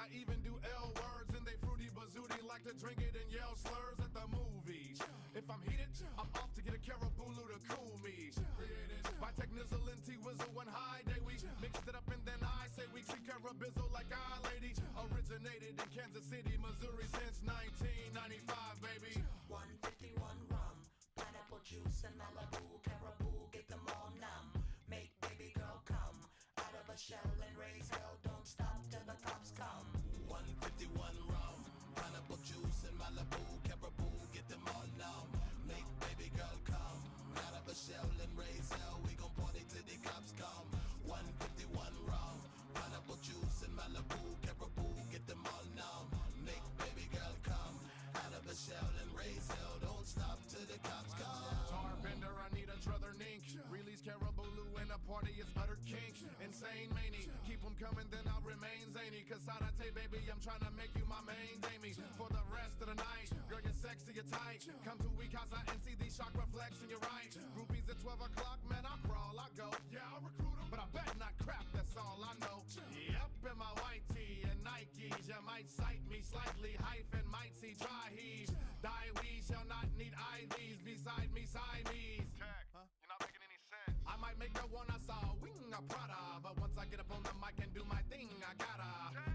I even do L words and they fruity bazooty, like to drink it and yell slurs at the movies. If I'm heated, I'm off to get a Carabulu to cool me. Created by Technizzle and T-Wizzle one high day, we mixed it up and then I say we treat Carabizzle like our lady. Originated in Kansas City, Missouri since 1995, baby. 151 rum, pineapple juice and Malibu, Caribou, get them all numb. Make baby girl come out of a shell and raise hell. Don't stop till the cops come. 151 rum, pineapple juice and Malibu, Caribou, get them all numb. Make baby girl come out of a shell and raise hell. We gon' party till the cops come. 151 rum, pineapple juice and Malibu, Caribou, get them all numb. Make baby girl come out of a shell and raise hell. Don't stop till the cops come. Tarbender, I need a druther nink. Release Carabulu and a party is utter kink. Insane manie, keep them coming then I'll remain zany. Cause Sadate baby, I'm trying to make you my main damie. For the rest of the night, girl you're sexy, you're tight. Come to Wikasa and see these shock reflection, you're right. Groupies at 12 o'clock, man I'll crawl, I'll go. Yeah, I'll recruit them, but I bet not crap, that's all I know. Yep, in my white tee and Nikes, you might sight me slightly, hyphen might see dry heave. Die we shall not need IVs beside me, Siamese. Huh? You're not making any sense. I might make the one I saw, wing a Prada, but once I get up on the mic and do my thing, I gotta.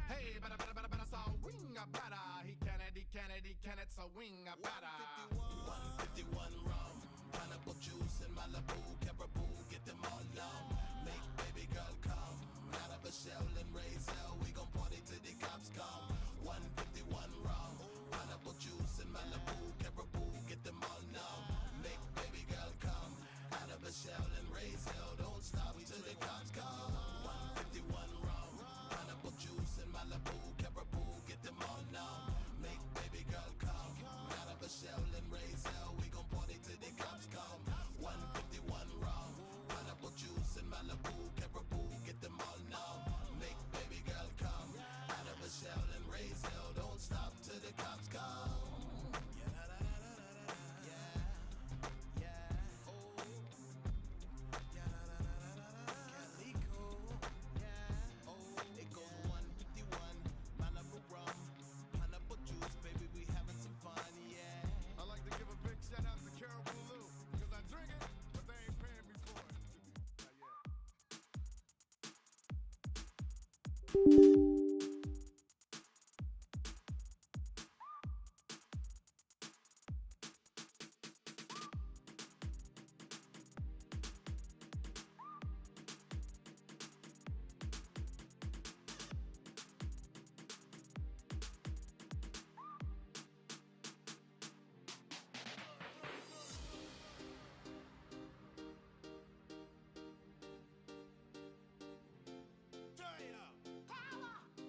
Hey, better, saw wing a better. He can it, so wing a better. 151 rum, pineapple juice and Malibu, Caribou, get them all numb. Make baby girl come out of a shell and raise hell. We gon' party till the cops come. 151 rum, pineapple juice and Malibu, Caribou, get them all numb. Make baby girl come out of a shell and raise hell. Don't stop till the cops come. 151 rum, pineapple juice and Malibu, Caribou, get them all numb. Make baby girl come out of a shell and raise hell. We gon' party till the cops come. 151 rum, pineapple juice and Malibu, Caribou, get them all numb. Make baby girl come out of a shell and raise hell. Don't stop till the cops come. Shout out to Carabulu, cause I drink it, but they ain't paying me for it. Not yet.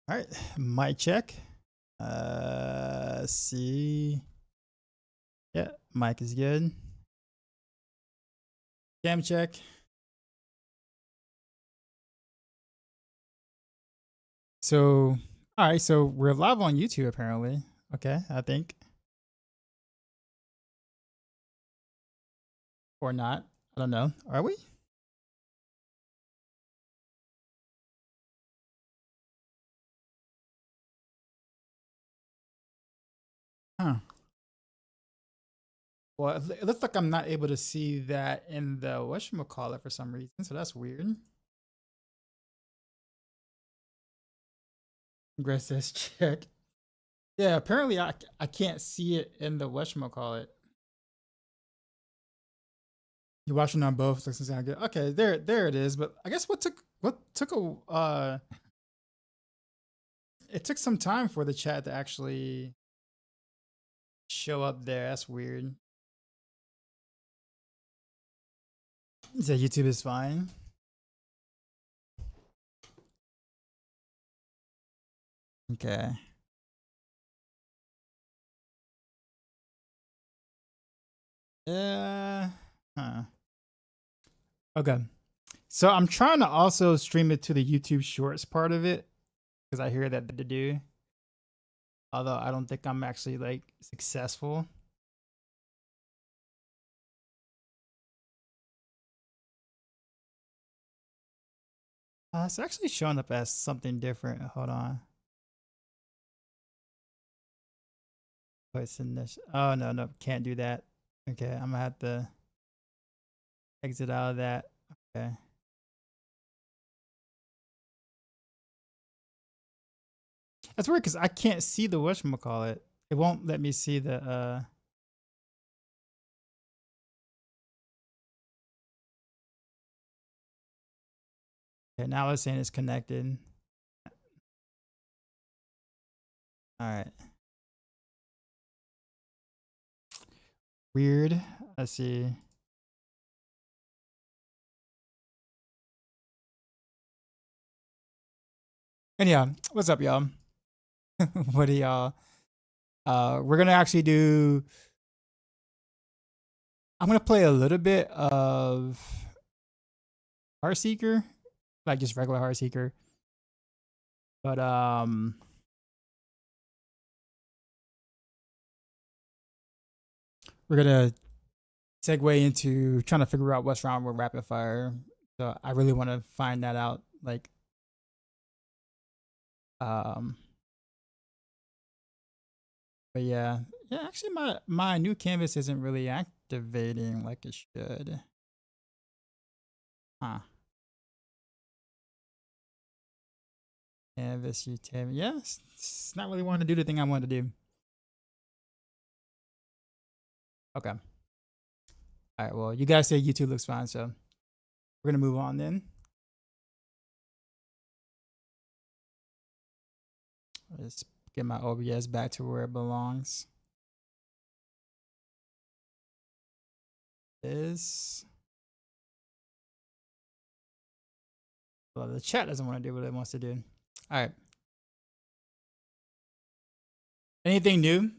All right, mic check. See. Yeah, mic is good. Cam check. So, all right, so we're live on YouTube apparently. Okay, I think. Or not. I don't know. Are we? Huh. Well, it looks like I'm not able to see that in the whatchamacallit for some reason, so that's weird. Greg says check. Yeah, apparently I can't see it in the whatchamacallit. You're watching on both. Doesn't sound good. Okay, there it is. But I guess what took a it took some time for the chat to actually show up there. That's weird. So YouTube is fine. Okay. Huh. Okay. So I'm trying to also stream it to the YouTube Shorts part of it because I hear that to do. Although I don't think I'm actually like successful. It's actually showing up as something different. Hold on. What's in this? Oh no, can't do that. Okay, I'm gonna have to exit out of that. Okay. That's weird because I can't see the whatchamacallit. It won't let me see the okay, now it's saying it's connected. Alright. Weird. Let's see. Anyhow, what's up, y'all? What do y'all? We're gonna actually do. I'm gonna play a little bit of Heartseeker, like just regular Heartseeker. But we're gonna segue into trying to figure out what's wrong with rapid fire. So I really want to find that out. Like, but yeah, Actually, my new canvas isn't really activating like it should. Huh. Canvas utility. Yeah, it's not really wanting to do the thing I wanted to do. Okay. All right. Well, you guys say YouTube looks fine, so we're gonna move on then. Let's get my OBS back to where it belongs. Well, the chat doesn't want to do what it wants to do. All right. Anything new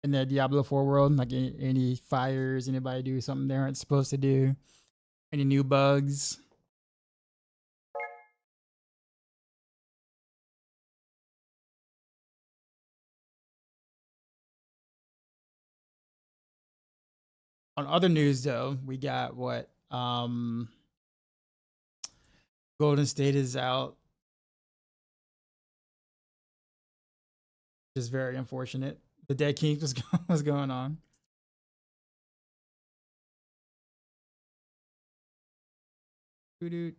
in the Diablo 4 world? Like any fires? Anybody do something they aren't supposed to do? Any new bugs? On other news, though, we got what? Golden State is out. Just very unfortunate. The Dead King was going on. Doo-doo.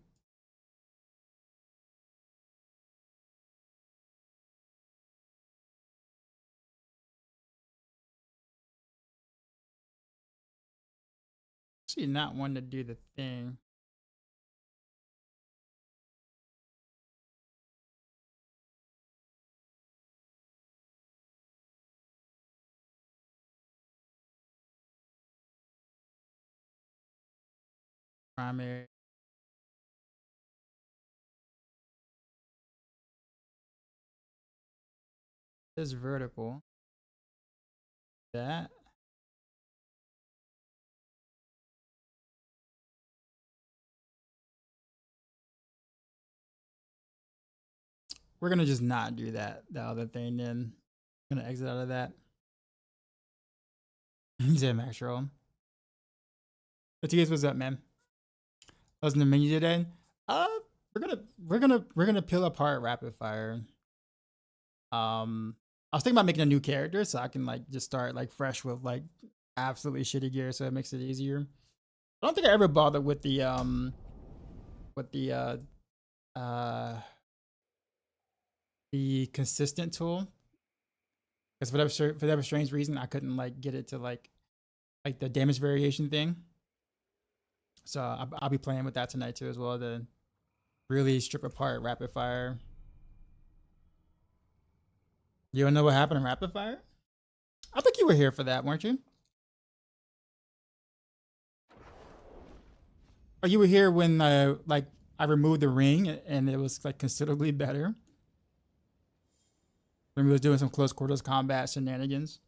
Actually, not one to do the thing. Primary. This vertical. That. We're gonna just not do that. The other thing, then gonna exit out of that. He's a max roll. But you guys, what's up, man? I was in the menu today. We're gonna peel apart rapid fire. I was thinking about making a new character so I can like just start like fresh with like absolutely shitty gear, so it makes it easier. I don't think I ever bothered with the consistent tool, because for whatever strange reason I couldn't like get it to like the damage variation thing. So I'll be playing with that tonight too as well to really strip apart rapid fire. You wanna know what happened in rapid fire? I think you were here for that, weren't you? Or you were here when like I removed the ring and it was like considerably better. When we was doing some close quarters combat shenanigans.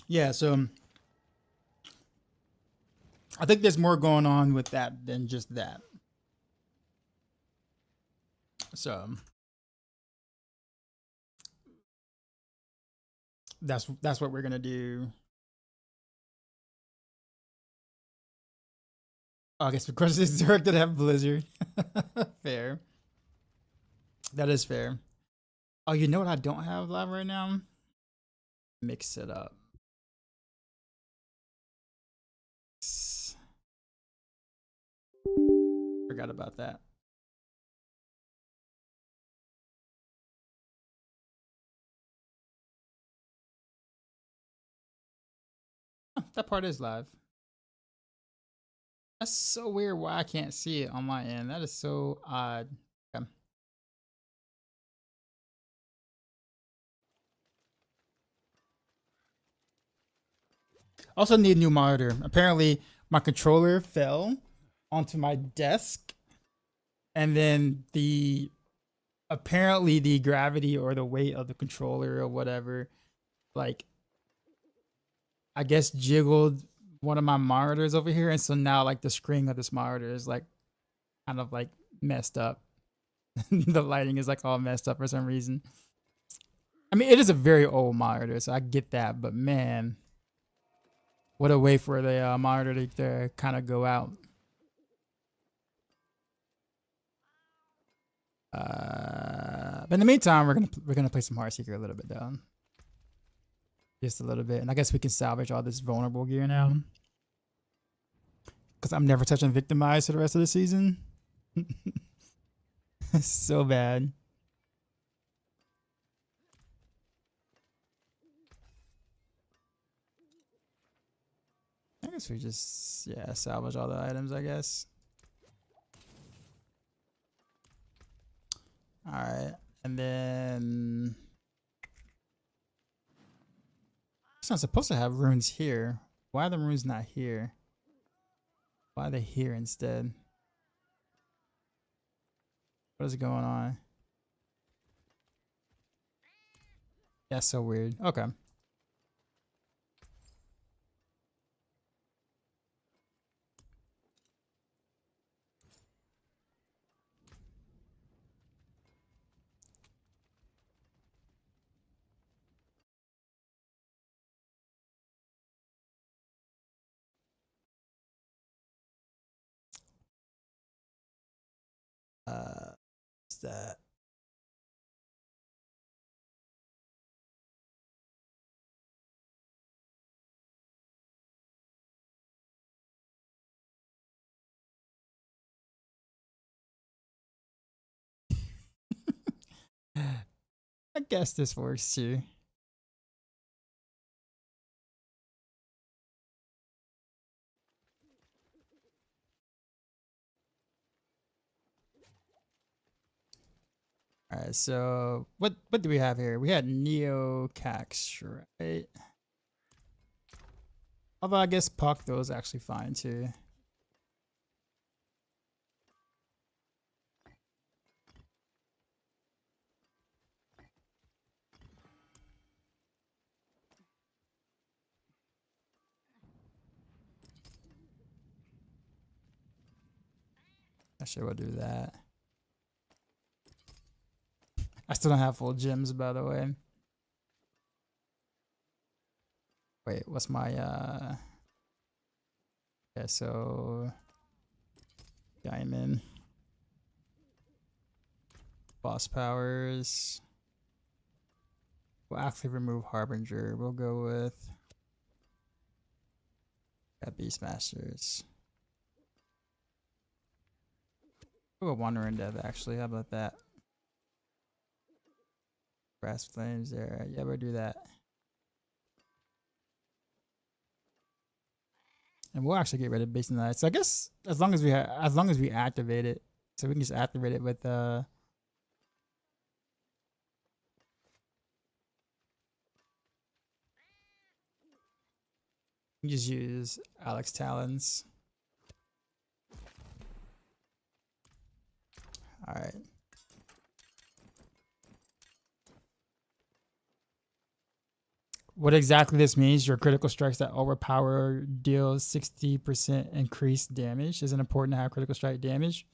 Yeah, so I think there's more going on with that than just that. So that's what we're gonna do. Oh, I guess because it's directed at Blizzard. Fair. That is fair. Oh, you know what I don't have live right now? Mix it up. Forgot about that. Oh, that part is live. That's so weird why I can't see it on my end. That is so odd. Okay. Also need a new monitor. Apparently my controller fell onto my desk, and then apparently the gravity or the weight of the controller or whatever, like I guess jiggled one of my monitors over here, and so now like the screen of this monitor is like kind of like messed up. The lighting is like all messed up for some reason. I mean, it is a very old monitor, so I get that, but man, what a way for the monitor to kind of go out. But in the meantime, we're gonna play some Heartseeker a little bit though, just a little bit, and I guess we can salvage all this vulnerable gear now, because I'm never touching Victimized for the rest of the season. So bad. I guess we just salvage all the items, I guess. All right, and then it's not supposed to have runes here. Why are the runes not here? Why are they here instead? What is going on? That's so weird. Okay. What's that? I guess this works too. All right, so what do we have here? We had Neo Cax, right? Although I guess Puck though is actually fine too. Actually, we'll do that. I still don't have full gems, by the way. Wait, what's my okay, so diamond. Boss powers. We'll actually remove Harbinger. We'll go with Beastmasters. We'll go Wandering Death, actually. How about that? Brass Flames there. Yeah, we'll do that. And we'll actually get rid of Beast Knight. So I guess as long as we activate it, so we can just activate it with just use Alex Talons. All right. What exactly this means, your critical strikes that overpower deals 60% increased damage. Is it important to have critical strike damage?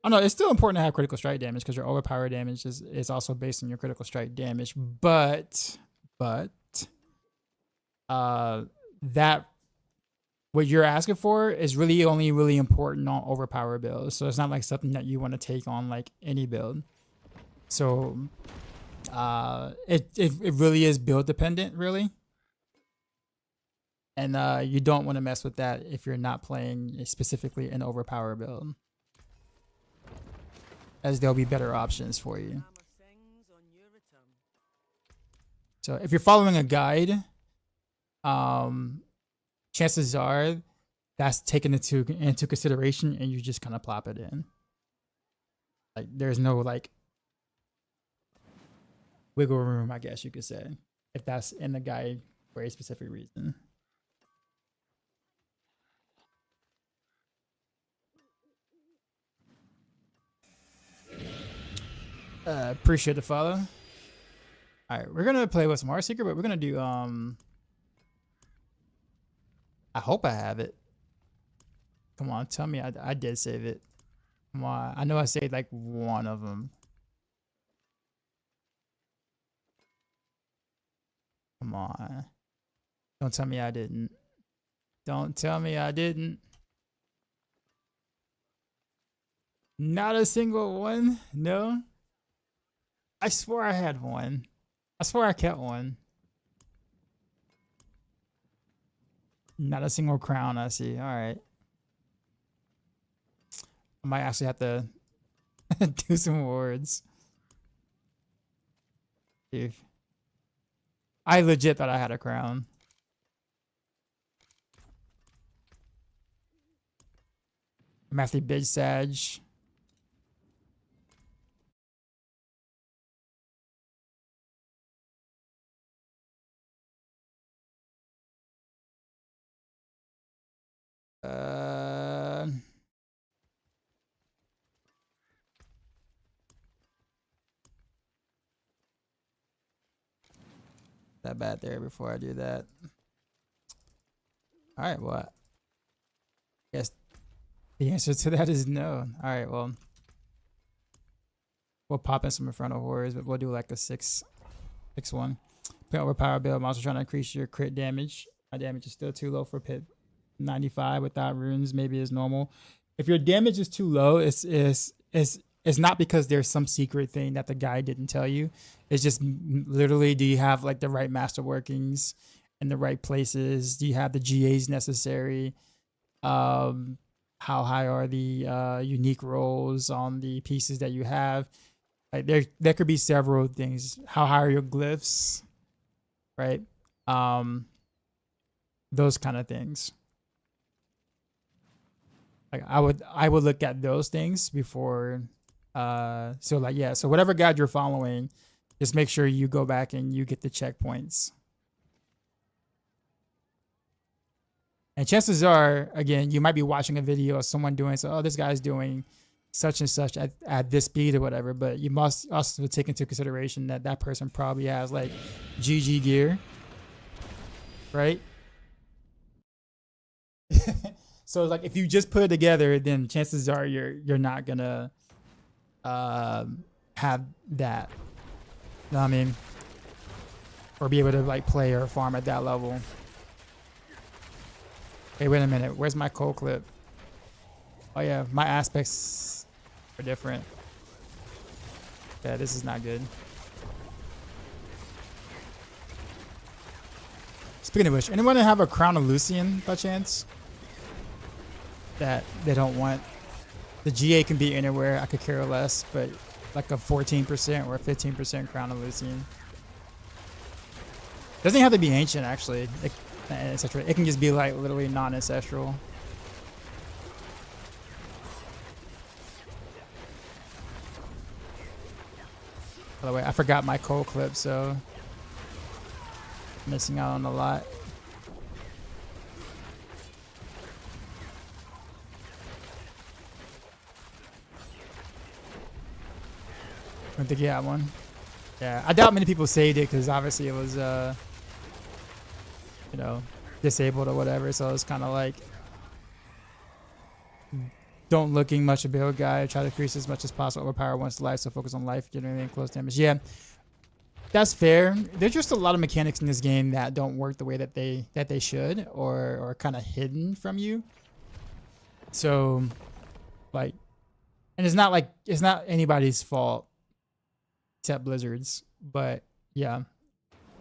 Oh no, it's still important to have critical strike damage because your overpower damage is also based on your critical strike damage. But that what you're asking for is really only really important on overpower builds. So it's not like something that you want to take on like any build. So it really is build dependent, really. And you don't want to mess with that if you're not playing specifically an overpower build, as there'll be better options for you. So if you're following a guide, chances are that's taken into consideration and you just kind of plop it in. Like there's no like wiggle room, I guess you could say, if that's in the guide for a specific reason. Appreciate the follow. All right, we're gonna play with some Heart Seeker, but we're gonna do I hope I have it. Come on, tell me I did save it. Come on, I know I saved like one of them. Come on. Don't tell me I didn't. Don't tell me I didn't. Not a single one? No? I swore I had one. I swore I kept one. Not a single crown, I see. All right. I might actually have to do some awards. Dude. I legit thought I had a crown. I'm after Big Sag. That bad there before I do that. All right, well, I guess the answer to that is no. All right, well, we'll pop in some Infernal Horrors, but we'll do like a 6-1. Play overpower build. I'm also trying to increase your crit damage. My damage is still too low for pit 95 without runes. Maybe it's normal. If your damage is too low, it's not because there's some secret thing that the guy didn't tell you. It's just literally, do you have like the right master workings in the right places? Do you have the GAs necessary? How high are the unique rolls on the pieces that you have? Like there could be several things. How high are your glyphs? Right? Those kind of things. Like I would look at those things before. So like, yeah, so whatever guide you're following, just make sure you go back and you get the checkpoints. And chances are, again, you might be watching a video of someone doing so, oh, this guy's doing such and such at this speed or whatever, but you must also take into consideration that that person probably has like GG gear, right? So like if you just put it together, then chances are you're not gonna have that. You know what I mean? Or be able to like play or farm at that level. Hey, wait a minute. Where's my cold clip? Oh yeah, my aspects are different. Yeah, this is not good. Speaking of which, anyone have a Crown of Lucian by chance? That they don't want. The GA can be anywhere. I could care less, but like a 14% or a 15% Crown of Lucian. Doesn't have to be ancient actually. Etc. It can just be like literally non-ancestral. By the way, I forgot my cold clip, so missing out on a lot. I don't think you have one. Yeah, I doubt many people saved it because obviously it was, you know, disabled or whatever. So it's kind of like, don't looking much a build guy. Try to increase as much as possible. Overpower once life, so focus on life. Get anything close damage. Yeah, that's fair. There's just a lot of mechanics in this game that don't work the way that they should, or are kind of hidden from you. So, like, and it's not anybody's fault except Blizzard's. But yeah,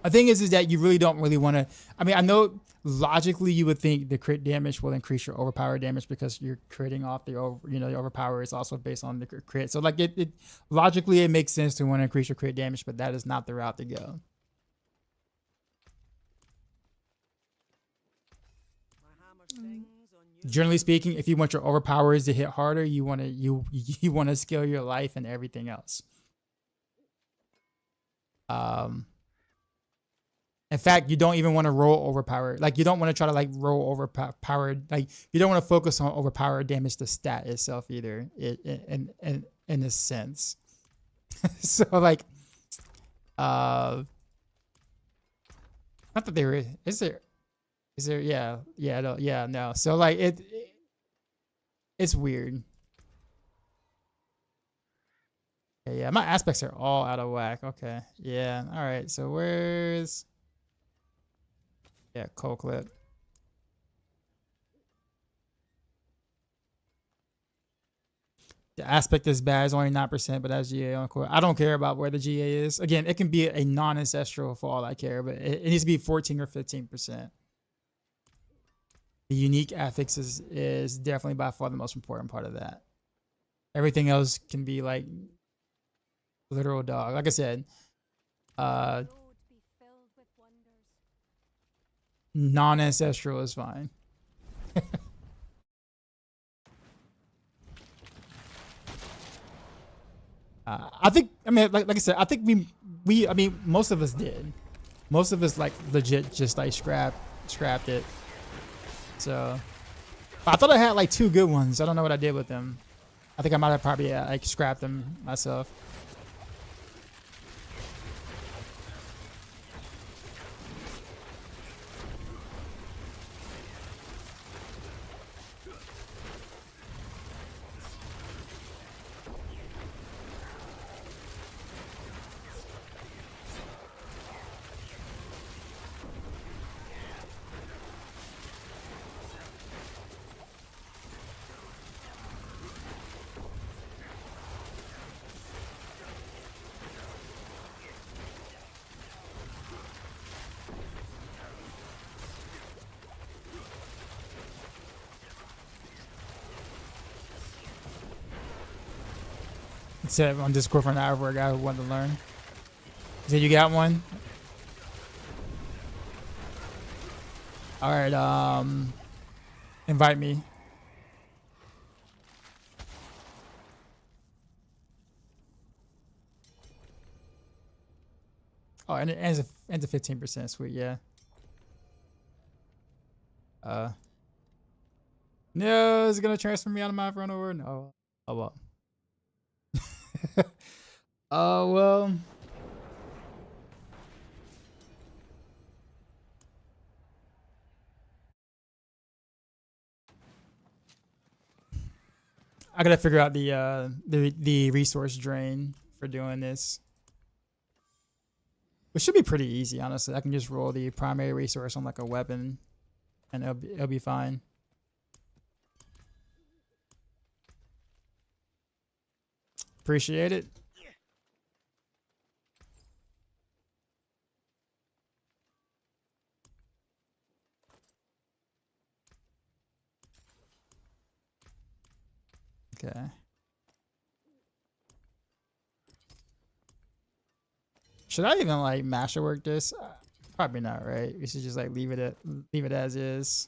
the thing is that you really don't really want to. I mean, I know logically you would think the crit damage will increase your overpower damage because you're critting off the overpower is also based on the crit. So like it logically it makes sense to want to increase your crit damage, but that is not the route to go. Generally speaking, if you want your overpowers to hit harder, you want to scale your life and everything else. In fact, you don't even want to roll overpower. Like you don't want to try to like roll overpowered. Like you don't want to focus on overpowered damage the stat itself either. In a sense. So like, not that there is there. No. So like it's weird. Yeah, my aspects are all out of whack. Okay. Yeah. All right. So where's cold clip. The aspect is bad. It's only 9%, but that's GA on core. I don't care about where the GA is. Again, it can be a non-ancestral for all I care, but it needs to be 14 or 15%. The unique affix is definitely by far the most important part of that. Everything else can be like literal dog. Like I said, non-ancestral is fine. I think, I mean, like I said, I think I mean, most of us did. Most of us like legit just like scrapped it. So I thought I had like 2 good ones. I don't know what I did with them. I think I might have probably like scrapped them myself. Said on Discord for an hour for a guy who wanted to learn. You said you got one? All right, invite me. Oh, and it ends a 15%. Sweet, yeah. No, is it gonna transfer me out of my front door? No. Oh well. Oh well. I gotta figure out the resource drain for doing this. It should be pretty easy, honestly. I can just roll the primary resource on like a weapon, and it'll be fine. Appreciate it. Okay. Should I even like masterwork this? Probably not, right? We should just like leave it as is.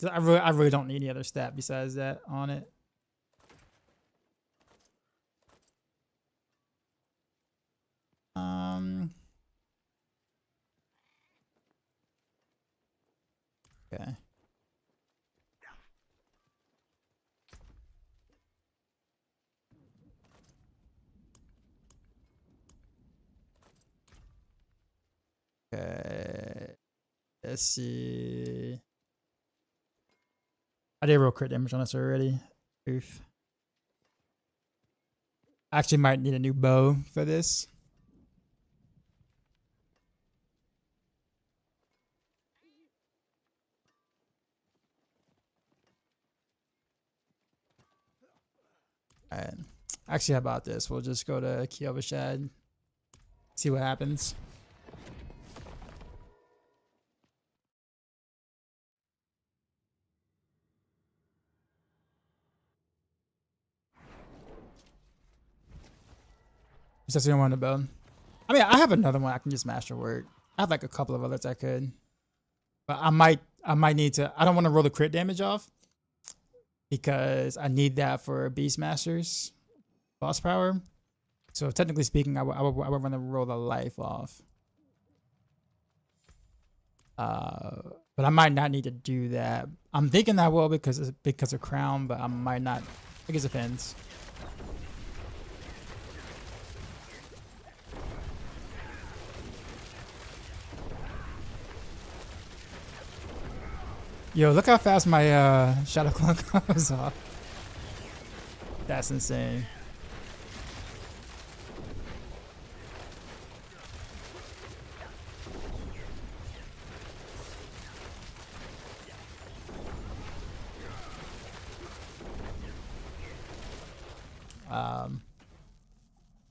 I really don't need any other stat besides that on it. Okay. Okay. Let's see. I did roll crit damage on this already. Oof. I actually might need a new bow for this. Alright. Actually, how about this? We'll just go to Kielbashad. See what happens. Just the only one to bow. I mean, I have another one I can just masterwork. I have like a couple of others I could. But I might need to. I don't want to roll the crit damage off because I need that for Beastmaster's boss power. So technically speaking, I would want to roll the life off. But I might not need to do that. I'm thinking I will because of crown, but I might not. I guess it depends. Yo, look how fast my Shadow Clone comes off. That's insane.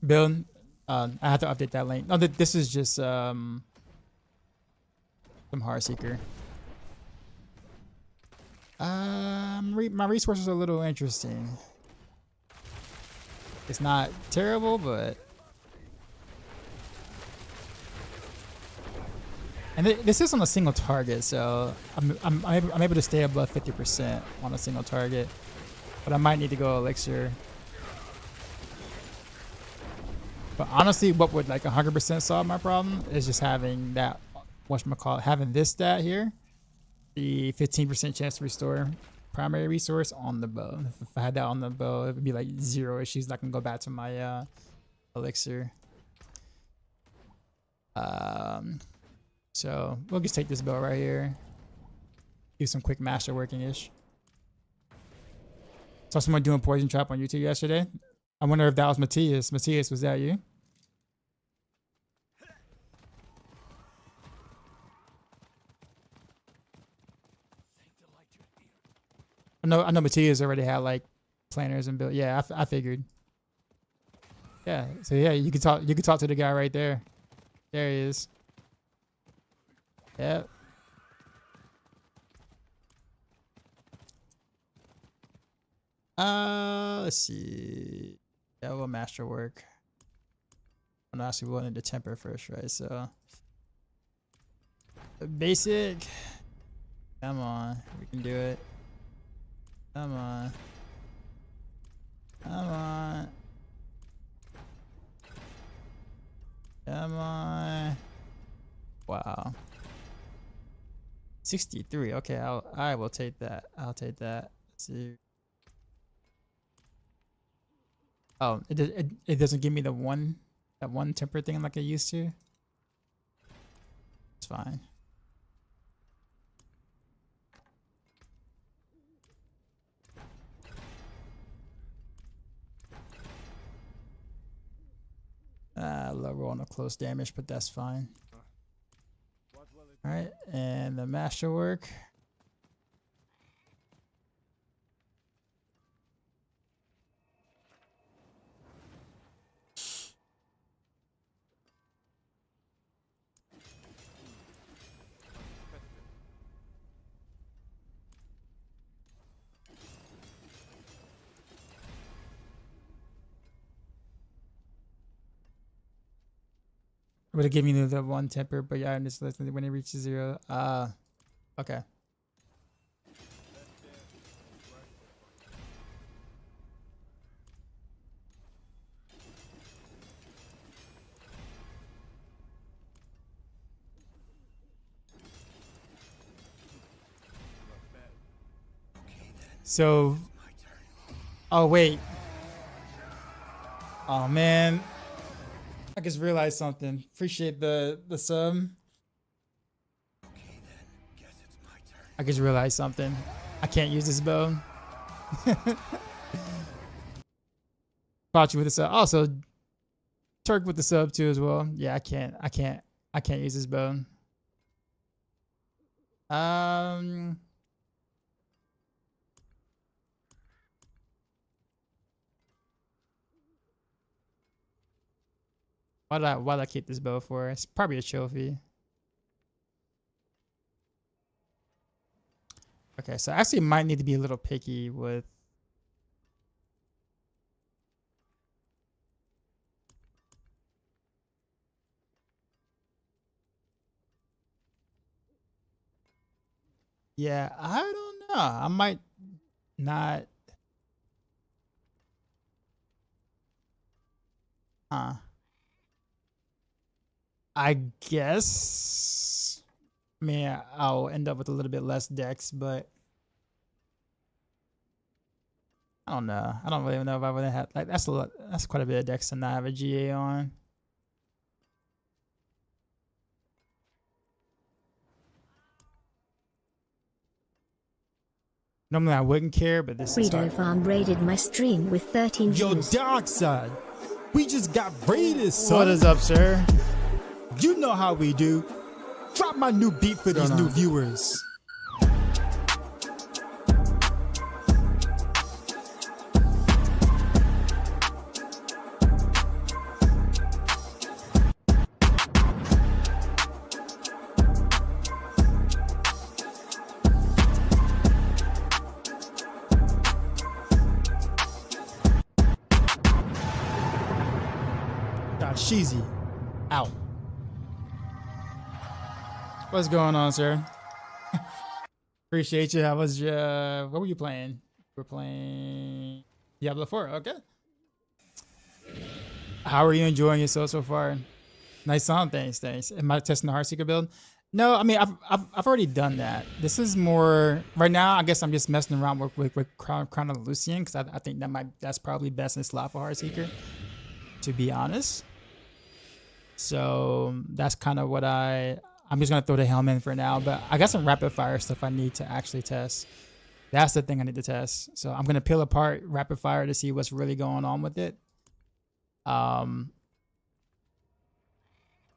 Bill, I have to update that link. No, this is just some Heartseeker. My resources are a little interesting. It's not terrible, but this is on a single target, so I'm able to stay above 50% on a single target, but I might need to go elixir. But honestly, what would like 100% solve my problem is just having that whatchamacallit, having this stat here. The 15% chance to restore primary resource on the bow. If I had that on the bow, it would be like 0 issues. I can go back to my elixir. So we'll just take this bow right here. Do some quick master working-ish. Saw someone doing poison trap on YouTube yesterday. I wonder if that was Matthias. Matthias, was that you? I know Matthias already had like planners and build. Yeah, I figured. Yeah, so yeah, you can talk to the guy right there. There he is. Yep. Let's see. Yeah, we'll masterwork. I'm actually wanting to temper first, right? So basic. Come on, we can do it. Come on. Come on. Come on. Wow. 63. Okay, I will take that. I'll take that. Let's see. Oh, it doesn't give me that one temper thing like it used to. It's fine. rolling a close damage, but that's fine. All right, and the masterwork. Would have given you the one temper, but yeah, I'm just listening when it reaches 0. Okay. So, oh wait. Oh man. I just realized something. Appreciate the sub. I just realized something. I can't use this bow. Thought you with the sub. Also, Turk with the sub too as well. Yeah, I can't use this bow. Why did I keep this bow for? It's probably a trophy. Okay, so I actually might need to be a little picky with. Yeah, I don't know. I might not. I guess. I mean, I'll end up with a little bit less dex, but I don't know. I don't really know if I would have like that's a lot. That's quite a bit of dex to not have a GA on. Normally I wouldn't care, but this is hard. Fredo Farm raided my stream with 13 Yo, views. Darkside, we just got raided, son. What is up, sir? You know how we do. Drop my new beat for these new viewers. Sheezy out. What's going on, sir? Appreciate you. How was what were you playing? We're playing Diablo 4. Okay. How are you enjoying yourself so far? Nice song. Thanks. Am I testing the Heartseeker build? No, I mean I've already done that. This is more right now. I guess I'm just messing around with Crown of Lucian because I think that's probably best in slot for Heartseeker, to be honest. So that's kind of what I'm just gonna throw the helm in for now, but I got some rapid fire stuff I need to actually test. That's the thing I need to test. So I'm gonna peel apart rapid fire to see what's really going on with it.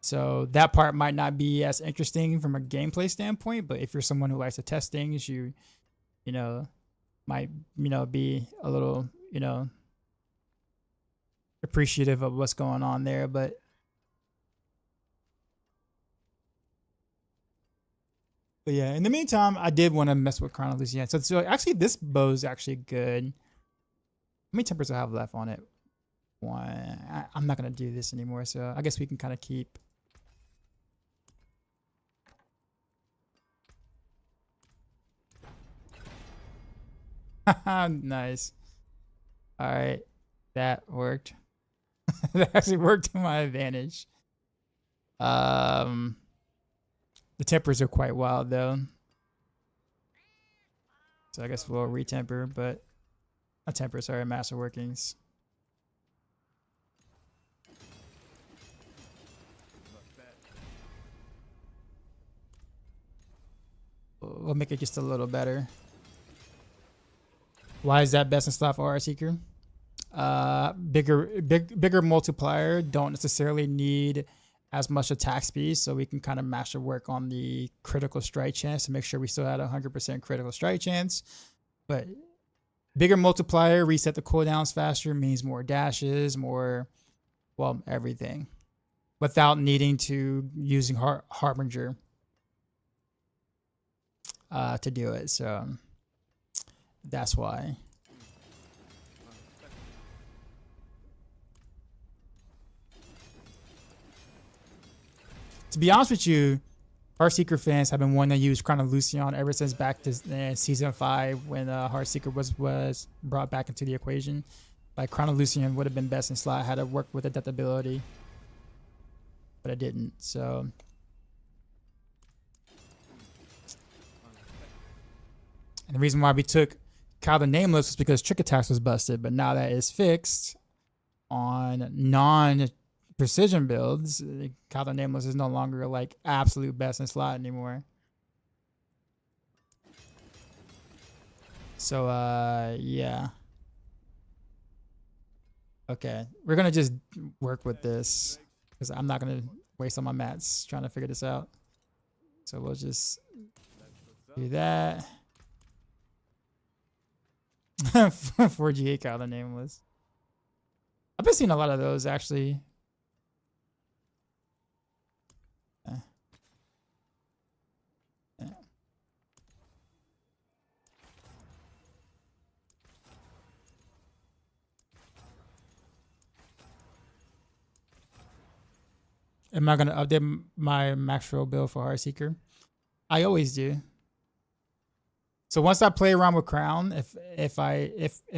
So that part might not be as interesting from a gameplay standpoint, but if you're someone who likes to test things, you might be a little appreciative of what's going on there, but. But yeah, in the meantime, I did want to mess with Crown of Lucian. So actually, this bow is actually good. How many tempers do I have left on it? One. I'm not going to do this anymore, so I guess we can kind of keep. Nice. All right. That worked. That actually worked to my advantage. The tempers are quite wild though. So I guess we'll retemper, but not temper, sorry, master workings. We'll make it just a little better. Why is that best in slot for Heartseeker? Bigger multiplier. Don't necessarily need as much attack speed, so we can kind of master work on the critical strike chance to make sure we still had 100% critical strike chance. But bigger multiplier, reset the cooldowns faster, means more dashes, more, well, everything, without needing to using Harbinger to do it. So that's why. To be honest with you, Heartseeker fans have been wanting to use Crown of Lucian ever since back to season 5 when Heartseeker was brought back into the equation. Like, Crown of Lucian would have been best in slot had it worked with adaptability, but it didn't. So and the reason why we took Kyle the Nameless was because Trick Attacks was busted, but now that is fixed on non-precision builds, Kyle the Nameless is no longer like absolute best in slot anymore. So yeah. Okay, we're gonna just work with this because I'm not gonna waste all my mats trying to figure this out. So we'll just do that. 4G8 Kyle the Nameless. I've been seeing a lot of those actually. Am I gonna update my max roll build for Heartseeker? I always do. So once I play around with Crown, if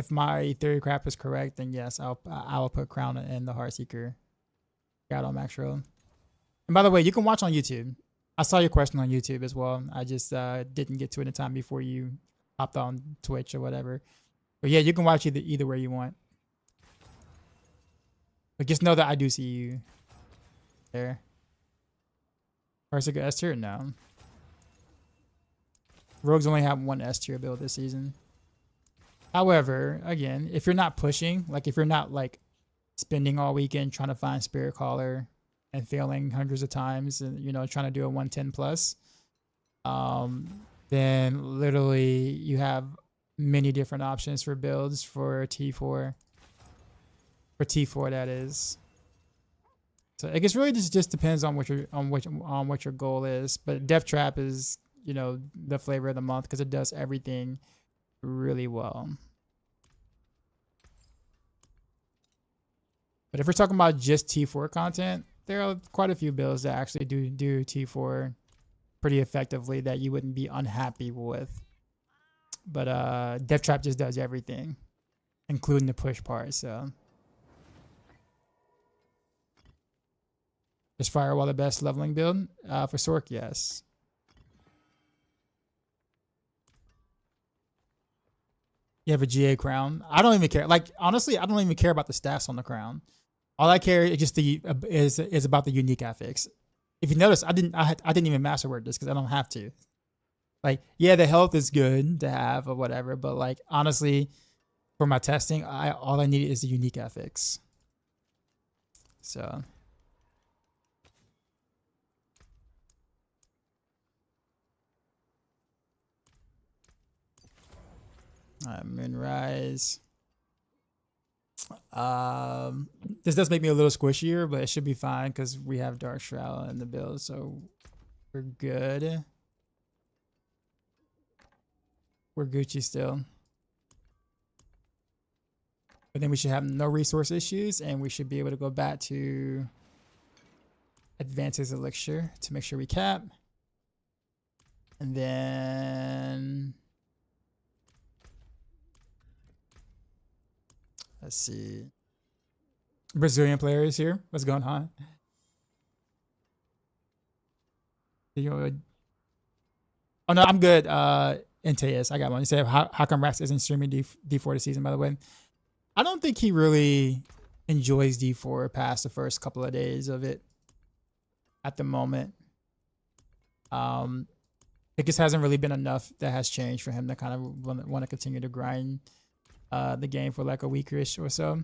my theory crap is correct, then yes, I'll put Crown in the Heartseeker guide on max roll. And by the way, you can watch on YouTube. I saw your question on YouTube as well. I just didn't get to it in time before you hopped on Twitch or whatever. But yeah, you can watch either way you want. But just know that I do see you there. Heartseeker S tier? No. Rogues only have one S tier build this season. However, again, if you're not pushing, like if you're not like spending all weekend trying to find Spirit Caller and failing hundreds of times and, you know, trying to do a 110 plus, then literally you have many different options for builds for T4. For T4, that is. So I guess really just depends on what your goal is. But Death Trap is, you know, the flavor of the month because it does everything really well. But if we're talking about just T4 content, there are quite a few builds that actually do T4 pretty effectively that you wouldn't be unhappy with. But Death Trap just does everything, including the push part. So is Firewall the best leveling build? For Sork, yes. You have a GA crown. I don't even care. Like, honestly, I don't even care about the stats on the crown. All I care is just is about the unique affix. If you notice, I didn't even masterwork this because I don't have to. Like, yeah, the health is good to have or whatever, but like honestly, for my testing, all I need is the unique affix. So Moonrise. This does make me a little squishier, but it should be fine because we have Dark Shroud in the build, so we're good. We're Gucci still. But then we should have no resource issues, and we should be able to go back to Advances Elixir to make sure we cap. And then let's see. Brazilian players here. What's going on? Oh no, I'm good. Inteus, I got one. You say how come Rax isn't streaming D4 this season, by the way? I don't think he really enjoys D4 past the first couple of days of it at the moment. It just hasn't really been enough that has changed for him to kind of want to continue to grind the game for like a weekish or so.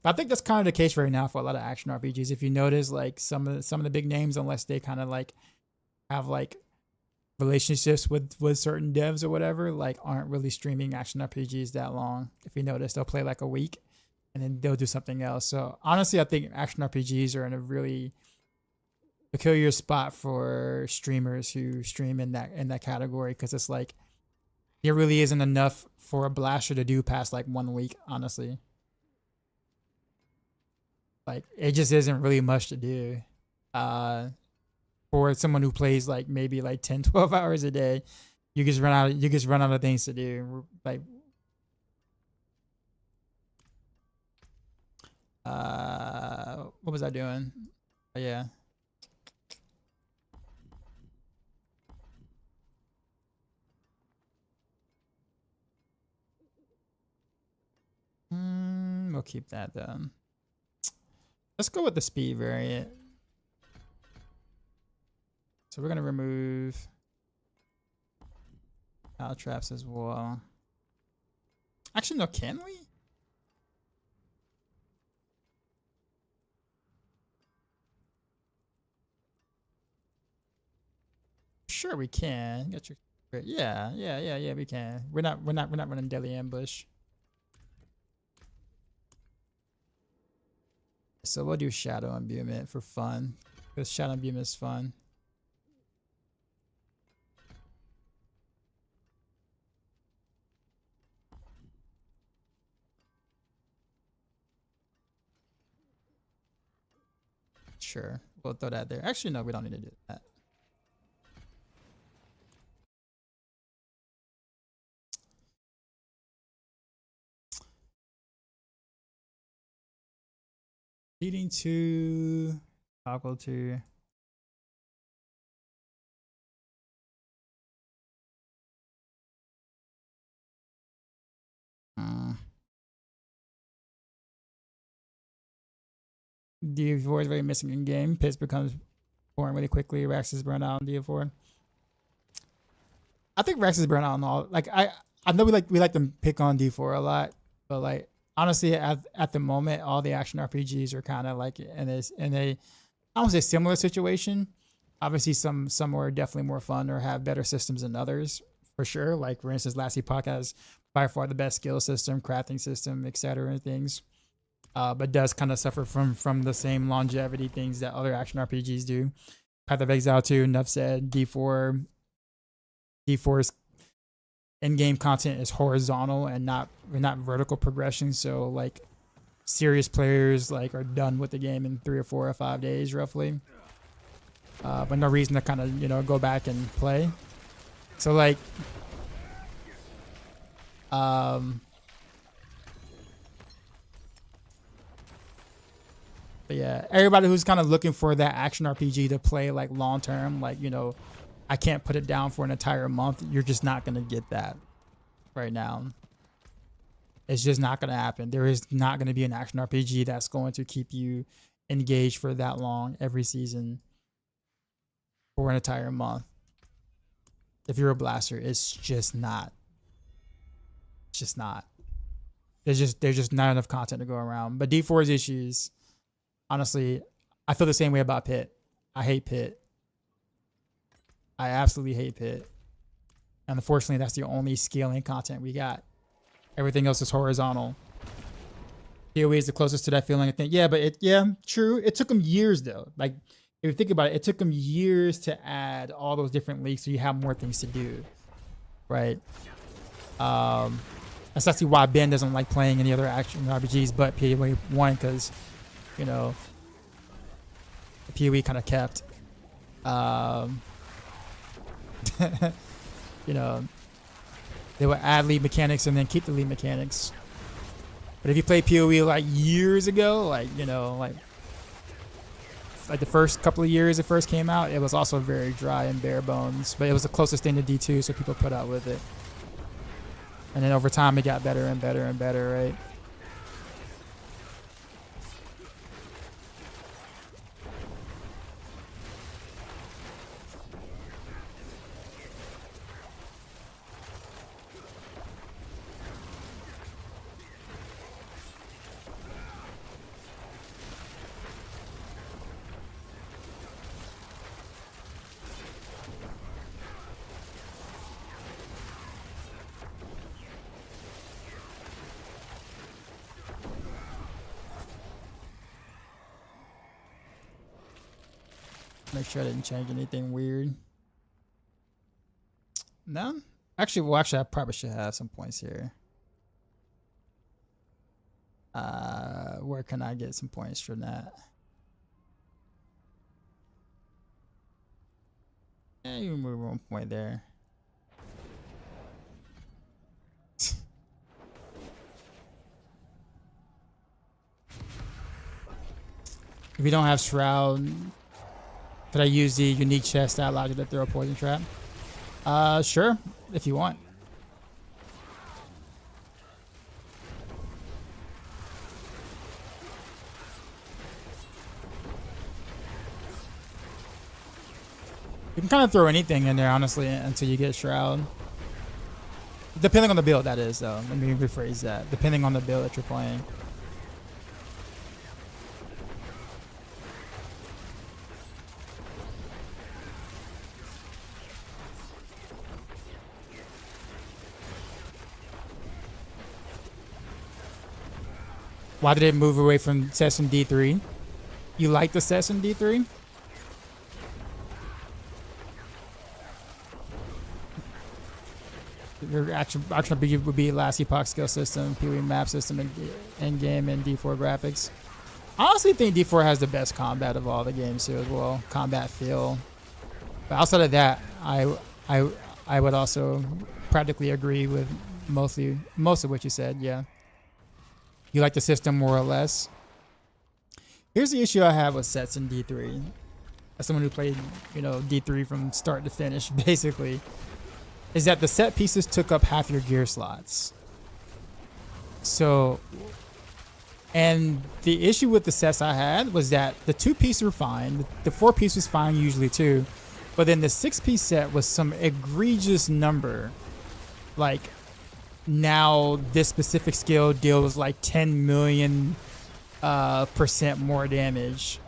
But I think that's kind of the case right now for a lot of action RPGs. If you notice, like some of the big names, unless they kind of like have like relationships with certain devs or whatever, like aren't really streaming action RPGs that long. If you notice, they'll play like a week and then they'll do something else. So honestly, I think action RPGs are in a really peculiar spot for streamers who stream in that category, because it's like there really isn't enough for a blaster to do past like 1 week, honestly. Like it just isn't really much to do for someone who plays like maybe like 10-12 hours a day. You just run out of things to do. Like what was I doing? Oh, yeah. We'll keep that then. Let's go with the speed variant. So we're gonna remove power traps as well. Actually, no, can we? Sure, we can. Get your yeah, we can. We're not running deadly ambush. So we'll do shadow imbuement for fun, because shadow imbuement is fun. Sure, we'll throw that there. Actually, no, we don't need to do that. Leading to toggle to DF4 is very missing in game. Pits becomes boring really quickly. Rex is burned out on DF4. I think Rex is burned out on all. Like I know we like to pick on D4 a lot, but like honestly, at the moment, all the action RPGs are kind of like in a I don't say similar situation. Obviously, some are definitely more fun or have better systems than others, for sure. Like for instance, Last Epoch has by far the best skill system, crafting system, etc. and things. But does kind of suffer from the same longevity things that other action RPGs do. Path of Exile 2, enough said. D4's in-game content is horizontal and not vertical progression. So like serious players like are done with the game in 3 or 4 or 5 days roughly. But no reason to kind of go back and play. So like but yeah, everybody who's kind of looking for that action RPG to play like long term, like I can't put it down for an entire month. You're just not gonna get that right now. It's just not gonna happen. There is not gonna be an action RPG that's going to keep you engaged for that long every season for an entire month. If you're a blaster, it's just not. It's just not. There's just not enough content to go around. But D4's issues, honestly, I feel the same way about Pit. I hate Pit. I absolutely hate Pit. And unfortunately, that's the only scaling content we got. Everything else is horizontal. PoE is the closest to that feeling, I think. Yeah, but true. It took them years, though. Like, if you think about it, it took them years to add all those different leagues so you have more things to do. Right? That's actually why Ben doesn't like playing any other action RPGs but PoE 1, because the PoE kind of kept they would add lead mechanics and then keep the lead mechanics. But if you play PoE like years ago, like the first couple of years it first came out, it was also very dry and bare bones, but it was the closest thing to D2, so people put out with it. And then over time it got better and better and better, right? Make sure I didn't change anything weird. No? Actually, I probably should have some points here. Where can I get some points from that? Yeah, you can move 1 point there. If you don't have Shroud, could I use the unique chest that allows you to throw a poison trap? Sure, if you want. You can kind of throw anything in there, honestly, until you get Shroud. Depending on the build, that is, though. Let me rephrase that. Depending on the build that you're playing. Why did it move away from sets in D3? You like the sets in D3? Your action would be last epoch skill system, PoE map system, and end game, and D4 graphics. I honestly think D4 has the best combat of all the games too, as well. Combat feel. But outside of that, I would also practically agree with most of what you said. Yeah, you like the system more or less. Here's the issue I have with sets in D3. As someone who played, D3 from start to finish, basically, is that the set pieces took up half your gear slots. So, and the issue with the sets I had was that the 2-piece were fine, the 4-piece was fine usually too, but then the 6-piece set was some egregious number. Like, now this specific skill deals like 10 million % more damage.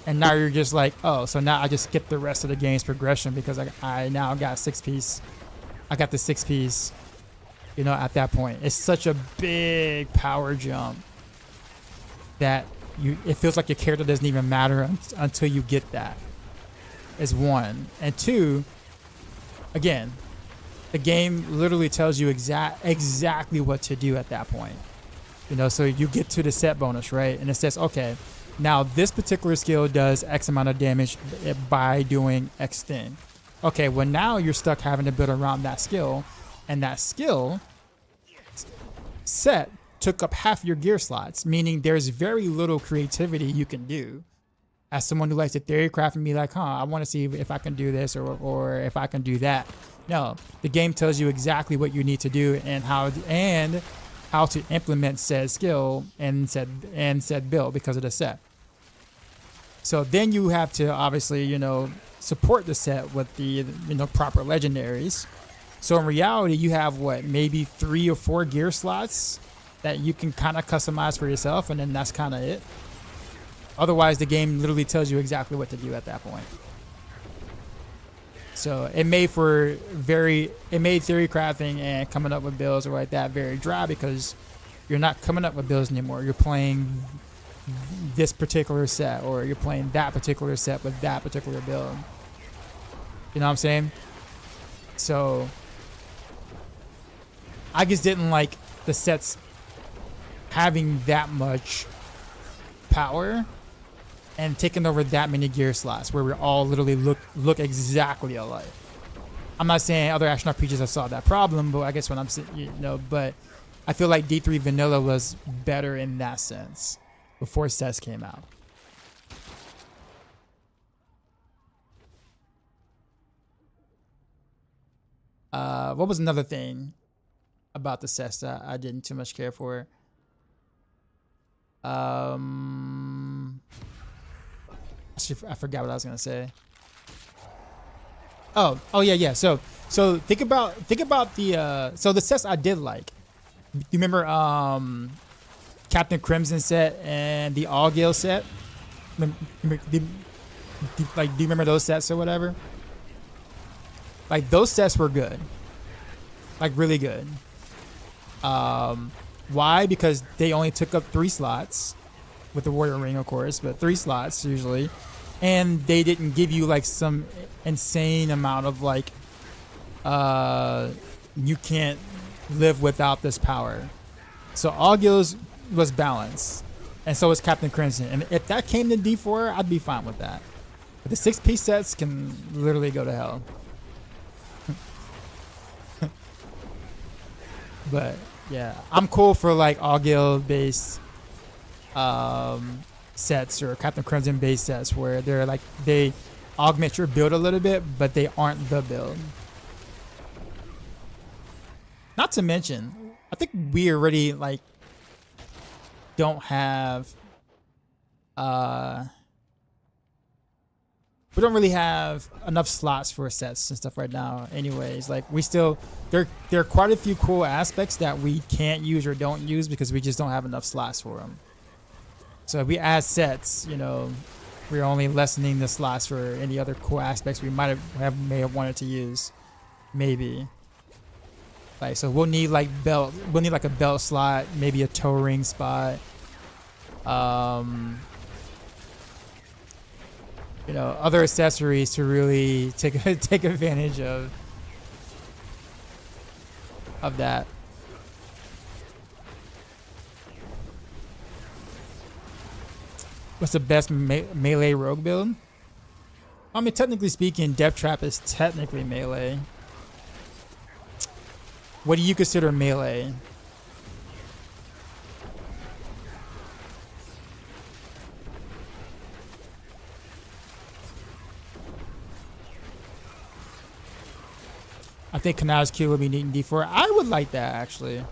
And now you're just like, oh, so now I just skip the rest of the game's progression because I now got 6-piece. I got the 6-piece, at that point. It's such a big power jump that it feels like your character doesn't even matter until you get that, is one. And two, again, the game literally tells you exactly what to do at that point. So you get to the set bonus, right? And it says, okay, now this particular skill does X amount of damage by doing X thing. Okay, well now you're stuck having to build around that skill, and that skill set took up half your gear slots, meaning there's very little creativity you can do. As someone who likes to theory craft and be like, I want to see if I can do this or if I can do that. No, the game tells you exactly what you need to do and how to implement said skill and said build because of the set. So then you have to obviously, support the set with the, proper legendaries. So in reality, you have maybe 3 or 4 gear slots that you can kind of customize for yourself, and then that's kind of it. Otherwise, the game literally tells you exactly what to do at that point. So it made theory crafting and coming up with builds or like that very dry because you're not coming up with builds anymore. You're playing this particular set, or you're playing that particular set with that particular build. You know what I'm saying? So I just didn't like the sets having that much power and taking over that many gear slots where we all literally look exactly alike. I'm not saying other action RPGs have solved that problem, but I guess when I'm saying, but I feel like D3 Vanilla was better in that sense before sets came out. What was another thing about the sets that I didn't too much care for? Actually, I forgot what I was gonna say. Oh yeah. So think about the the sets I did like. You remember Captain Crimson set and the All Gale set? Do you remember those sets or whatever? Like those sets were good, like really good. Why? Because they only took up 3 slots with the Warrior Ring, of course, but 3 slots usually. and they didn't give you like some insane amount of like you can't live without this power. So Augils was balanced, and so was Captain Crimson. And if that came to D4, I'd be fine with that. But the 6-piece sets can literally go to hell. But yeah, I'm cool for like Augil based sets or Captain Crimson based sets where they're like they augment your build a little bit, but they aren't the build. Not to mention, I think we already like don't have we don't really have enough slots for sets and stuff right now anyways. Like we still there are quite a few cool aspects that we can't use or don't use because we just don't have enough slots for them. So if we add sets, you know, we're only lessening the slots for any other cool aspects we may have wanted to use. Maybe. Like so we'll need like a belt slot, maybe a toe ring spot. You know, other accessories to really take advantage of that. What's the best melee rogue build? I mean, technically speaking, Depth Trap is technically melee. What do you consider melee? I think Kanaz Q would be neat in D4. I would like that actually.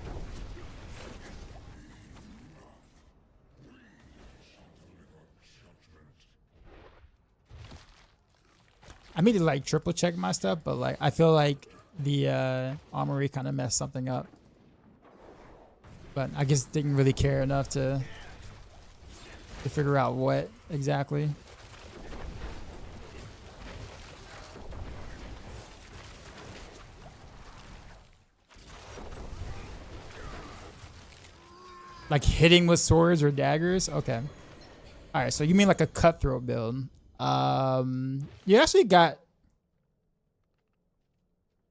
I need to like triple check my stuff, but like I feel like the armory kind of messed something up. But I just didn't really care enough to figure out what exactly. Like hitting with swords or daggers? Okay. Alright, so you mean like a cutthroat build. You actually got...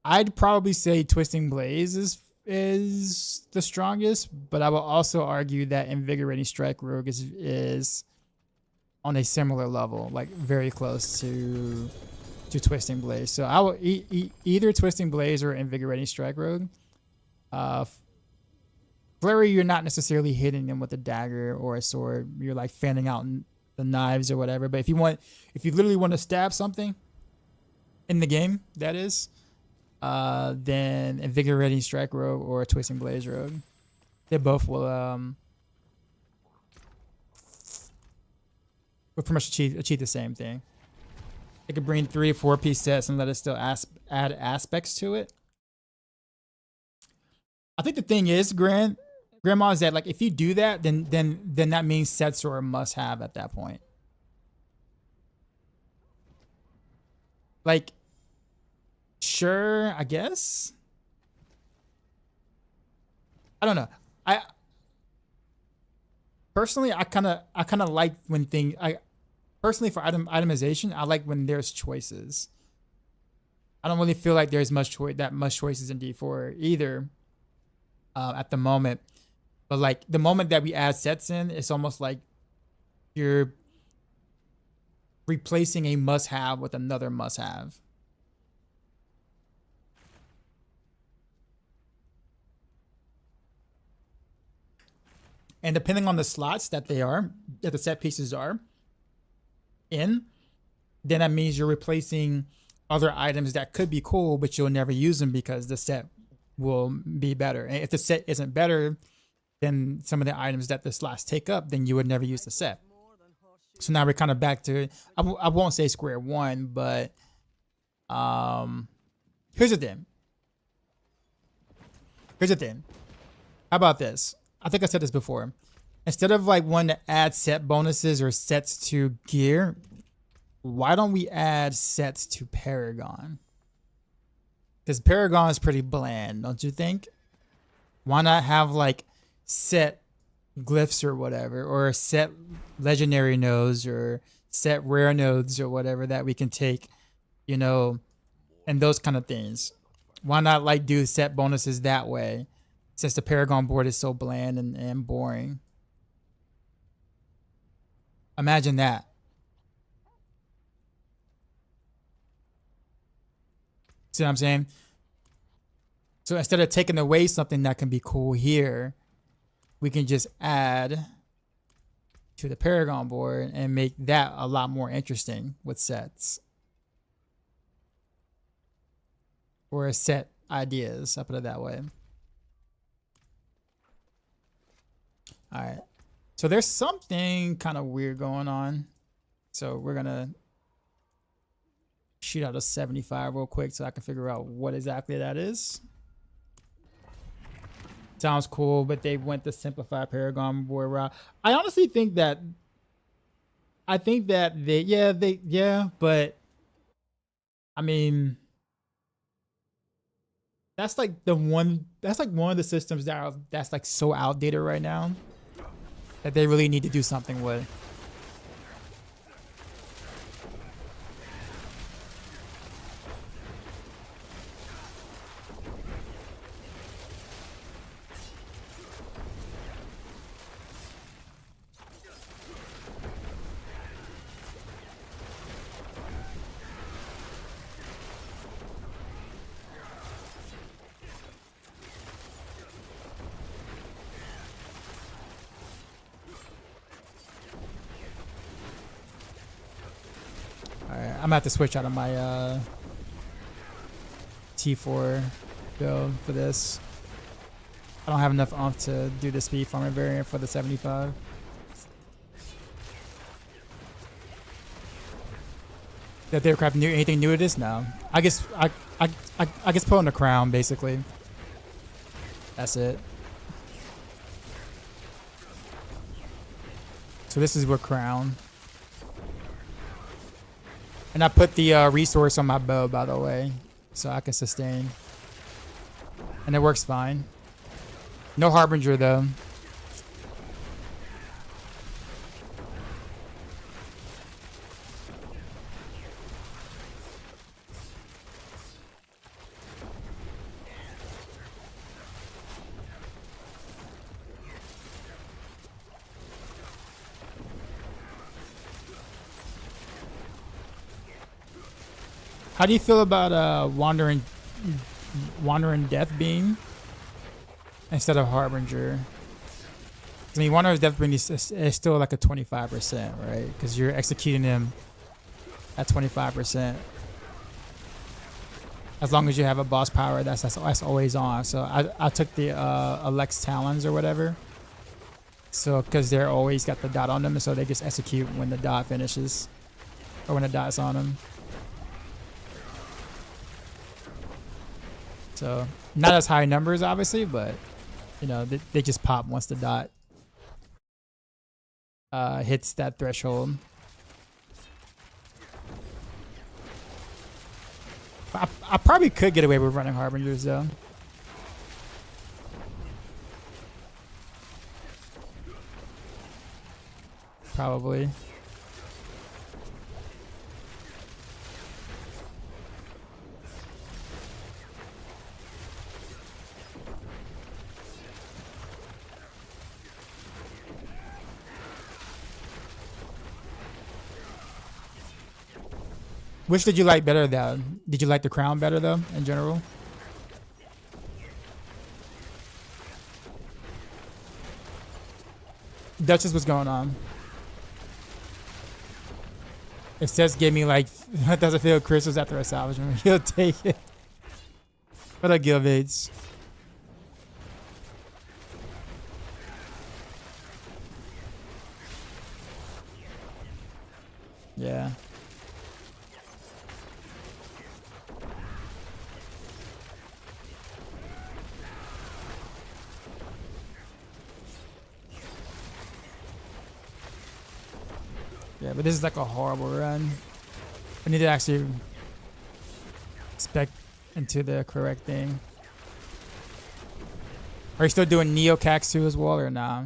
I'd probably say Twisting Blaze is the strongest, but I will also argue that Invigorating Strike Rogue is on a similar level, like very close to Twisting Blaze. So I will either Twisting Blaze or Invigorating Strike Rogue. Flurry, you're not necessarily hitting them with a dagger or a sword. You're like fanning out the knives or whatever. But if you literally want to stab something in the game, that is, then Invigorating Strike Rogue or Twisting Blaze Rogue. They both will pretty much achieve the same thing. They could bring 3 or 4 piece sets and let us still add aspects to it. I think the thing is, Grandma, is that like if you do that, then that means sets are a must have at that point. Like, sure, I guess. I don't know. I personally kind of like when personally for itemization, I like when there's choices. I don't really feel like there's much choices in D4 either at the moment. But like the moment that we add sets in, it's almost like you're replacing a must-have with another must-have. And depending on the slots that the set pieces are in, then that means you're replacing other items that could be cool, but you'll never use them because the set will be better. And if the set isn't better than some of the items that the slots take up, then you would never use the set. So now we're kind of back to, I won't say square one, but here's the thing. How about this? I think I said this before. Instead of like wanting to add set bonuses or sets to gear, why don't we add sets to Paragon? Because Paragon is pretty bland, don't you think? Why not have like set glyphs or whatever, or set legendary nodes, or set rare nodes or whatever that we can take, you know, and those kind of things. Why not like do set bonuses that way, since the Paragon board is so bland and boring? Imagine that. See what I'm saying? So instead of taking away something that can be cool here, we can just add to the Paragon board and make that a lot more interesting with sets. Or set ideas, I'll put it that way. Alright. So there's something kind of weird going on. So we're gonna shoot out a 75 real quick so I can figure out what exactly that is. Sounds cool, but they went the simplified Paragon board route. I honestly think that but I mean, that's like one of the systems that's like so outdated right now that they really need to do something with. I'm gonna have to switch out of my T4 build for this. I don't have enough oomph to do the speed farming variant for the 75. That they crafting new anything new to this now? I guess I guess put on the crown basically. That's it. So this is what crown. And I put the resource on my bow, by the way, so I can sustain. And it works fine. No Harbinger, though. How do you feel about Wandering Death Beam instead of Harbinger? I mean, Wandering Death Beam is still like a 25%, right? Because you're executing him at 25%. As long as you have a boss power, that's always on. So I took the Alex Talons or whatever. So because they're always got the dot on them, so they just execute when the dot finishes or when the dot's on them. So not as high numbers, obviously, but you know they just pop once the dot hits that threshold. I probably could get away with running Harbingers though. Probably. Which did you like better though? Did you like the crown better though, in general? Duchess, what's going on? It says give me like does it feel crystals after a salvagement? He'll take it. What up, Gilvates? Yeah. Yeah, but this is like a horrible run. I need to actually spec into the correct thing. Are you still doing Neo Cax2 as well or nah?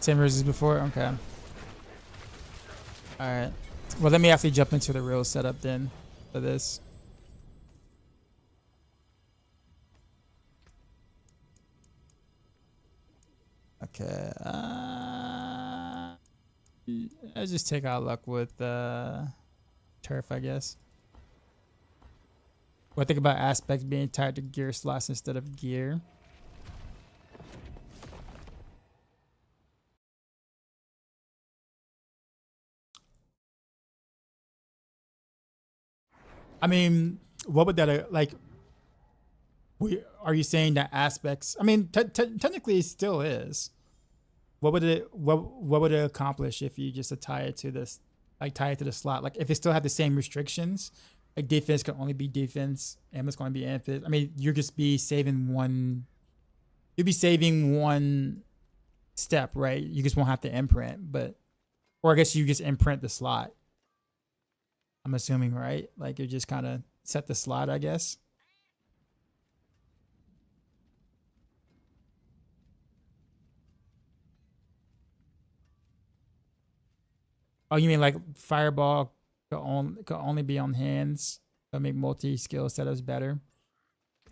Same as before? Okay. Alright. Well, let me actually jump into the real setup then for this. Okay. Let's just take our luck with turf, I guess. What I think about aspects being tied to gear slots instead of gear. I mean, what would that like? Are you saying that aspects? I mean, technically, it still is. What would it? What would it accomplish if you just tie it to this? Like tie it to the slot? Like if it still had the same restrictions, like defense can only be defense, ammo's going to be ammo. I mean, you'll just be saving one. You'll be saving one step, right? You just won't have to imprint, but or I guess you just imprint the slot. I'm assuming, right? Like you just kind of set the slot, I guess. Oh, you mean like fireball could only be on hands? That'll make multi-skill setups better. How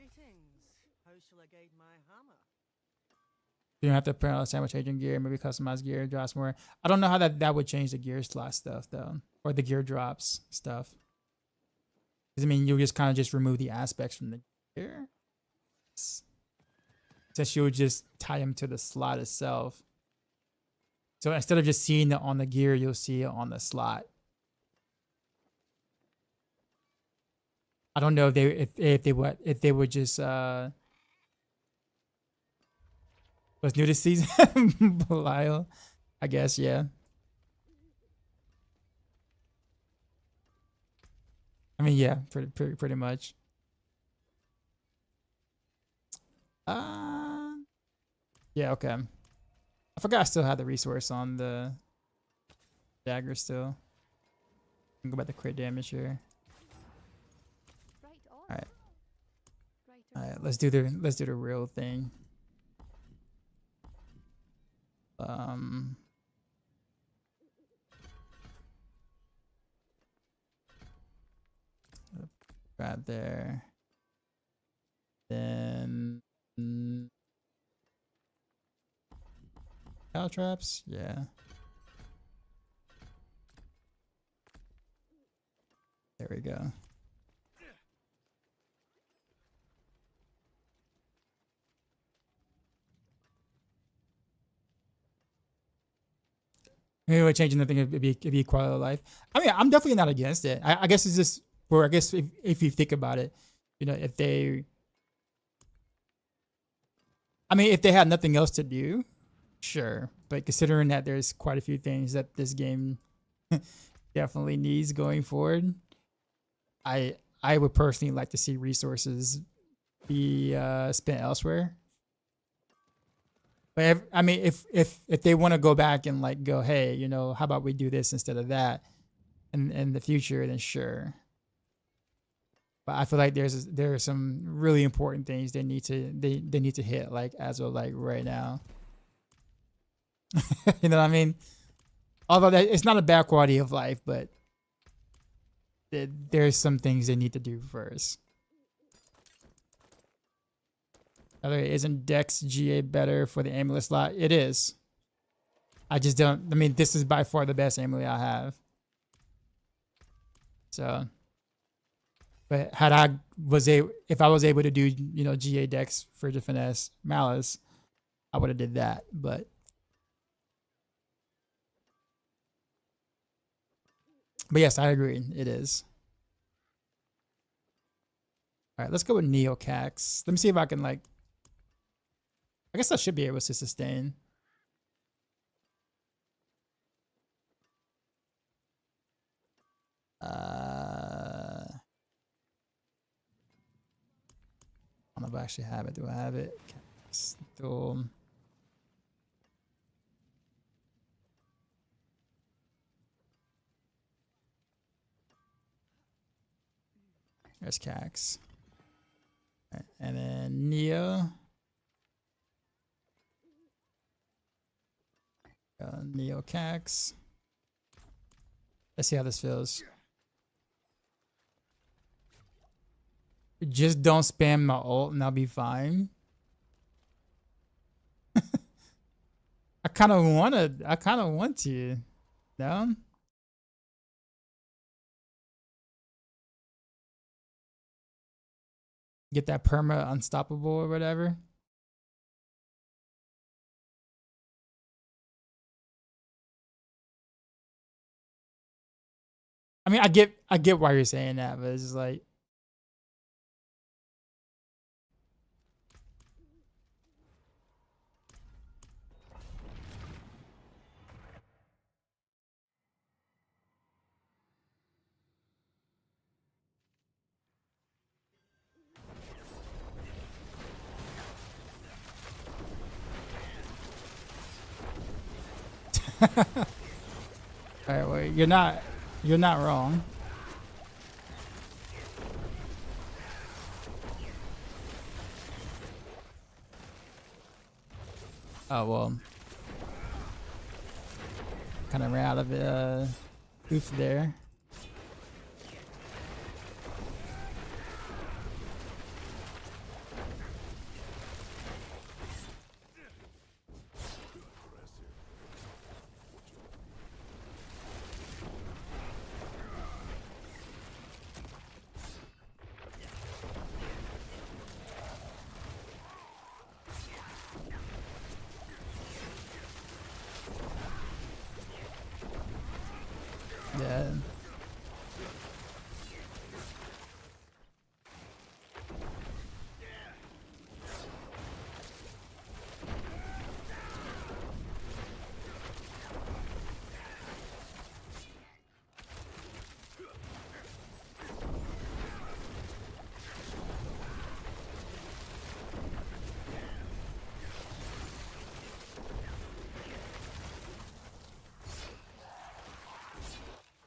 shall I guide my hammer? You don't have to print out sandwich agent gear, maybe customize gear drops more. I don't know how that would change the gear slot stuff though, or the gear drops stuff. Because I mean, you just kind of just remove the aspects from the gear, since you would just tie them to the slot itself. So instead of just seeing it on the gear, you'll see it on the slot. I don't know if they would just what's new this season? Belial, I guess, yeah. I mean, yeah, pretty much. Yeah, okay. I forgot I still had the resource on the dagger still. I can go back to crit damage here. Alright. Alright, let's do the real thing. Grab there. Then cow traps, yeah. There we go. Maybe we're changing the thing, it'd be quality of life. I mean, I'm definitely not against it. I guess it's just, or I guess if you think about it, you know, if they had nothing else to do, sure. But considering that there's quite a few things that this game definitely needs going forward, I would personally like to see resources be spent elsewhere. But if they want to go back and like go, hey, you know, how about we do this instead of that in the future, then sure. But I feel like there are some really important things they need to hit, like as of like right now. You know what I mean? Although that it's not a bad quality of life, but there's some things they need to do first. Other isn't Dex GA better for the amulet slot? It is. I just don't. I mean, this is by far the best amulet I have. So, but if I was able to do, you know, GA Dex for the finesse malice, I would have did that. But yes, I agree. It is. All right, let's go with Neocax. Let me see if I can like. I guess I should be able to sustain. I don't know if I actually have it. Do I have it? Still. There's Cax. Right, and then Neo. Neocax. Let's see how this feels. Just don't spam my ult and I'll be fine. I kind of want to. No? Get that perma unstoppable or whatever. I mean, I get why you're saying that, but it's just like all right, well, you're not wrong. Oh well, kind of ran out of oof there. Yeah.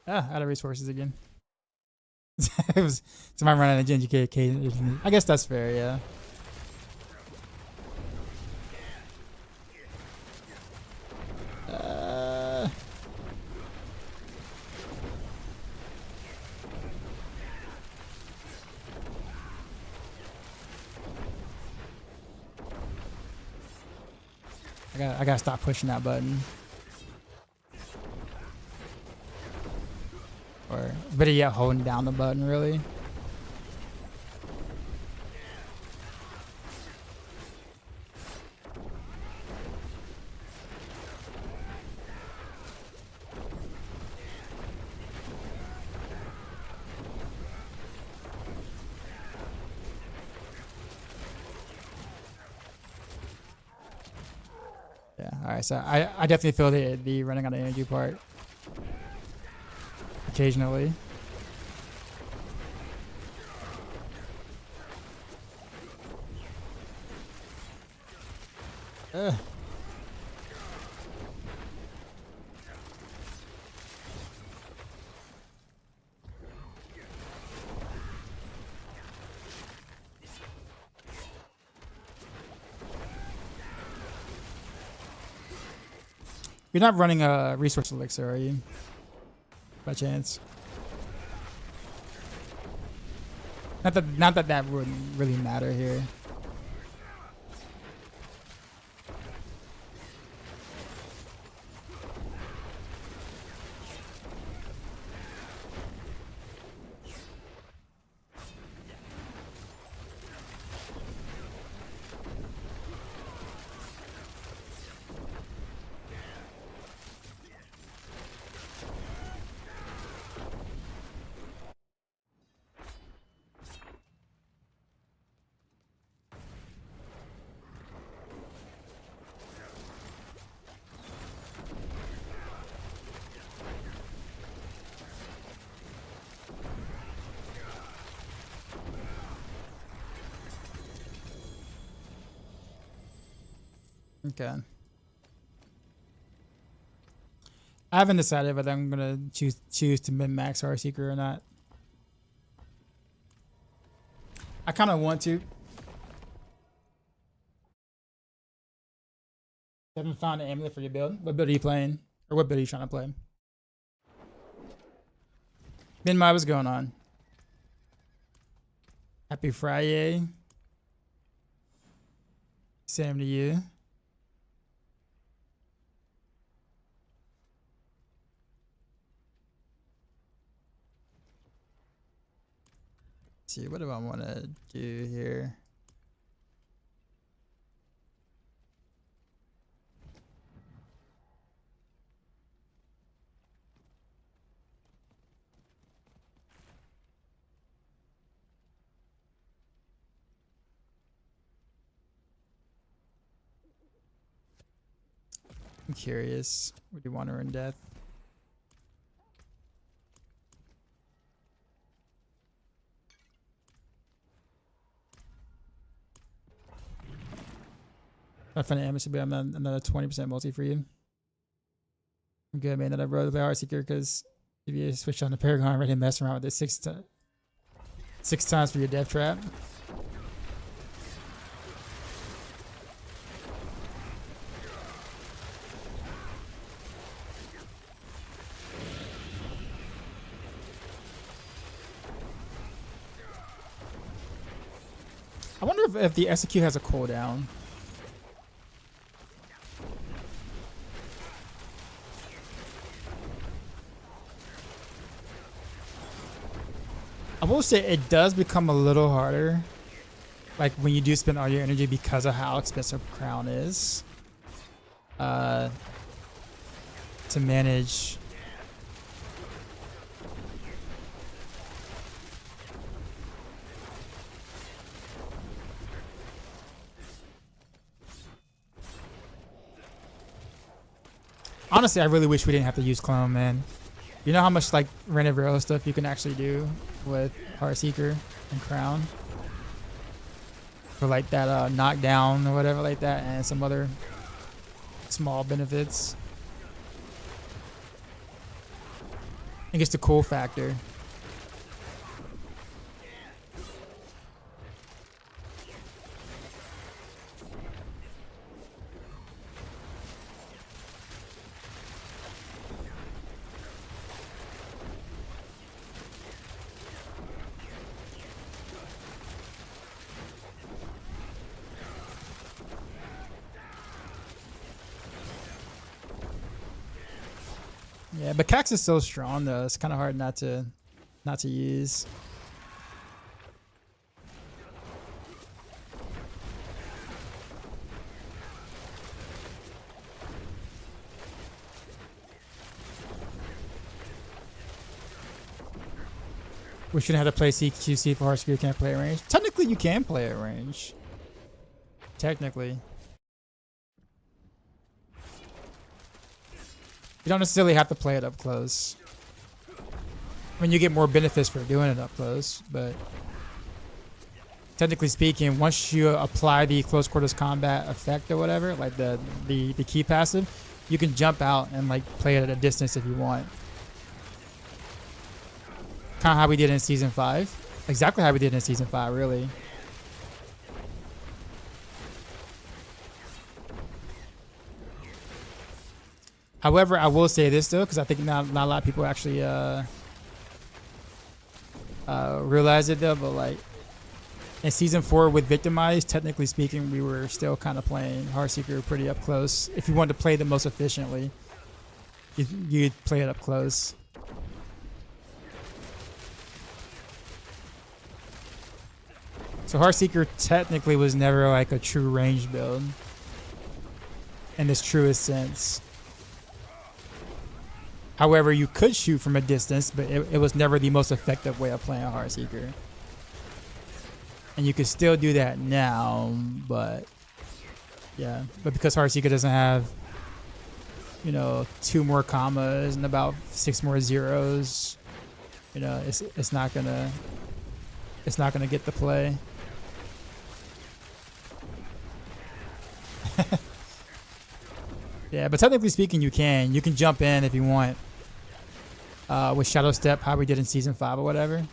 Ah, out of resources again. It was somebody running a Genji KK. I guess that's fair, yeah. I gotta stop pushing that button. Or better yet, holding down the button, really. Yeah, alright, so I definitely feel the running out of energy part. Occasionally. You're not running a resource elixir, are you? By chance? Not that would really matter here. Okay. I haven't decided whether I'm gonna choose to min-max Heart Seeker or not. I kind of want to. 7 haven't found an amulet for your build. What build are you playing? Or what build are you trying to play? Minmai, what's going on? Happy Friday. Same to you. Let's see, what do I want to do here? I'm curious. What do you want her in death? I find it to be another 20% multi for you. I'm good, man. That I wrote the Heart Seeker because if you switch on the Paragon, I'm ready to mess around with it six times for your death trap. I wonder if the execute has a cooldown. I will say it does become a little harder, like when you do spend all your energy because of how expensive Crown is, to manage. Honestly, I really wish we didn't have to use Clone, man. You know how much like Renevero stuff you can actually do with Heartseeker and Crown for like that knockdown or whatever like that, and some other small benefits. I think it's the cool factor. Yeah, but Cax is so strong though. It's kind of hard not to use. We shouldn't have to play CQC for Heartseeker. You can't play at range. Technically, you can play at range. Technically. You don't necessarily have to play it up close. I mean, you get more benefits for doing it up close, but technically speaking, once you apply the close quarters combat effect or whatever, like the key passive, you can jump out and like play it at a distance if you want. Kind of how we did in Season 5. Exactly how we did in Season 5, really. However, I will say this though, because I think not a lot of people actually realize it though, but like in Season 4 with Victimized, technically speaking, we were still kind of playing Heartseeker pretty up close. If you wanted to play the most efficiently, you'd play it up close. So Heartseeker technically was never like a true range build in its truest sense. However, you could shoot from a distance, but it was never the most effective way of playing a Heartseeker. And you could still do that now, but yeah. But because Heartseeker doesn't have, you know, 2 more commas and about 6 more zeros, you know, it's not gonna get the play. Yeah, but technically speaking, you can jump in if you want with Shadow Step, how we did in Season 5 or whatever.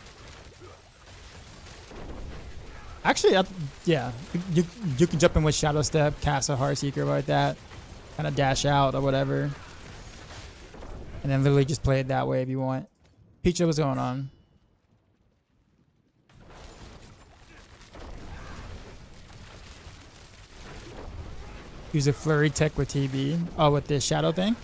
Actually, yeah, you can jump in with Shadow Step, cast a Heartseeker like that, kind of dash out or whatever. And then literally just play it that way if you want. Peach, what's going on? Use a flurry tech with TB. Oh, with this shadow thing?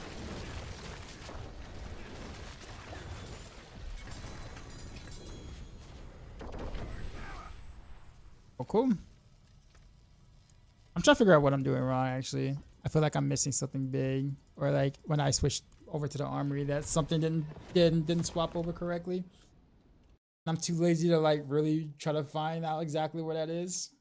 Oh, cool. I'm trying to figure out what I'm doing wrong, actually. I feel like I'm missing something big. Or like when I switched over to the armory, that something didn't swap over correctly. I'm too lazy to like really try to find out exactly what that is.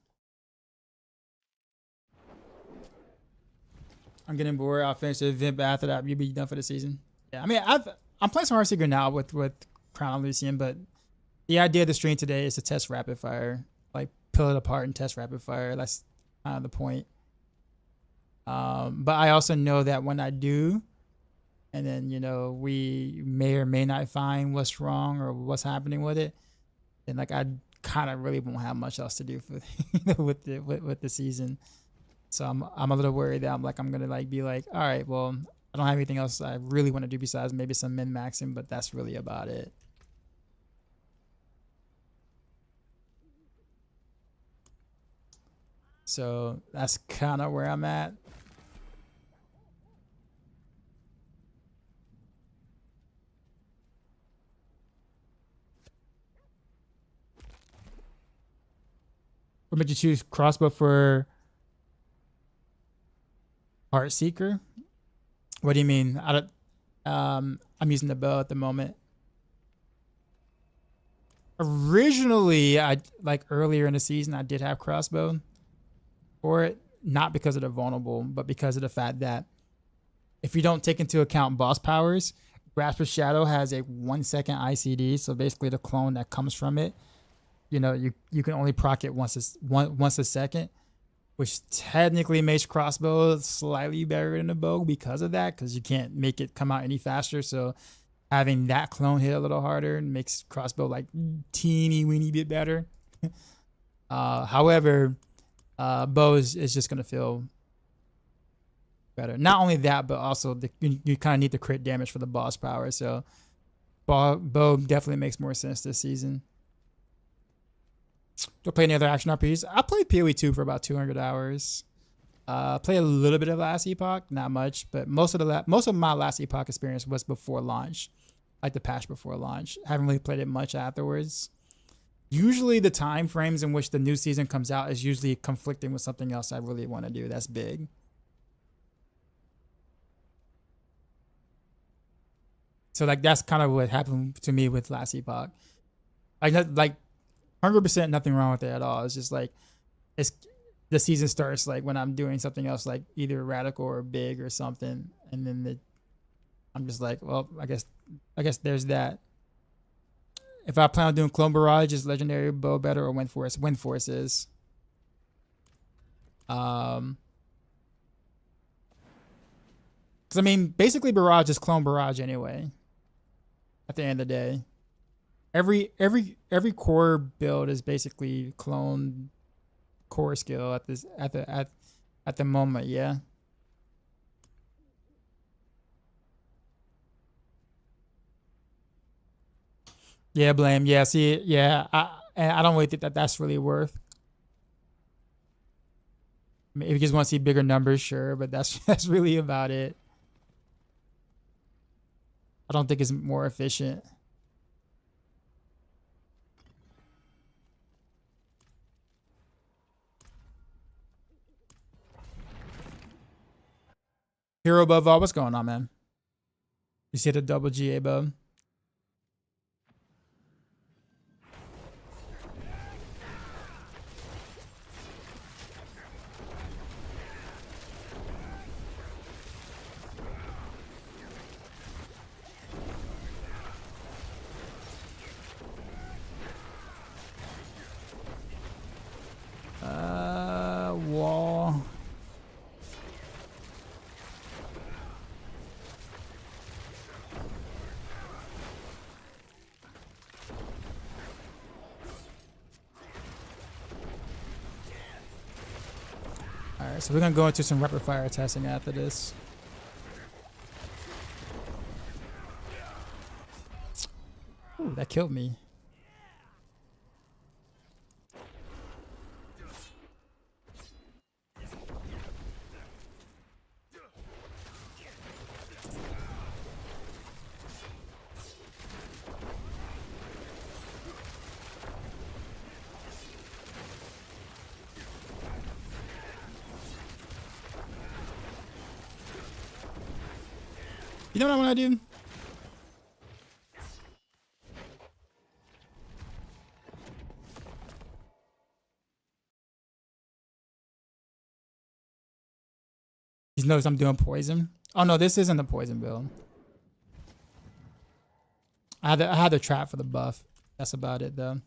I'm getting bored. I'll finish the event, but after that, you'll be done for the season. Yeah, I mean, I'm playing some Heartseeker now with Crown and Lucian, but the idea of the stream today is to test rapid fire, like peel it apart and test rapid fire. That's kind of the point. But I also know that when I do, and then you know we may or may not find what's wrong or what's happening with it, then like I kind of really won't have much else to do for with the season. So I'm a little worried that I'm gonna like be like, all right, well, I don't have anything else I really want to do besides maybe some min maxing, but that's really about it. So that's kind of where I'm at. What made you choose crossbow for Heartseeker? What do you mean? I'm using the bow at the moment. Originally, earlier in the season, I did have crossbow for it, not because of the vulnerable, but because of the fact that if you don't take into account boss powers, Grasp of Shadow has a 1 second ICD, so basically the clone that comes from it, you know, you can only proc it once a second, which technically makes crossbow slightly better than the bow because of that, because you can't make it come out any faster. So having that clone hit a little harder makes crossbow like teeny weeny bit better. However, bow is just gonna feel better. Not only that, but also you kind of need the crit damage for the boss power. So bow definitely makes more sense this season. Do I play any other action RPGs? I played PoE 2 for about 200 hours. Play a little bit of Last Epoch, not much, but most of my Last Epoch experience was before launch, like the patch before launch. I haven't really played it much afterwards. Usually the time frames in which the new season comes out is usually conflicting with something else I really want to do. That's big. So like that's kind of what happened to me with Last Epoch. Like 100% nothing wrong with it at all. It's just like the season starts like when I'm doing something else, like either radical or big or something, and then I'm just like, well, I guess there's that. If I plan on doing Clone Barrage, is Legendary Bow better or Wind Force? Wind Force is. Because I mean, basically Barrage is Clone Barrage anyway. At the end of the day. Every core build is basically clone core skill at the moment, yeah. Yeah, blame. Yeah, see, yeah. I don't really think that's really worth. I mean, if you just want to see bigger numbers, sure, but that's really about it. I don't think it's more efficient. Hero above all, what's going on, man? You see the double GA bub? Wall. Alright, so we're gonna go into some rapid fire testing after this. that killed me. You know what I want to do? He knows I'm doing poison. Oh no, this isn't the poison build. I had the trap for the buff. That's about it though.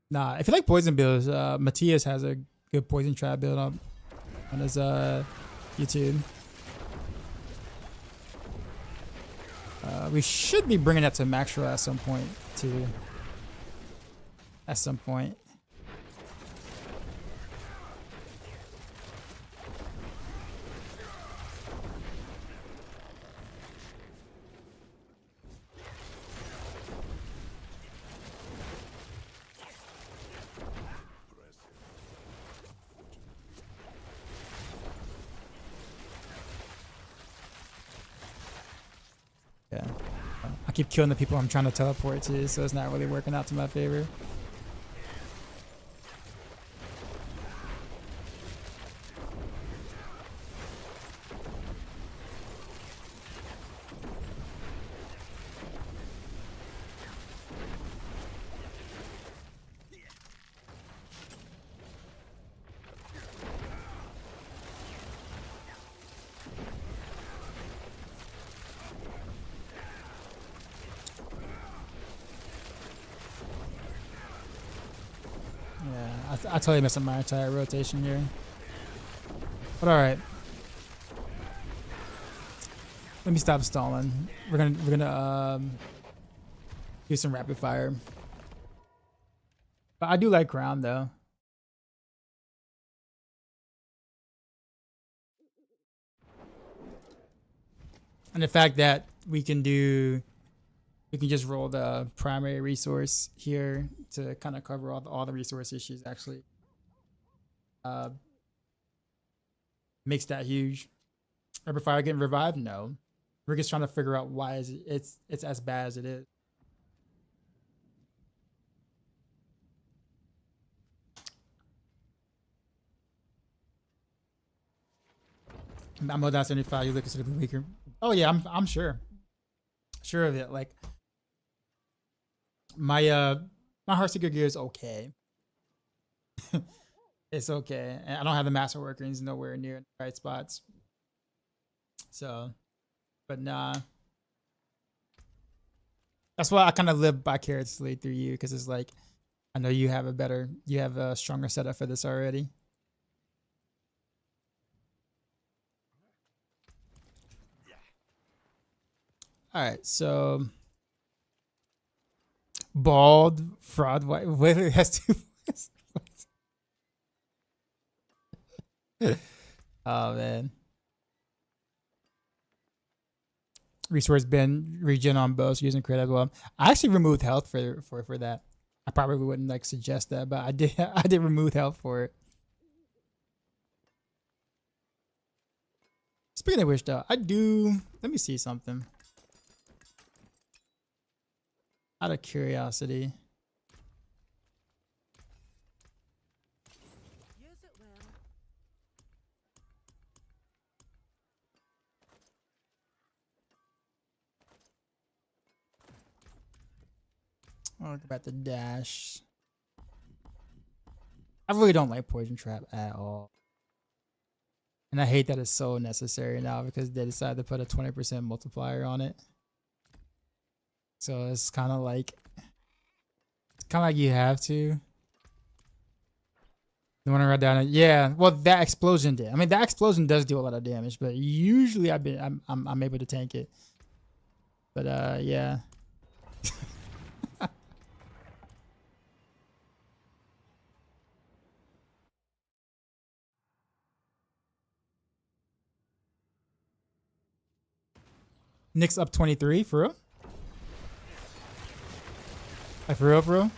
Nah, if you like poison builds, Matthias has a good poison trap build on his YouTube. We should be bringing that to Maxwell at some point too. At some point. Yeah. I keep killing the people I'm trying to teleport to, so it's not really working out to my favor. I totally messed up my entire rotation here. But alright. Let me stop stalling. We're gonna do some rapid fire. But I do like Crown though. And the fact that we can just roll the primary resource here to kind of cover all the resource issues actually makes that huge. Rapid fire getting revived? No. We're just trying to figure out why it's as bad as it is. I'm down 75, you look considerably weaker. Oh yeah, I'm sure. Sure of it. Like my Heartseeker gear is okay. It's okay. And I don't have the master workings nowhere near the right spots. So, but nah. That's why I kind of live vicariously through you, because it's like I know you have a stronger setup for this already. All right, so bald fraud white. Wait, it has two. Oh man. Resource bin regen on bows using crit as well. I actually removed health for that. I probably wouldn't like suggest that, but I did remove health for it. Speaking of which though, let me see something. Out of curiosity. I'll look about the dash. I really don't like Poison Trap at all. And I hate that it's so necessary now because they decided to put a 20% multiplier on it. So it's kind of like you have to. The one I write down. Yeah. Well, that explosion did. I mean, that explosion does do a lot of damage, but usually I'm able to tank it. But yeah. Nick's up 23 for real. Like for real, for real.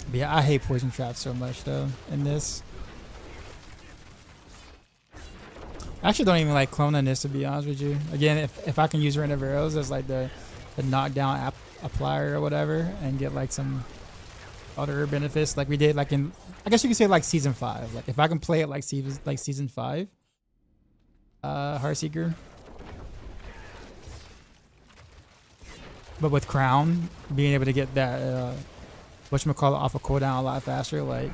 But yeah, I hate poison traps so much though in this. I actually don't even like cloning this, to be honest with you. Again, if I can use random of arrows as like the knockdown applier or whatever and get like some other benefits like we did like in, I guess you could say like season 5. Like if I can play it like season 5, Heartseeker. But with Crown, being able to get that whatchamacallit off a cooldown a lot faster, like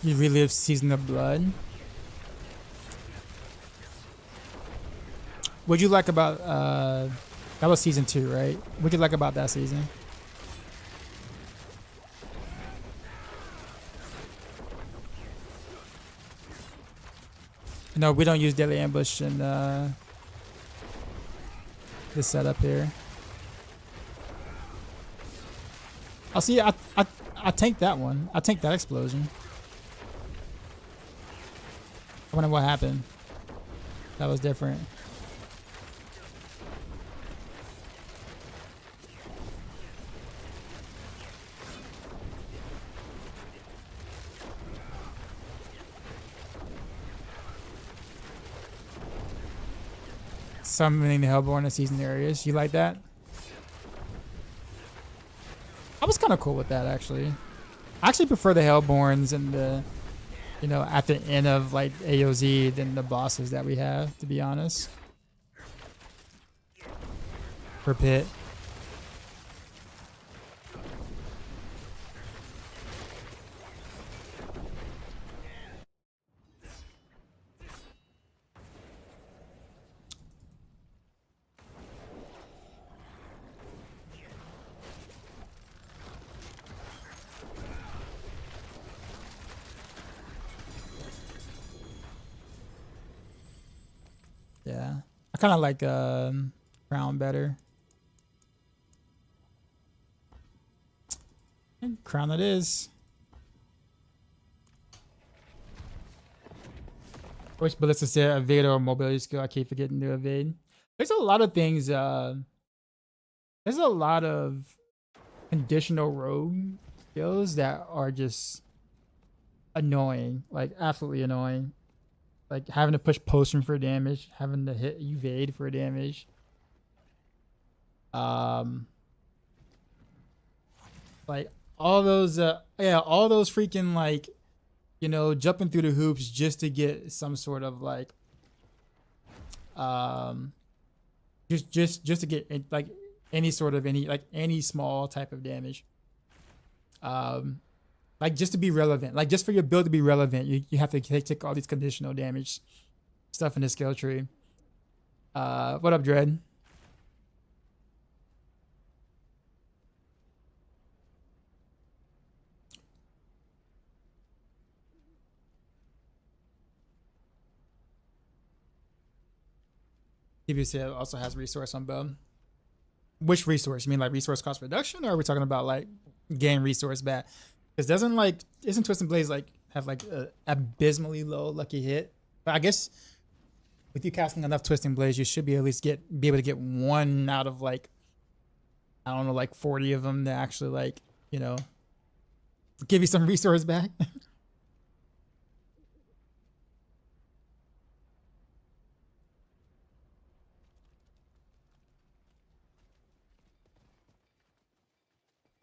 you relive Season of Blood. What'd you like about that was season 2, right? What'd you like about that season? No, we don't use Deadly Ambush in this setup here. I'll see. I tanked that one. I tanked that explosion. I wonder what happened. That was different. Summoning the Hellborn in season areas. You like that? I was kind of cool with that, actually. I actually prefer the Hellborns and the, you know, at the end of like AOZ than the bosses that we have, to be honest. For Pit. Yeah, I kind of like Crown better. And Crown it is. Which Ballista said evade or mobility skill. I keep forgetting to evade. There's a lot of things. There's a lot of conditional rogue skills that are just annoying, like absolutely annoying. Like having to push potion for damage, having to hit evade for damage. Like all those yeah, all those freaking like, you know, jumping through the hoops just to get some sort of like just to get like any sort of any small type of damage. Like just to be relevant, like just for your build to be relevant, you have to take all these conditional damage stuff in the skill tree. What up, Dread? TBC also has resource on build. Which resource? You mean like resource cost reduction, or are we talking about like gain resource back? Because isn't Twisted Blades like have like a abysmally low lucky hit? But I guess with you casting enough Twisting Blades, you should be at least be able to get one out of like, I don't know, like 40 of them to actually like, you know, give you some resource back.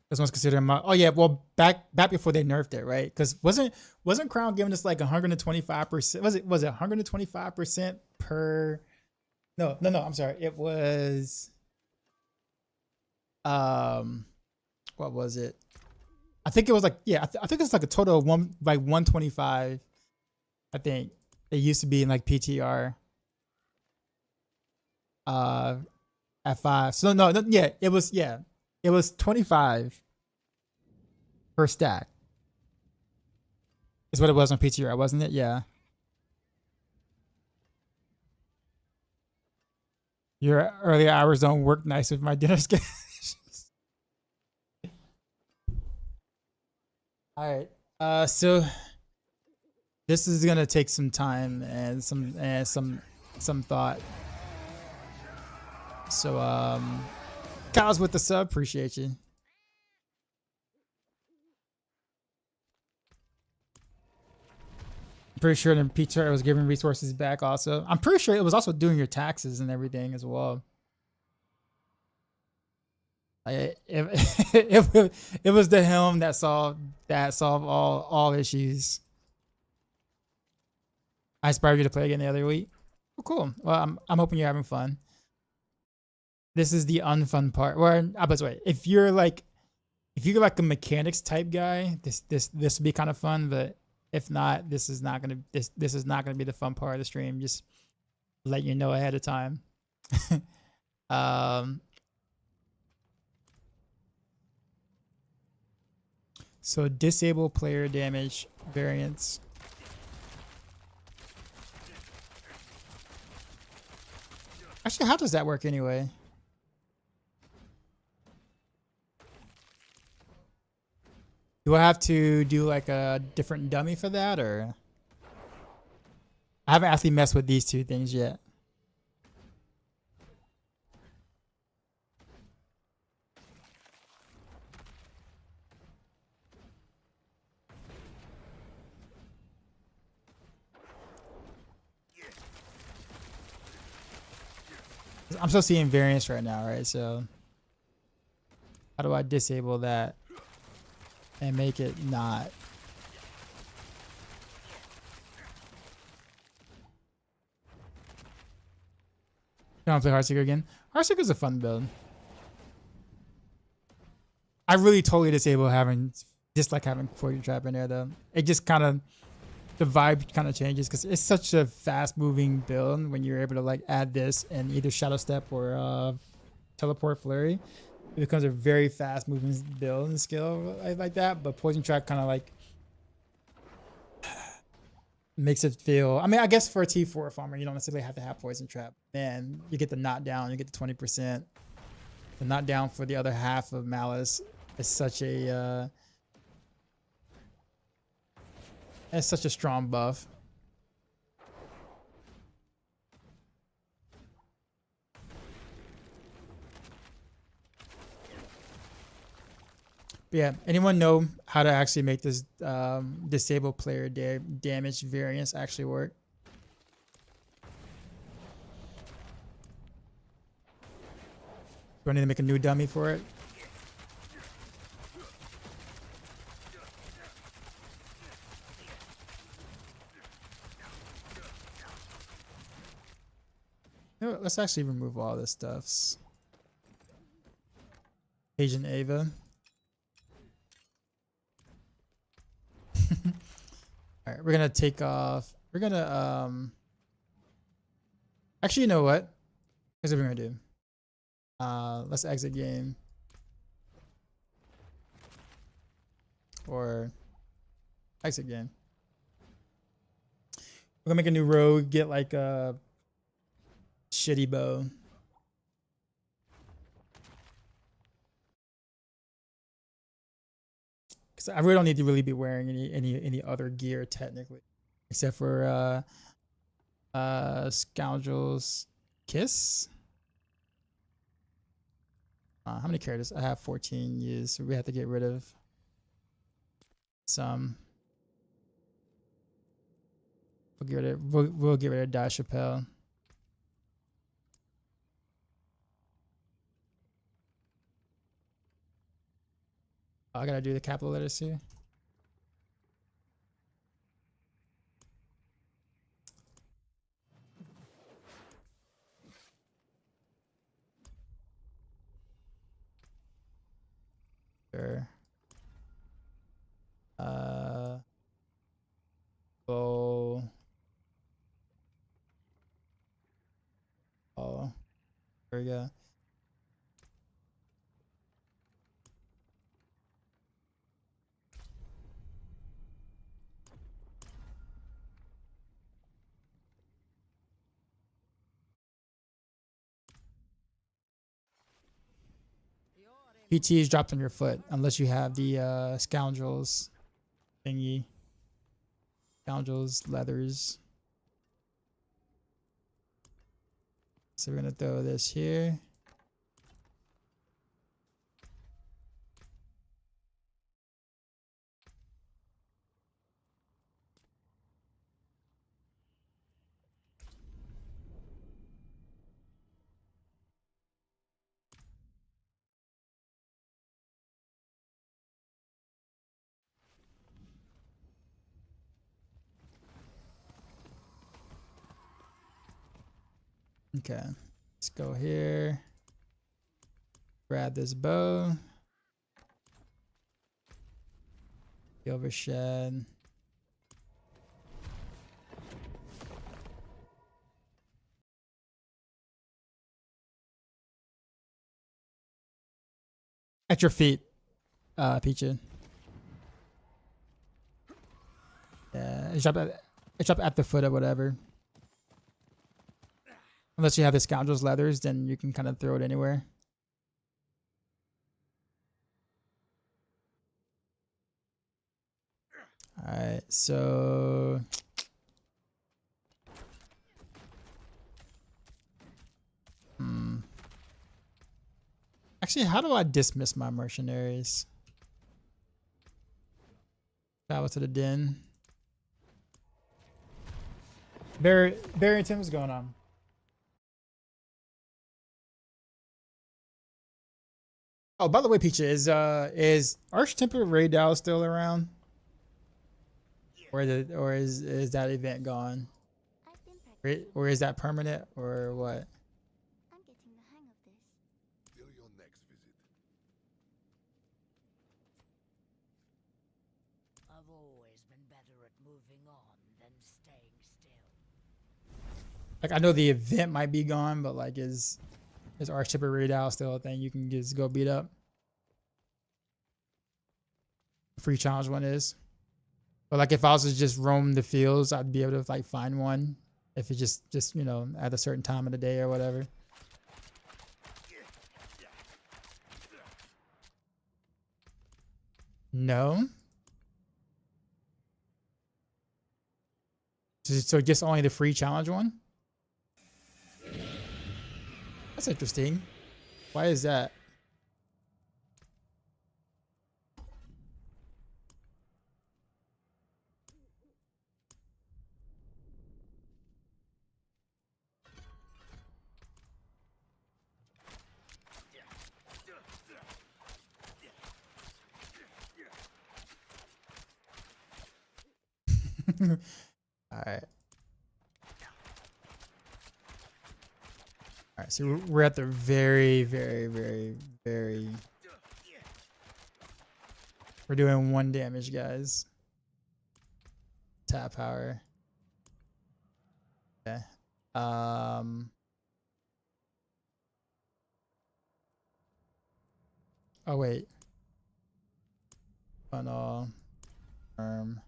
This one's considered my. Oh yeah, well back before they nerfed it, right? Because wasn't Crown giving us like 125%? Was it 125% per? No. I'm sorry. It was. What was it? I think it was like, yeah. I think it's like a total of 125. I think it used to be in like PTR. At 5. So no, yeah, it was, yeah. It was 25 per stack. Is what it was on PTR, wasn't it? Yeah. Your early hours don't work nice with my dinner schedule. All right. So this is gonna take some time and some thought. So Kyle's with the sub, appreciate you. I'm pretty sure the PTR was giving resources back also. I'm pretty sure it was also doing your taxes and everything as well. It was the helm that solved all issues. I inspired you to play again the other week. Oh, cool. Well, I'm hoping you're having fun. This is the unfun part. Where I was wait, if you're like a mechanics type guy, this would be kind of fun. But if not, this is not gonna be the fun part of the stream. Just let you know ahead of time. So disable player damage variance. Actually, how does that work anyway? Do I have to do like a different dummy for that, or? I haven't actually messed with these two things yet. I'm still seeing variance right now, right? So how do I disable that and make it not? I don't play Heartseeker again. Heartseeker's a fun build. I really totally disable having Poison Trap in there though. It just kind of, the vibe kind of changes because it's such a fast moving build when you're able to like add this and either Shadow Step or Teleport Flurry. It becomes a very fast moving build and skill like that. But Poison Trap kind of like makes it feel, I mean, I guess for a T4 farmer, you don't necessarily have to have Poison Trap. Man, you get the knockdown, you get the 20%. The knockdown for the other half of Malice is such a it's such a strong buff. But yeah, anyone know how to actually make this disable player damage variance actually work? Do I need to make a new dummy for it? You know what, let's actually remove all this stuffs. Agent Ava. All right, we're gonna take off. We're gonna actually, you know what? Here's what we're gonna do. Let's exit game. Or exit game. We're gonna make a new rogue, get like a shitty bow. Because I really don't need to really be wearing any other gear technically, except for Scoundrel's Kiss. How many characters? I have 14 used, so we have to get rid of some. We'll get rid of Da Chappelle. I gotta do the capital letters here. Sure. Bow. Oh, there we go. PT is dropped on your foot unless you have the Scoundrels thingy. Scoundrels leathers. So we're gonna throw this here. Okay, let's go here. Grab this bow. Silver shed. At your feet, Peachy. Yeah, it's up at the foot or whatever. Unless you have the Scoundrel's leathers, then you can kind of throw it anywhere. All right, so actually, how do I dismiss my mercenaries? Travel to the den. Barrington, what's going on? Oh, by the way, Peachy, is Archtemper Ray Dow still around? Or is that event gone? Or is that permanent or what? I'm getting the hang of this. Till your next visit. I've always been better at moving on than staying still. Like, I know the event might be gone, but like, is Archtemper Ray Dow still a thing you can just go beat up? Free challenge one is. But like, if I was to just roam the fields, I'd be able to like find one. If it's just you know, at a certain time of the day or whatever. No. So just only the free challenge one? That's interesting. Why is that? All right. All right, so we're at the very, very, very, very... We're doing 1 damage, guys. Tap power. Okay. Oh, wait. Funnel. Arm.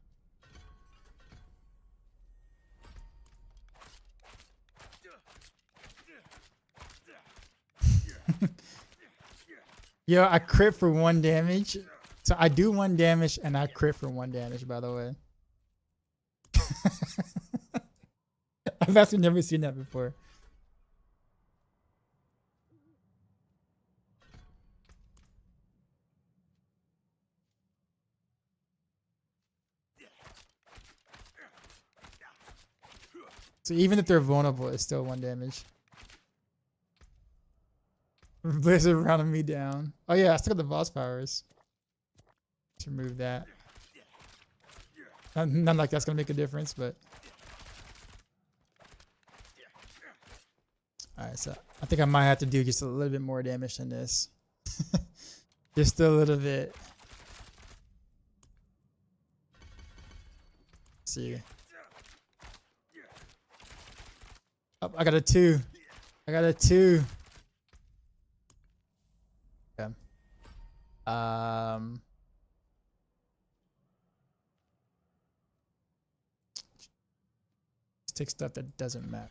Yo, I crit for 1 damage. So I do 1 damage and I crit for 1 damage, by the way. I've actually never seen that before. So even if they're vulnerable, it's still 1 damage. Blizzard rounding me down. Oh yeah, I still got the boss powers. To remove that. Not like that's gonna make a difference, but. Alright, so I think I might have to do just a little bit more damage than this. Just a little bit. Let's see. Oh, I got a 2. I got a 2. Okay. Let's take stuff that doesn't matter.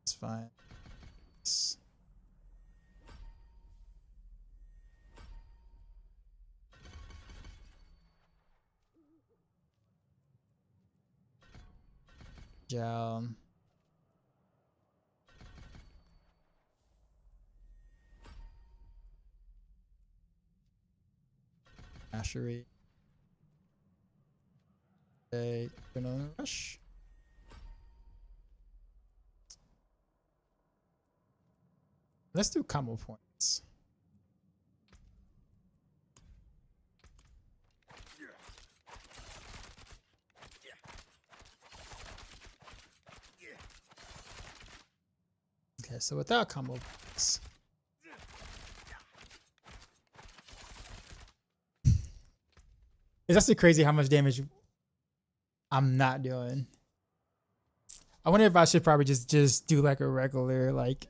It's fine. Gel. Ashery. Okay, gonna rush. Let's do combo points. Okay, so without combo points. It's actually crazy how much damage I'm not doing. I wonder if I should probably just do like a regular like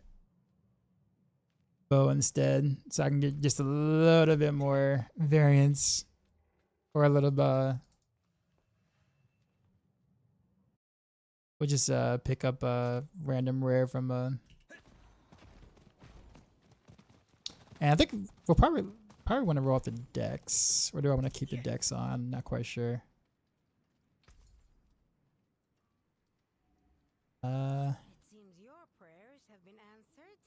bow instead, so I can get just a little bit more variance, or a little bit. We'll just pick up a random rare from a. And I think we'll probably want to roll off the dex, or do I want to keep the dex on? Not quite sure. It seems your prayers have been answered.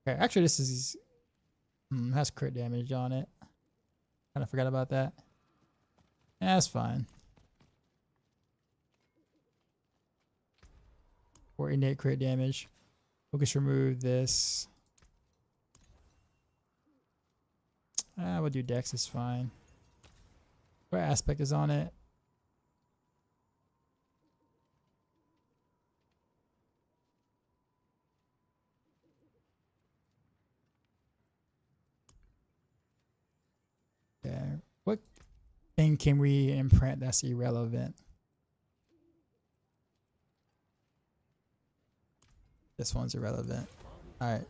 Okay, actually this is has crit damage on it. Kind of forgot about that. Yeah, that's fine. Or innate crit damage. We'll just remove this. We'll do dex is fine. What aspect is on it? Okay. What thing can we imprint that's irrelevant? This one's irrelevant. Alright.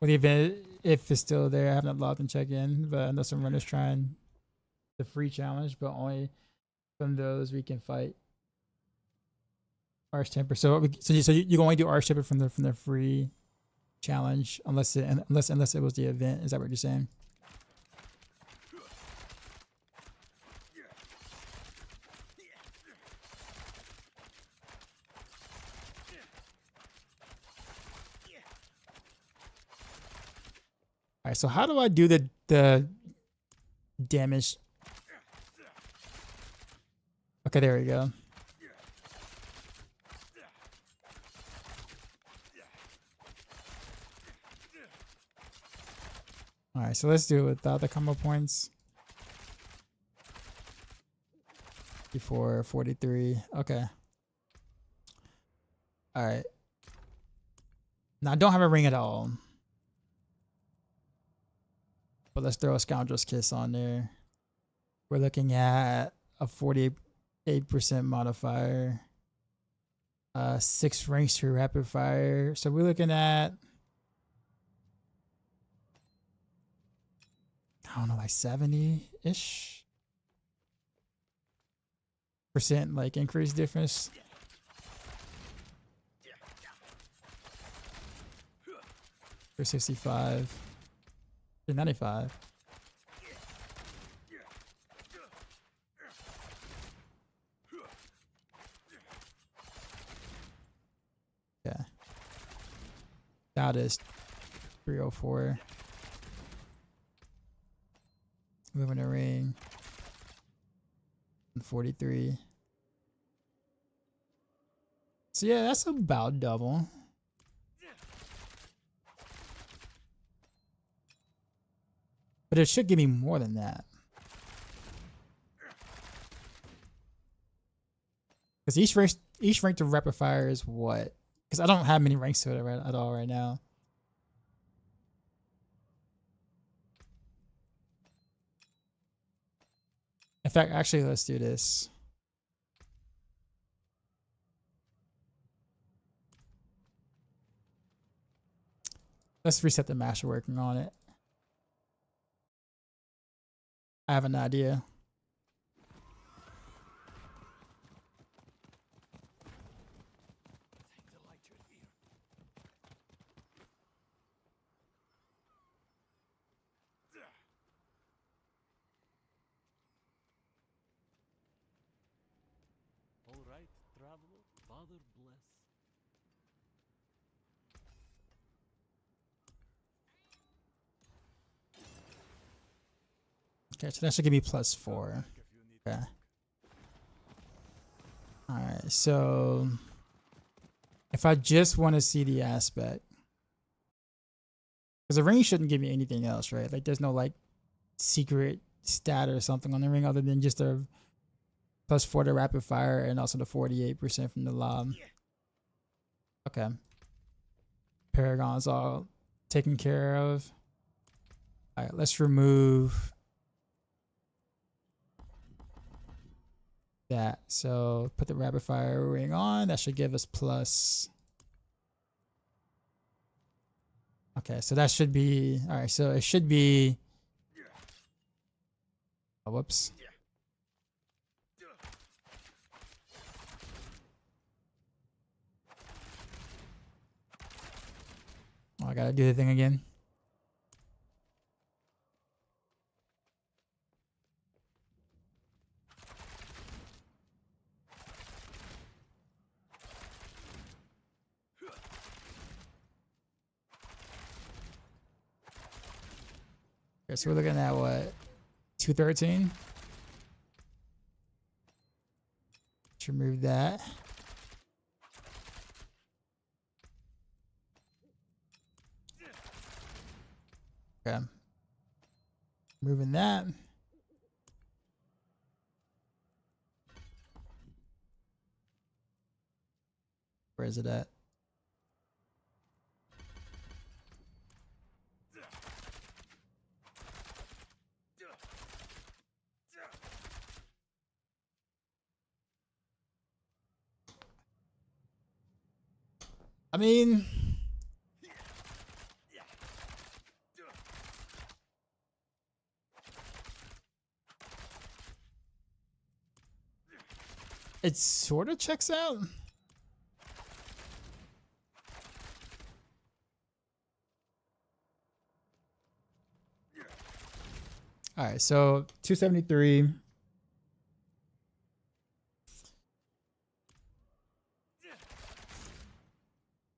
Well, the event, if it's still there, I haven't logged and checked in, but I know some runners trying the free challenge, but only from those we can fight. Arch Temper. So you can only do Arch Temper from the free challenge, unless it was the event. Is that what you're saying? Alright, so how do I do the damage? Okay, there we go. Alright, so let's do it without the combo points. 54, 43. Okay. Alright. Now I don't have a ring at all. But let's throw a Scoundrel's Kiss on there. We're looking at a 48% modifier. 6 ranks to rapid fire. So we're looking at, I don't know, like 70-ish. percent like increase difference. For 65. 95. Yeah. That is 304. Moving a ring. 43. So yeah, that's about double. But it should give me more than that. Because each rank to rapid fire is what? Because I don't have many ranks to it at all right now. In fact, actually, let's do this. Let's reset the master working on it. I have an idea. All right, traveler, Father bless. Okay, so that should give me +4. Okay. Alright, so if I just want to see the aspect, because the ring shouldn't give me anything else, right? Like there's no like secret stat or something on the ring other than just a +4 to rapid fire and also the 48% from the lob. Okay. Paragon's all taken care of. Alright, let's remove that. So put the rapid fire ring on. That should give us plus. Okay, so that should be all right. So it should be. Oh, whoops. Oh, I gotta do the thing again. Okay, so we're looking at what? 213. Let's remove that. Okay. Moving that. Where is it at? I mean, it sort of checks out. All right, so 273.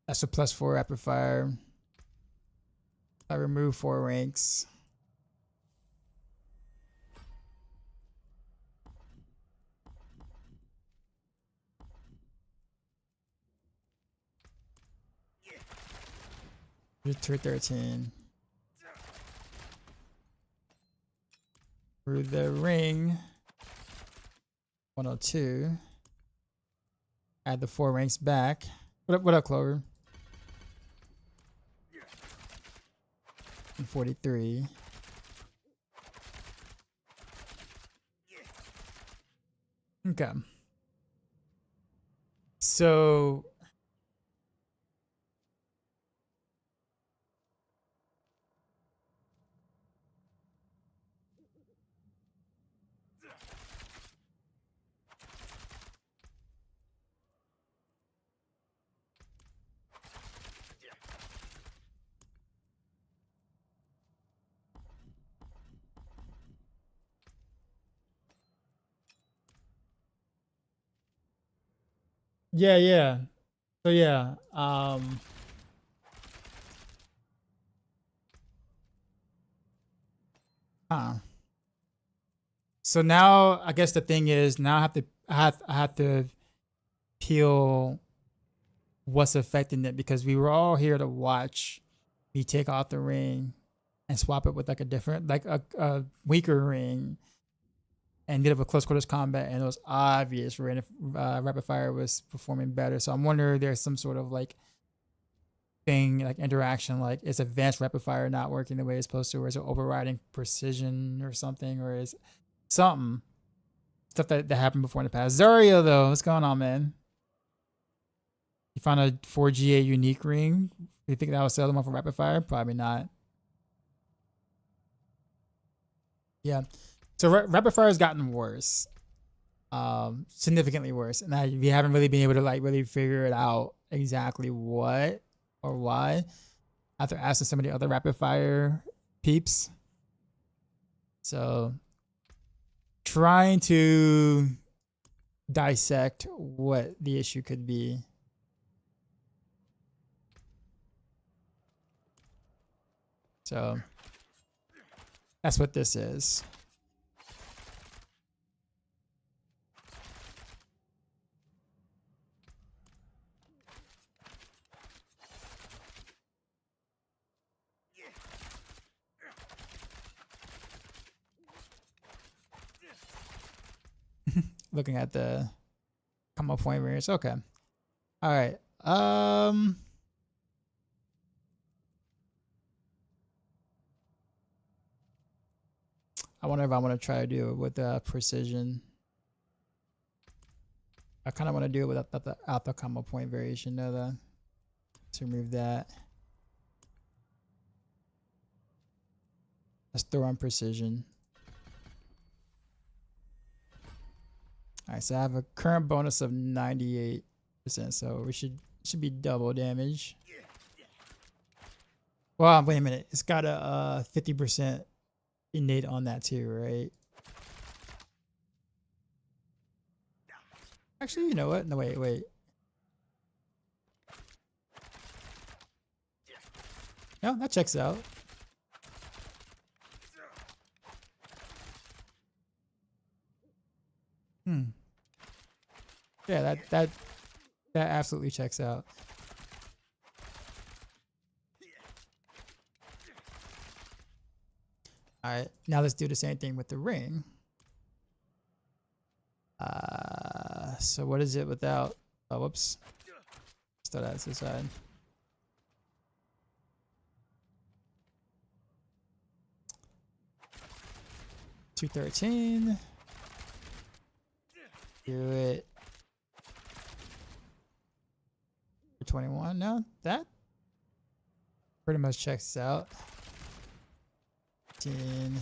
That's a +4 rapid fire. I remove 4 ranks. Do 213. Through the ring. 102. Add the 4 ranks back. What up, Clover? 43. Okay. So Yeah, yeah. So yeah, uh, so now I guess the thing is now I have to peel what's affecting it because we were all here to watch me take off the ring and swap it with like a different like a weaker ring and get up a close quarters combat, and it was obvious rapid fire was performing better. So I'm wondering if there's some sort of like thing like interaction, like is advanced rapid fire not working the way it's supposed to, or is it overriding precision or something, or is something stuff that happened before in the past. Zario though, what's going on, man? You found a 4GA unique ring. You think that was sell them off for rapid fire? Probably not. Yeah. So rapid fire has gotten worse, significantly worse, and we haven't really been able to like really figure it out exactly what or why. After asking some of the other rapid fire peeps, so trying to dissect what the issue could be. So that's what this is. Looking at the combo point variance. Okay. All right. I wonder if I want to try to do it with precision. I kind of want to do it without the alpha combo point variation. No, let's remove that. Let's throw on precision. All right, so I have a current bonus of 98%, so we should be double damage. Well, wait a minute. It's got a 50% innate on that too, right? Actually, you know what? No, wait. No, that checks out. Yeah, that absolutely checks out. All right, now let's do the same thing with the ring. So what is it without? Oh, whoops. Start out to the side. $213. Do it. For 21. No, that pretty much checks out. 15.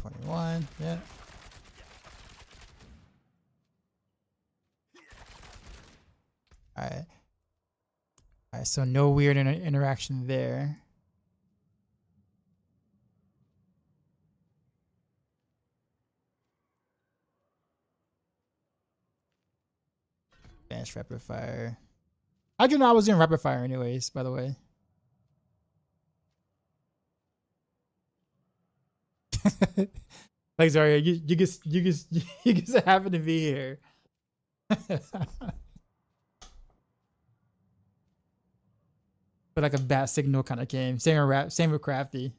21. Yeah. All right. All right. So no weird interaction there. Advanced rapid fire. How'd you know I was in rapid fire anyways, by the way? Like Zaria, you just happen to be here. But like a bat signal kind of game. Same with Crafty.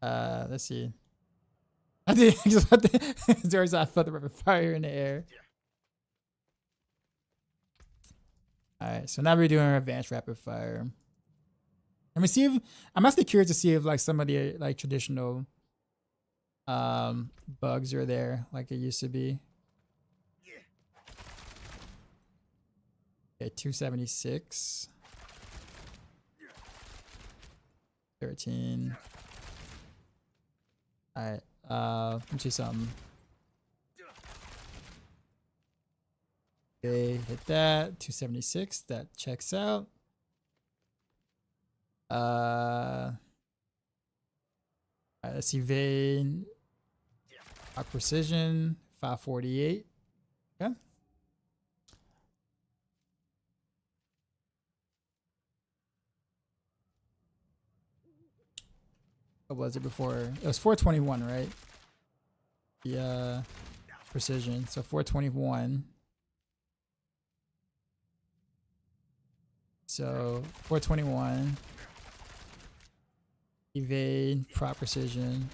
Let's see. I felt the rapid fire in the air. All right, so now we're doing advanced rapid fire. Let me see if I'm actually curious to see if like some of the like traditional bugs are there like it used to be. Okay, 276. 13. All right, let me see something. Okay, hit that. 276, that checks out. Let's evade. Precision 548. Okay. What was it before? It was 421, right? The precision. So 421. So 421. Evade, prop precision.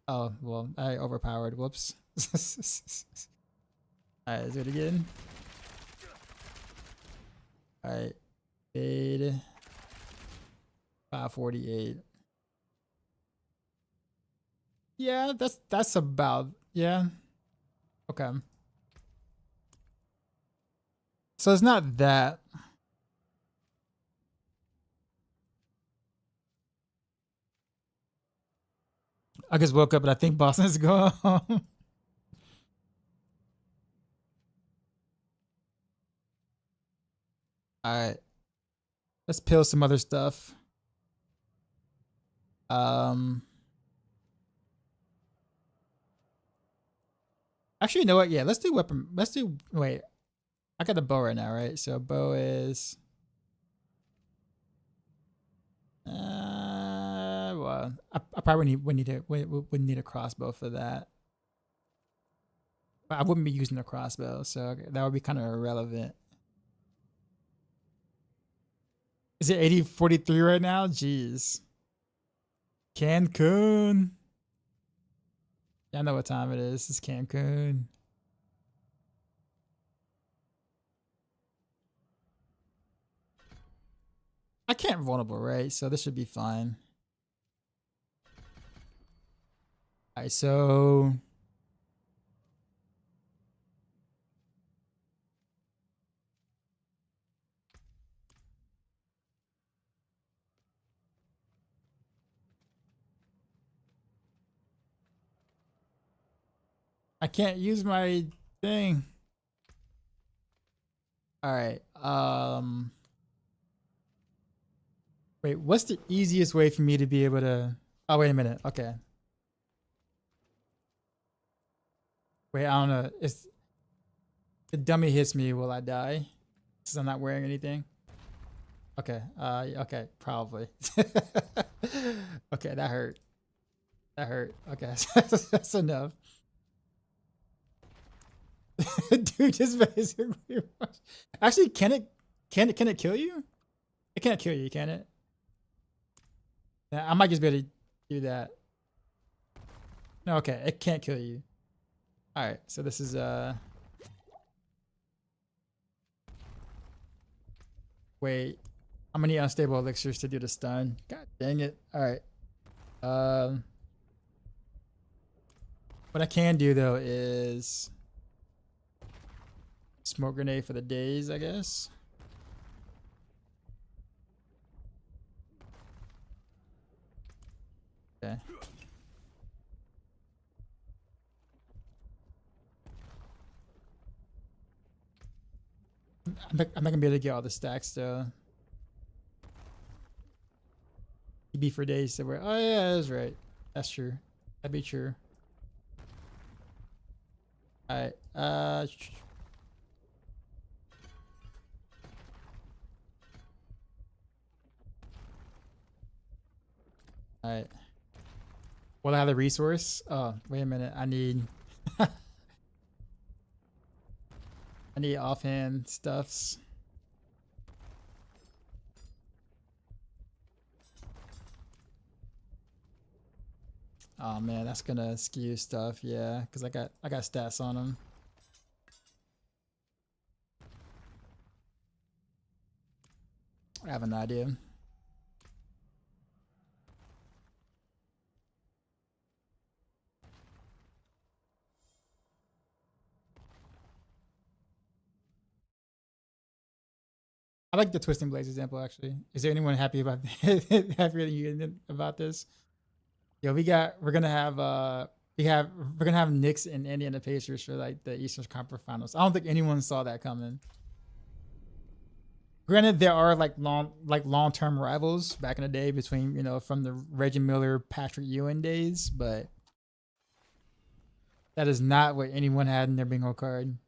Oh, well, I overpowered. Whoops. Alright, let's do it again. Alright. Evade. 548. Yeah, that's about, yeah. Okay. So it's not that. I just woke up and I think Boston's going home. Alright. Let's peel some other stuff. Actually, you know what? Yeah, let's do weapon. Let's do. Wait, I got a bow right now, right? So bow is. Well, I probably would need a crossbow for that. But I wouldn't be using a crossbow, so that would be kind of irrelevant. Is it 80-43 right now? Jeez. Cancun. Yeah, I know what time it is. It's Cancun. I can't vulnerable, right? So this should be fine. Alright, so I can't use my thing. Alright, wait, what's the easiest way for me to be able to... Oh, wait a minute. Okay. Wait, I don't know. If the dummy hits me, will I die? Since I'm not wearing anything? Okay. Okay, probably. Okay, that hurt. That hurt. Okay, that's enough. Dude, just basically... Actually, can it kill you? It can't kill you, can it? Yeah, I might just be able to do that. No, okay, it can't kill you. Alright, so this is wait. I'm gonna need unstable elixirs to do the stun. God dang it. Alright. What I can do though is smoke grenade for the days, I guess. Okay. I'm not gonna be able to get all the stacks though. EB for days. So we're, oh yeah, that's right. That's true. That'd be true. Alright. Alright. Will I have the resource? Oh, wait a minute. I need I need offhand stuffs. Oh man, that's gonna skew stuff, yeah, because I got stats on them. I have an idea. I like the twisting blades example actually. Is there anyone happy about happier than you about this? Yo, we're gonna have Knicks and Indiana Pacers for like the Eastern Conference Finals. I don't think anyone saw that coming. Granted, there are like long-term rivals back in the day between, you know, from the Reggie Miller, Patrick Ewing days, but that is not what anyone had in their bingo card.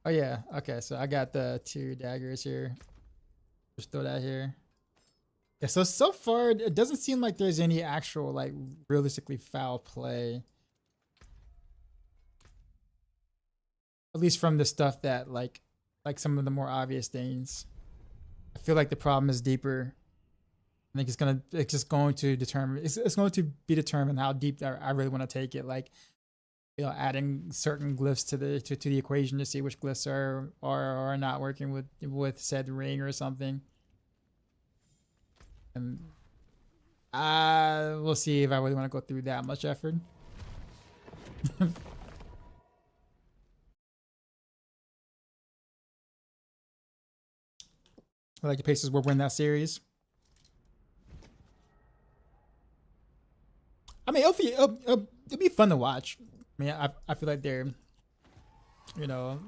Oh yeah, okay, so I got the 2 daggers here. Just throw that here. Yeah, so far it doesn't seem like there's any actual like realistically foul play. At least from the stuff that like some of the more obvious things. I feel like the problem is deeper. I think it's just going to determine it's going to be determined how deep I really want to take it. Like, you know, adding certain glyphs to the equation to see which glyphs are not working with said ring or something. And we'll see if I really want to go through that much effort. I feel like the Pacers will win that series. I mean, it'll be fun to watch. I mean, I feel like they're, you know,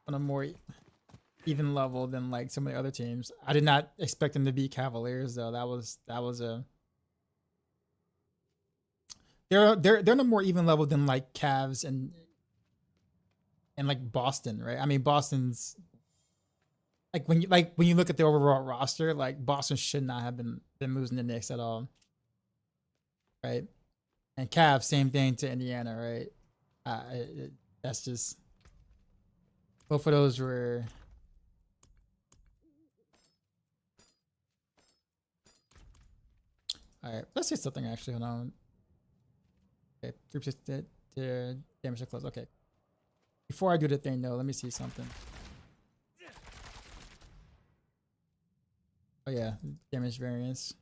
on a more even level than like some of the other teams. I did not expect them to beat Cavaliers though. That was a they're on a more even level than like Cavs and like Boston, right? I mean, Boston's like when you look at the overall roster, like Boston should not have been losing the Knicks at all, right? And Cavs, same thing to Indiana, right? That's just both of those were. All right, let's see something actually. Hold on. Okay, 3% to damage to close. Okay. Before I do the thing, though, let me see something. Oh yeah, damage variance.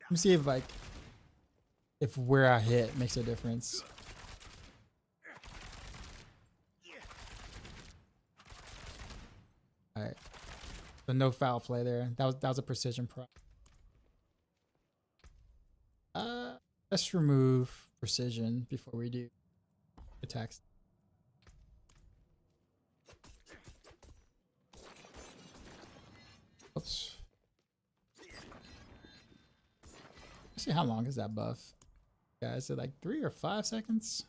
Let me see if where I hit makes a difference. All right. So no foul play there. That was a precision pro. Let's remove precision before we do attacks. Oops. Let's see, how long is that buff? Yeah, is it like 3 or 5 seconds?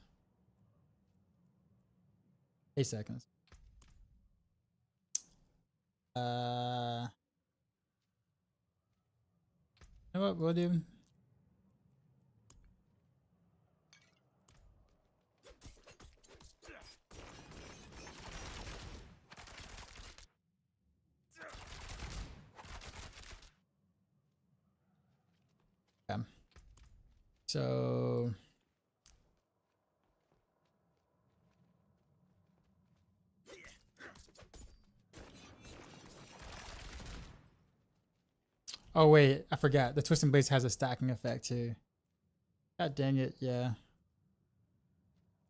8 seconds. You know what we'll do? Yeah. So oh wait, I forgot. The Twisting Blades has a stacking effect too. God dang it, yeah.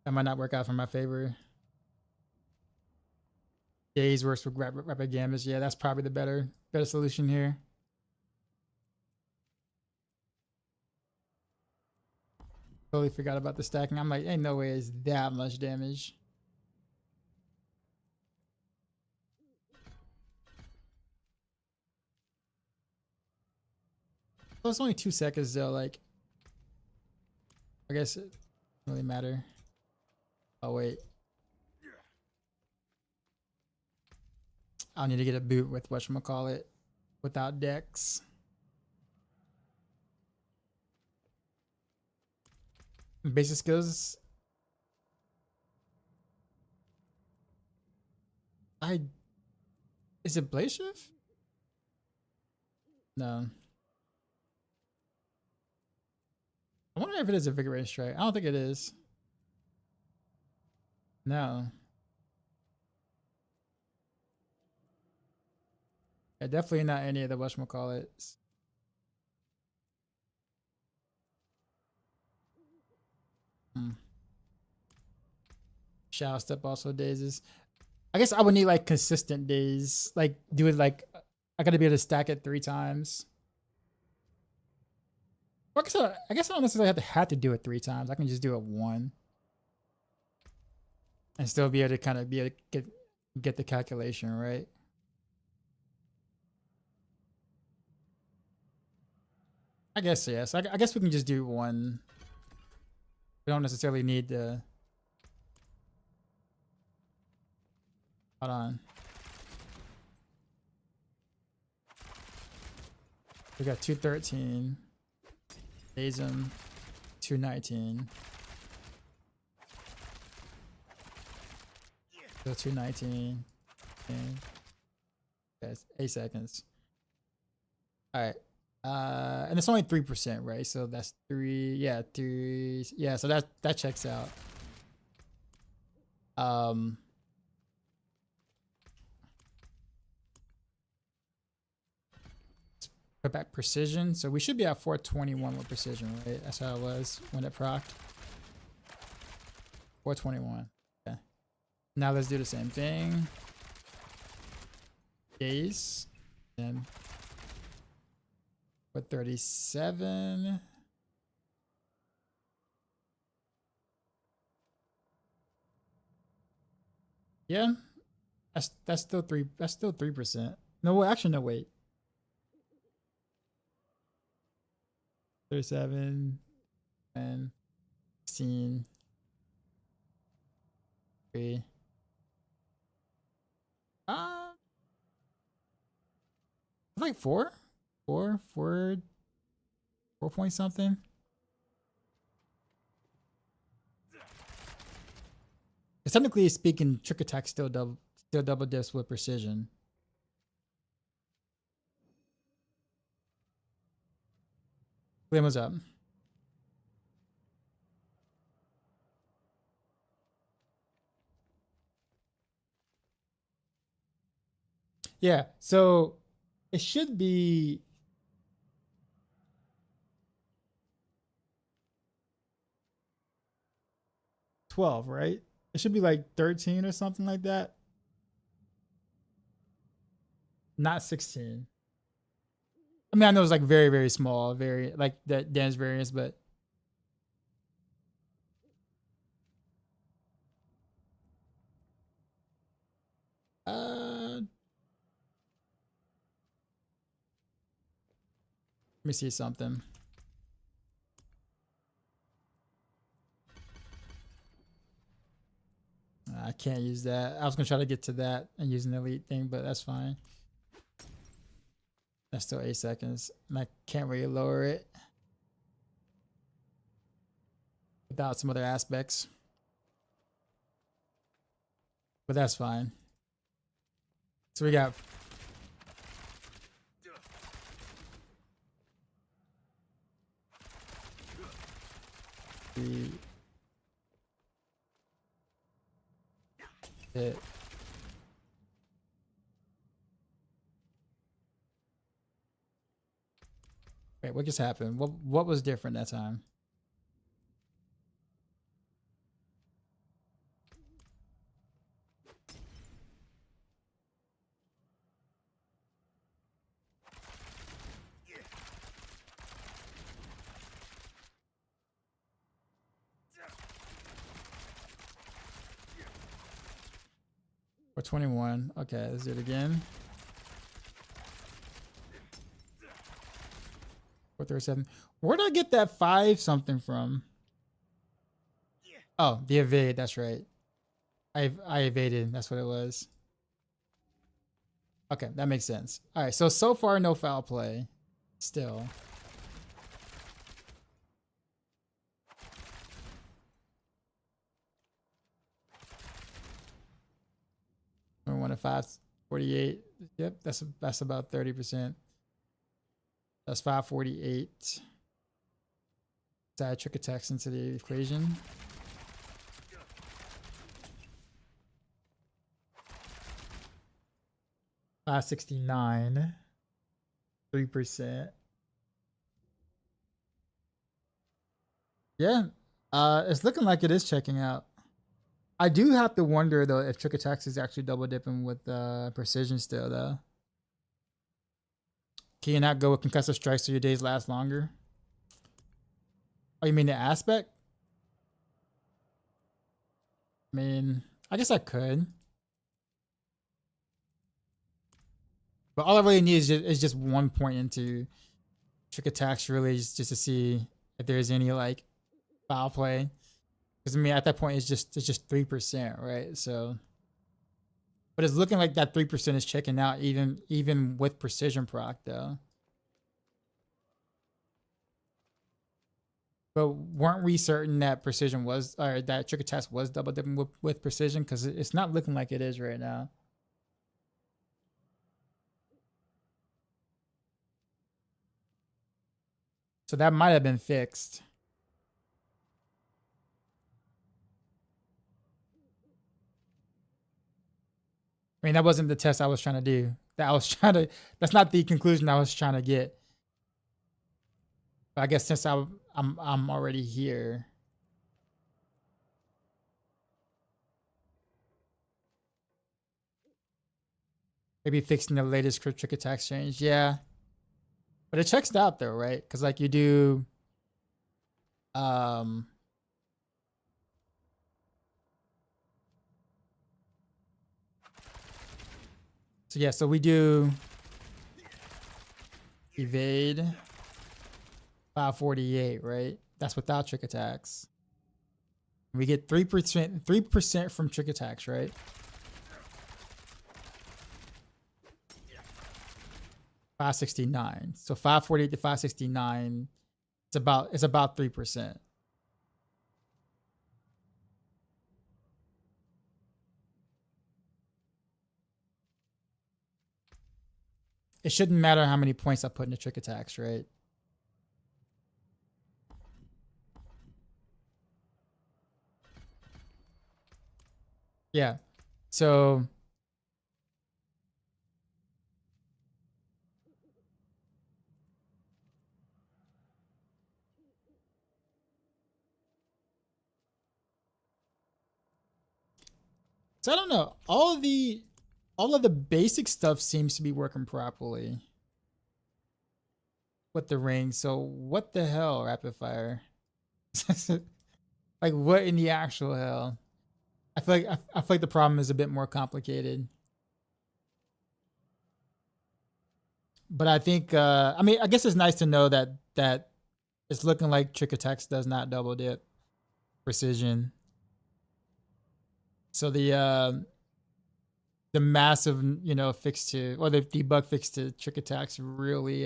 That might not work out for my favor. Days works with rapid damage. Yeah, that's probably the better solution here. Totally forgot about the stacking. I'm like, ain't no way it's that much damage. Well, it's only 2 seconds though. Like, I guess it doesn't really matter. Oh wait, I'll need to get a boot with whatchamacallit without Dex. Basic skills. Is it Blaze Shift? No. I wonder if it is a Vigorous Strike. I don't think it is. No. Yeah, definitely not any of the whatchamacallits. Shadow Step also dazes. I guess I would need like consistent days. Like do it like I gotta be able to stack it 3 times. Well, I guess I don't necessarily have to do it 3 times. I can just do it 1. And still be able to kind of be able to get the calculation right. I guess yes. I guess we can just do 1. We don't necessarily need to. Hold on. We got 213. Daism 219. So 219. And that's 8 seconds. Alright. And it's only 3%, right? So that's 3. Yeah, 3. Yeah, so that checks out. Put back precision. So we should be at 421 with precision, right? That's how it was when it procced. 421. Okay. Now let's do the same thing. Days. And 437. Yeah. That's still 3. That's still 3%. No, actually, no, wait. 37 and 16. 3. Like 4 point something. Technically speaking, trick attack still double dips with precision. Liam, what's up? Yeah, so it should be $12, right? It should be like 13 or something like that. Not 16. I mean, I know it's like very, very small, very like that dance variance, but let me see something. I can't use that. I was gonna try to get to that and use an elite thing, but that's fine. That's still 8 seconds, and I can't really lower it without some other aspects. But that's fine. So we got the hit. Wait, what just happened? What was different that time? Or 21. Okay, let's do it again. 437. Where did I get that 5 something from? Oh, the evade. That's right. I evaded. That's what it was. Okay, that makes sense. All right, so far no foul play. Still. We're 1 to 548. Yep, that's about 30%. That's 548. Add trick attacks into the equation. $569. 3%. Yeah. It's looking like it is checking out. I do have to wonder though if trick attacks is actually double dipping with precision still though. Can you not go with concussive strikes so your days last longer? Oh, you mean the aspect? I mean, I guess I could. But all I really need is just 1 point into trick attacks, really, just to see if there's any like foul play. Because I mean, at that point, it's just 3%, right? So, but it's looking like that 3% is checking out even with precision proc though. But weren't we certain that precision was, or that trick attacks was double dipping with precision? Because it's not looking like it is right now. So that might have been fixed. I mean, that wasn't the test I was trying to do. That's not the conclusion I was trying to get. But I guess since I'm already here. Maybe fixing the latest crit trick attacks change. Yeah. But it checks out though, right? Because like you do so yeah, so we do evade 548, right? That's without trick attacks. We get 3% from trick attacks, right? $569. So 548 to 569. It's about 3%. It shouldn't matter how many points I put into trick attacks, right? Yeah. So I don't know. All of the basic stuff seems to be working properly with the ring. So what the hell, rapid fire? Like what in the actual hell? I feel like the problem is a bit more complicated. But I think I mean, I guess it's nice to know that it's looking like trick attacks does not double dip precision. So the massive, you know, fix to, or the debug fix to trick attacks really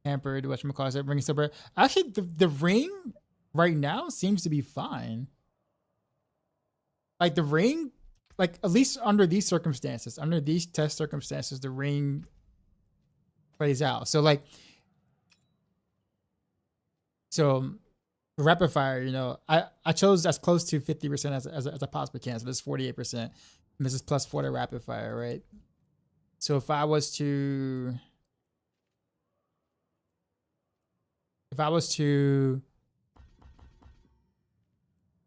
hampered whatchamacallit that ring silver. Actually, the ring right now seems to be fine. Like the ring, like at least under these circumstances, under these test circumstances, the ring plays out. So like, so rapid fire, you know, I chose as close to 50% as I possibly can. So this is 48%. And this is plus 4 to rapid fire, right? So if I was to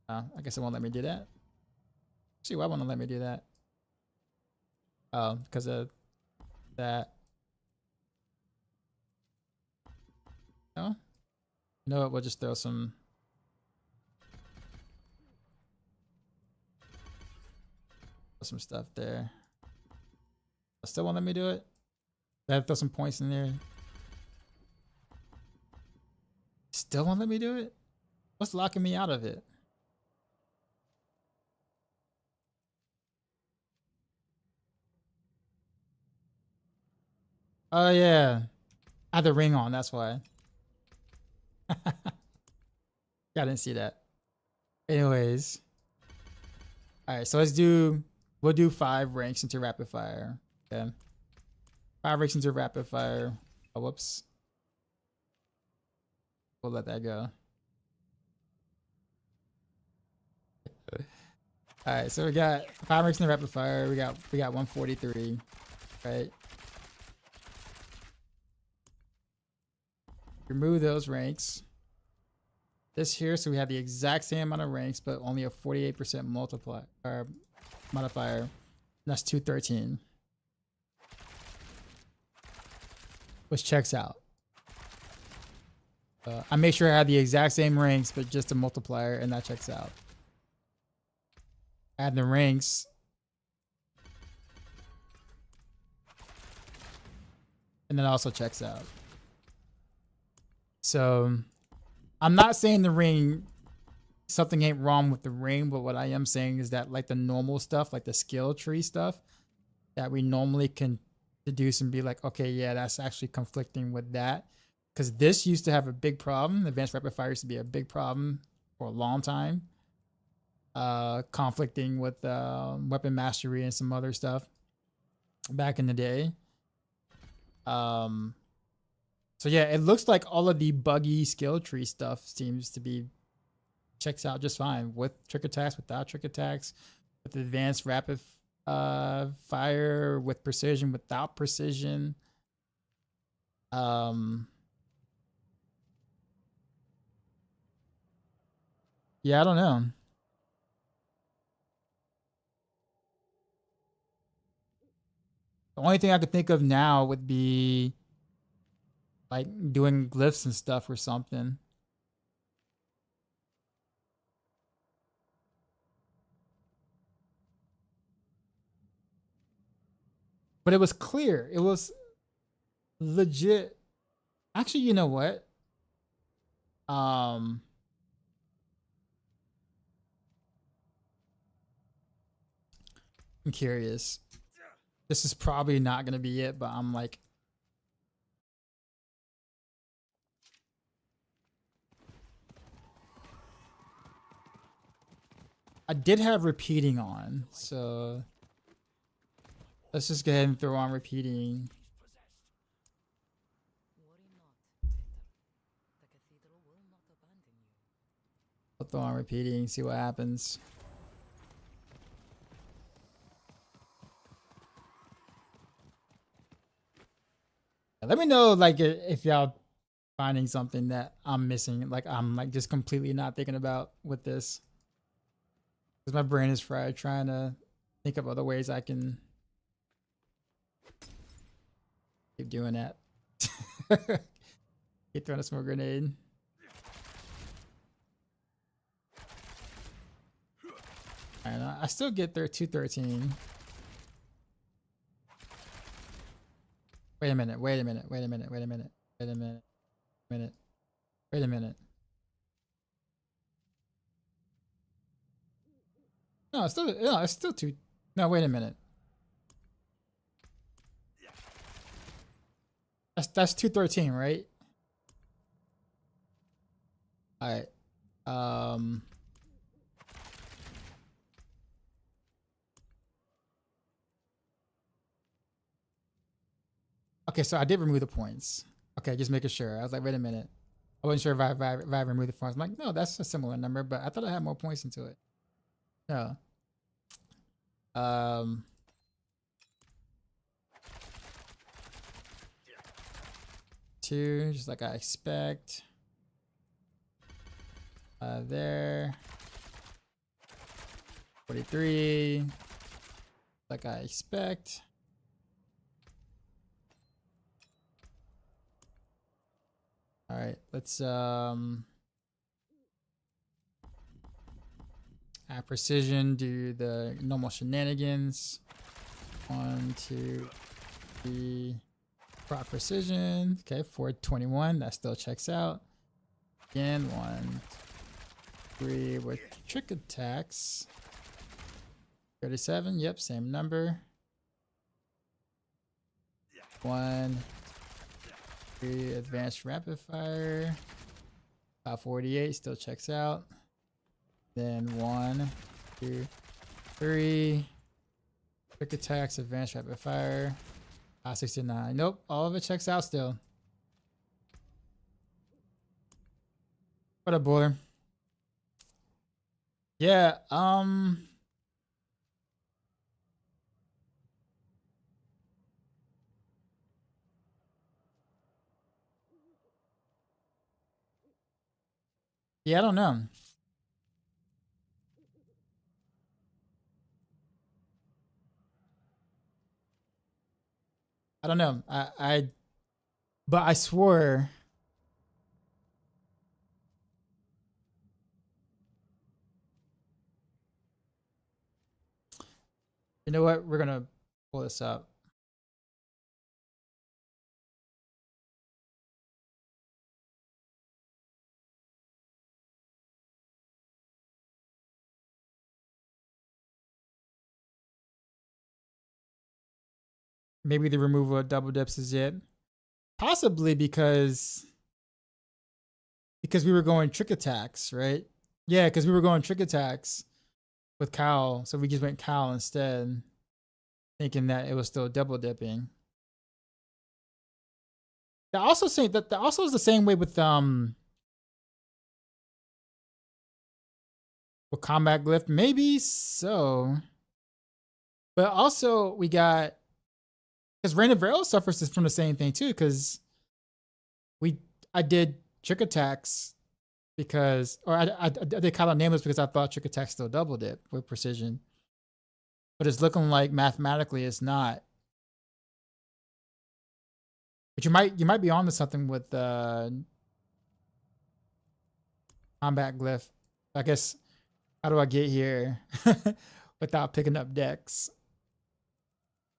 I guess it won't let me do that. See, why won't it let me do that? Oh, because of that. No? You know what? We'll just throw some. Some stuff there. Still won't let me do it? I have to throw some points in there. Still won't let me do it? What's locking me out of it? Oh yeah. I had the ring on, that's why. Yeah, I didn't see that. Anyways. Alright, so we'll do 5 ranks into rapid fire. Okay. 5 ranks into rapid fire. Oh, whoops. We'll let that go. Alright, so we got 5 ranks into rapid fire. We got 143. Right. Remove those ranks. this here, so we have the exact same amount of ranks, but only a 48% multiply or modifier. And that's 213, which checks out. I make sure I have the exact same ranks, but just a multiplier, and that checks out. Add the ranks. And that also checks out. So I'm not saying the ring, something ain't wrong with the ring, but what I am saying is that like the normal stuff, like the skill tree stuff that we normally can deduce and be like, okay, yeah, that's actually conflicting with that. Because this used to have a big problem. Advanced rapid fire used to be a big problem for a long time. Conflicting with weapon mastery and some other stuff back in the day. So yeah, it looks like all of the buggy skill tree stuff seems to be checks out just fine with trick attacks, without trick attacks, with advanced rapid fire, with precision, without precision. Yeah, I don't know. The only thing I could think of now would be like doing glyphs and stuff or something. But it was clear. It was legit. Actually, you know what? I'm curious. This is probably not gonna be it, but I'm like, I did have repeating on, so let's just go ahead and throw on repeating. I'll throw on repeating, see what happens. Let me know like if y'all finding something that I'm missing, like I'm like just completely not thinking about with this. Because my brain is fried trying to think of other ways I can keep doing that. Keep throwing a smoke grenade. I still get there 213. Wait a minute, wait a minute, wait a minute, wait a minute, wait a minute, wait a minute. No, it's still two. No, wait a minute. That's 213, right? Alright. Okay, so I did remove the points. Okay, just making sure. I was like, wait a minute. I wasn't sure if I removed the points. I'm like, no, that's a similar number, but I thought I had more points into it. No. 2, just like I expect. There. 43, like I expect. All right, let's at precision do the normal shenanigans. 1, 2, 3, prop precision. Okay, 421, that still checks out. Again, 1, 3 with trick attacks. 37, yep, same number. 1, 3 advanced rapid fire. 48 still checks out. Then 1, 2, 3 quick attacks, advanced rapid fire. 69. Nope, all of it checks out still. What up, boy? Yeah, Yeah, I don't know. I don't know. But I swore. You know what? We're gonna pull this up. Maybe the removal of double dips is it. Possibly because we were going trick attacks, right? Yeah, because we were going trick attacks with Cal, so we just went Cal instead, thinking that it was still double dipping. That also saying that also is the same way with combat glyph, maybe so. But also we got because Rain of Arrows suffers from the same thing too, because I did trick attacks because or I did Cal on nameless because I thought trick attacks still double dip with precision. But it's looking like mathematically it's not. But you might be onto something with combat glyph. I guess how do I get here without picking up decks?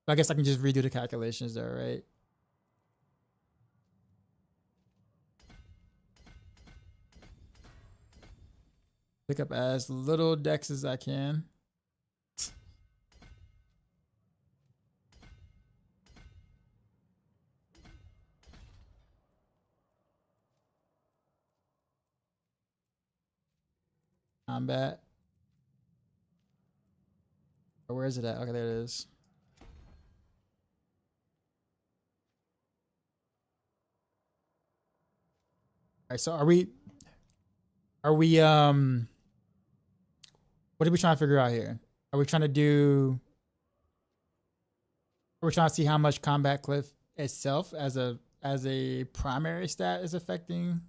I guess I can just redo the calculations there, right? Pick up as little decks as I can. Combat. Or where is it at? Okay, there it is. All right, so are we what are we trying to figure out here? Are we trying to do are we trying to see how much combat cliff itself as a primary stat is affecting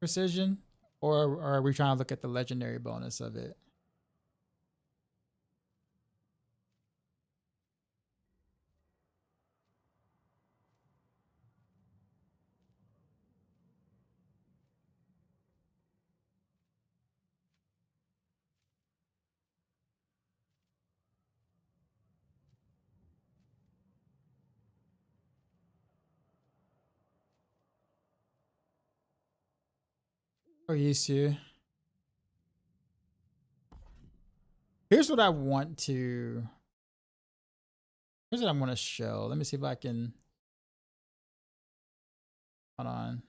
precision? Or are we trying to look at the legendary bonus of it? Or used to. Here's what I want to here's what I want to show. Let me see if I can hold on.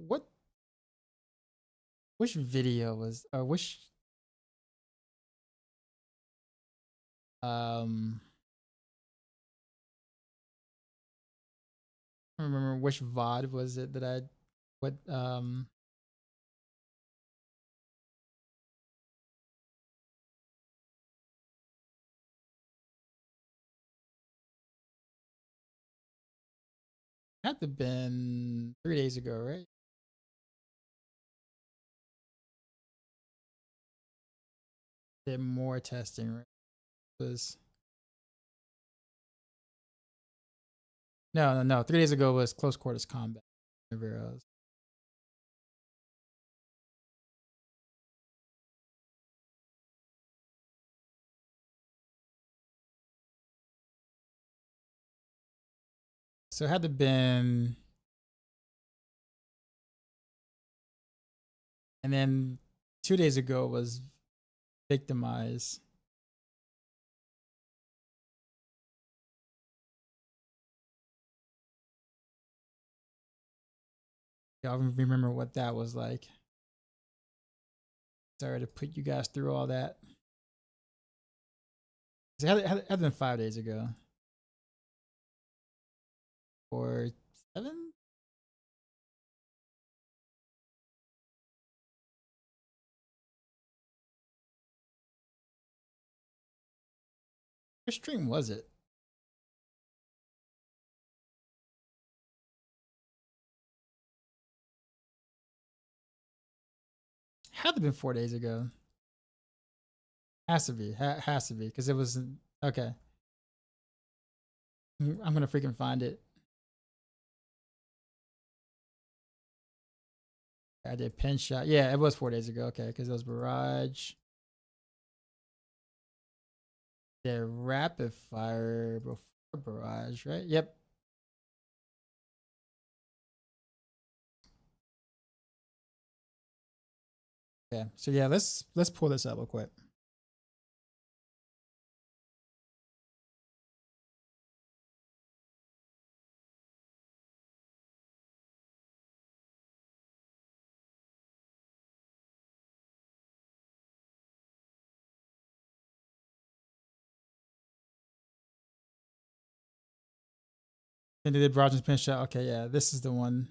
What which video was or which I don't remember which VOD was it that I what had to been 3 days ago, right? Did more testing, right? Was no. 3 days ago was close quarters combat. Arrows. So it had to been, and then 2 days ago was victimize. Y'all remember what that was like? Sorry to put you guys through all that. It had been 5 days ago. Or 7? Which stream was it? Had to have been 4 days ago. Has to be. Has to be. Because it was... Okay. I'm going to freaking find it. I did pen shot. Yeah, it was 4 days ago. Okay, because it was barrage. Yeah, rapid fire before barrage, right? Yep. Yeah. So yeah, let's pull this up real quick. And they did Rogers pin shot. Okay, yeah, this is the one.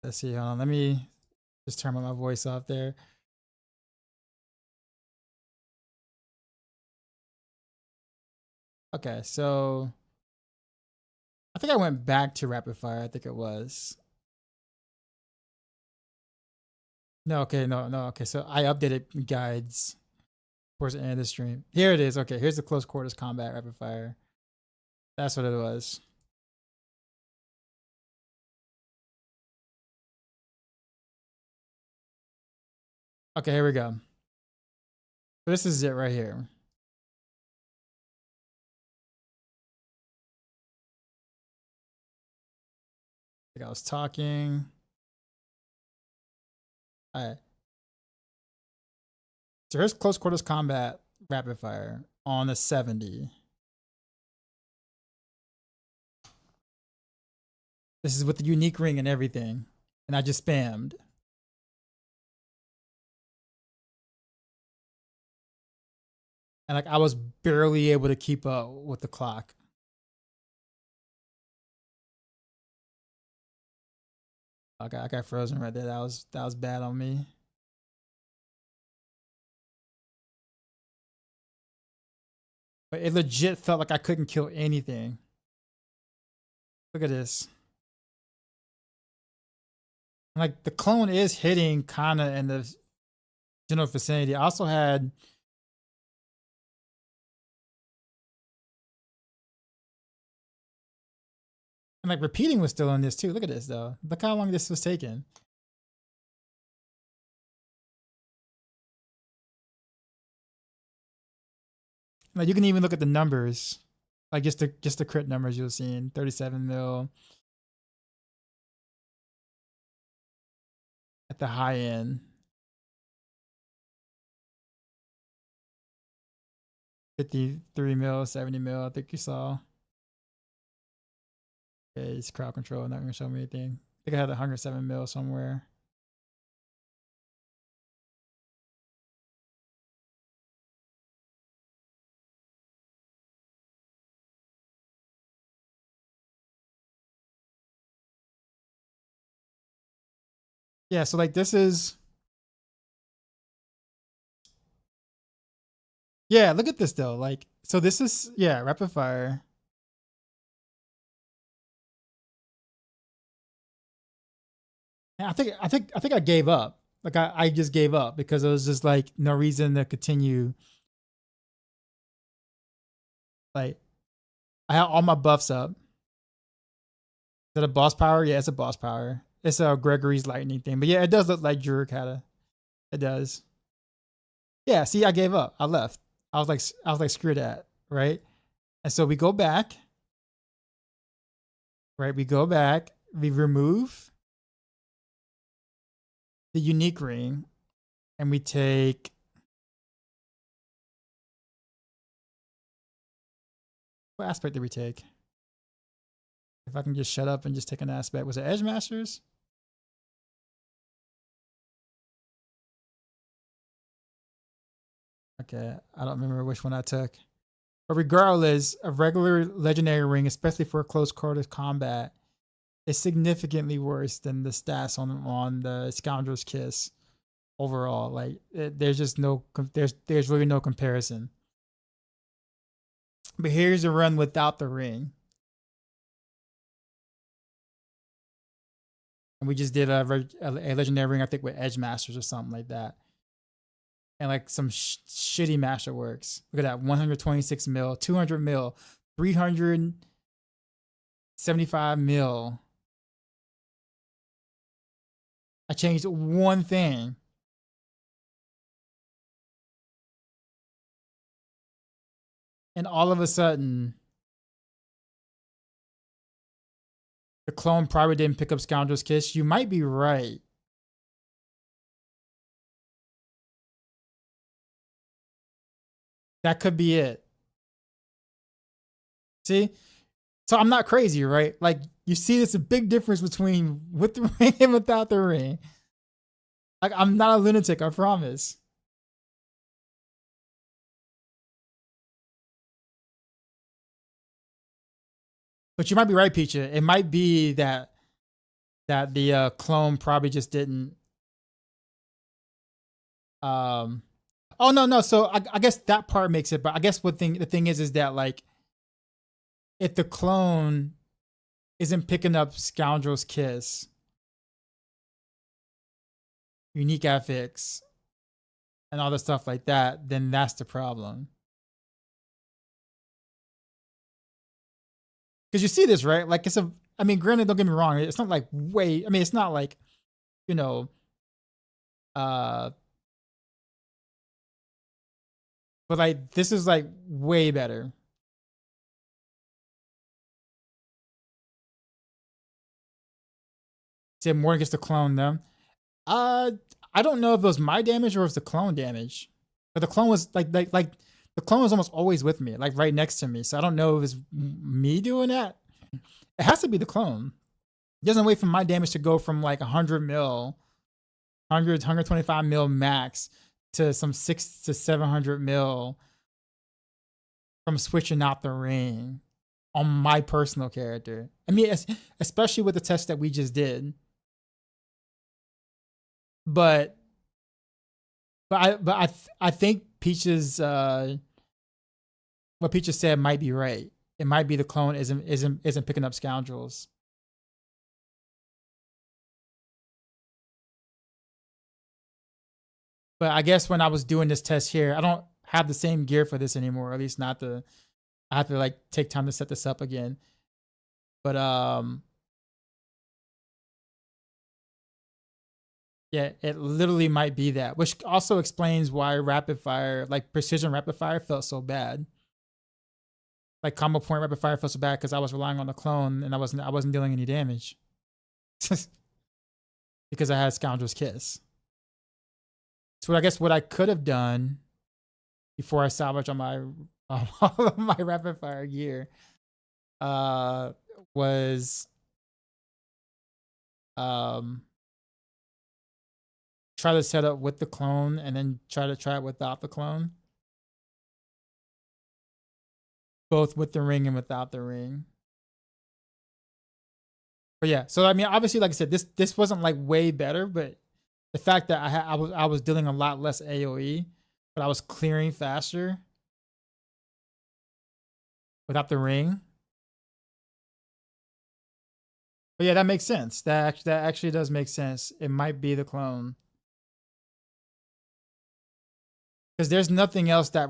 Let's see. Hold on. Let me just turn my voice off there. Okay, so I think I went back to rapid fire. I think it was. No, okay, no. Okay, so I updated guides towards the end of the stream. Here it is. Okay, here's the close quarters combat rapid fire. That's what it was. Okay, here we go. So this is it right here. Like I was talking. All right. So here's close quarters combat rapid fire on a 70. This is with the unique ring and everything. And I just spammed. And like I was barely able to keep up with the clock. Okay, I got frozen right there. That was bad on me. But it legit felt like I couldn't kill anything. Look at this. Like the clone is hitting kind of in the general vicinity. I also had and like repeating was still in this too. Look at this though. Look how long this was taking. Like you can even look at the numbers, like just the crit numbers you'll see in 37 mil at the high end. 53 mil, 70 mil. I think you saw. Okay, it's crowd control. Not gonna show me anything. I think I had 107 mil somewhere. Yeah, so like this is. Yeah, look at this though. Like, so this is rapid fire. And I think I gave up. Like I just gave up because it was just like no reason to continue. Like I had all my buffs up. Is that a boss power? Yeah, it's a boss power. It's a Gregory's lightning thing. But yeah, it does look like Jurek had a. It does. Yeah, see, I gave up. I left. I was like, screw that, right? And so we go back. Right, we go back. We remove the unique ring, and we take What aspect did we take? If I can just shut up and just take an aspect. Was it Edge Masters? Okay, I don't remember which one I took. But regardless, a regular legendary ring, especially for close quarters combat, is significantly worse than the stats on the Scoundrel's Kiss overall. Like there's just no there's really no comparison. But here's a run without the ring. And we just did a legendary ring, I think, with Edge Masters or something like that. And like some shitty masterworks. Look at that, 126 mil, 200 mil, 375 mil. I changed one thing. And all of a sudden, the clone probably didn't pick up Scoundrel's Kiss. You might be right. That could be it. See? So I'm not crazy, right? Like, you see, there's a big difference between with the ring and without the ring. Like, I'm not a lunatic, I promise. But you might be right, Peacha. It might be that the clone probably just didn't. Oh no. So I guess that part makes it. But I guess the thing is that like, if the clone isn't picking up Scoundrel's Kiss, unique affix, and all the stuff like that, then that's the problem. Because you see this, right? Like, I mean, granted, don't get me wrong, it's not like it's not like, you know, but like, this is like way better. See, Morgan gets to clone them. I don't know if it was my damage or if it was the clone damage. But the clone was like the clone was almost always with me, like right next to me. So I don't know if it's me doing that. It has to be the clone. It doesn't wait for my damage to go from like 100 mil, 125 mil max to some 600 to 700 mil from switching out the ring on my personal character. I mean, especially with the test that we just did. But I think Peach's what Peach said might be right. It might be the clone isn't picking up Scoundrels. But I guess when I was doing this test here, I don't have the same gear for this anymore. At least not the. I have to like take time to set this up again. But yeah, it literally might be that, which also explains why rapid fire, like precision rapid fire, felt so bad. Like combo point rapid fire felt so bad because I was relying on the clone and I wasn't dealing any damage because I had Scoundrel's Kiss. So I guess what I could have done before I salvaged on my all of my rapid fire gear was try to set up with the clone and then try it without the clone. Both with the ring and without the ring. But yeah, so I mean, obviously, like I said, this wasn't like way better, but the fact that I was dealing a lot less AoE, but I was clearing faster without the ring. But yeah, that makes sense. That actually does make sense. It might be the clone. Because there's nothing else that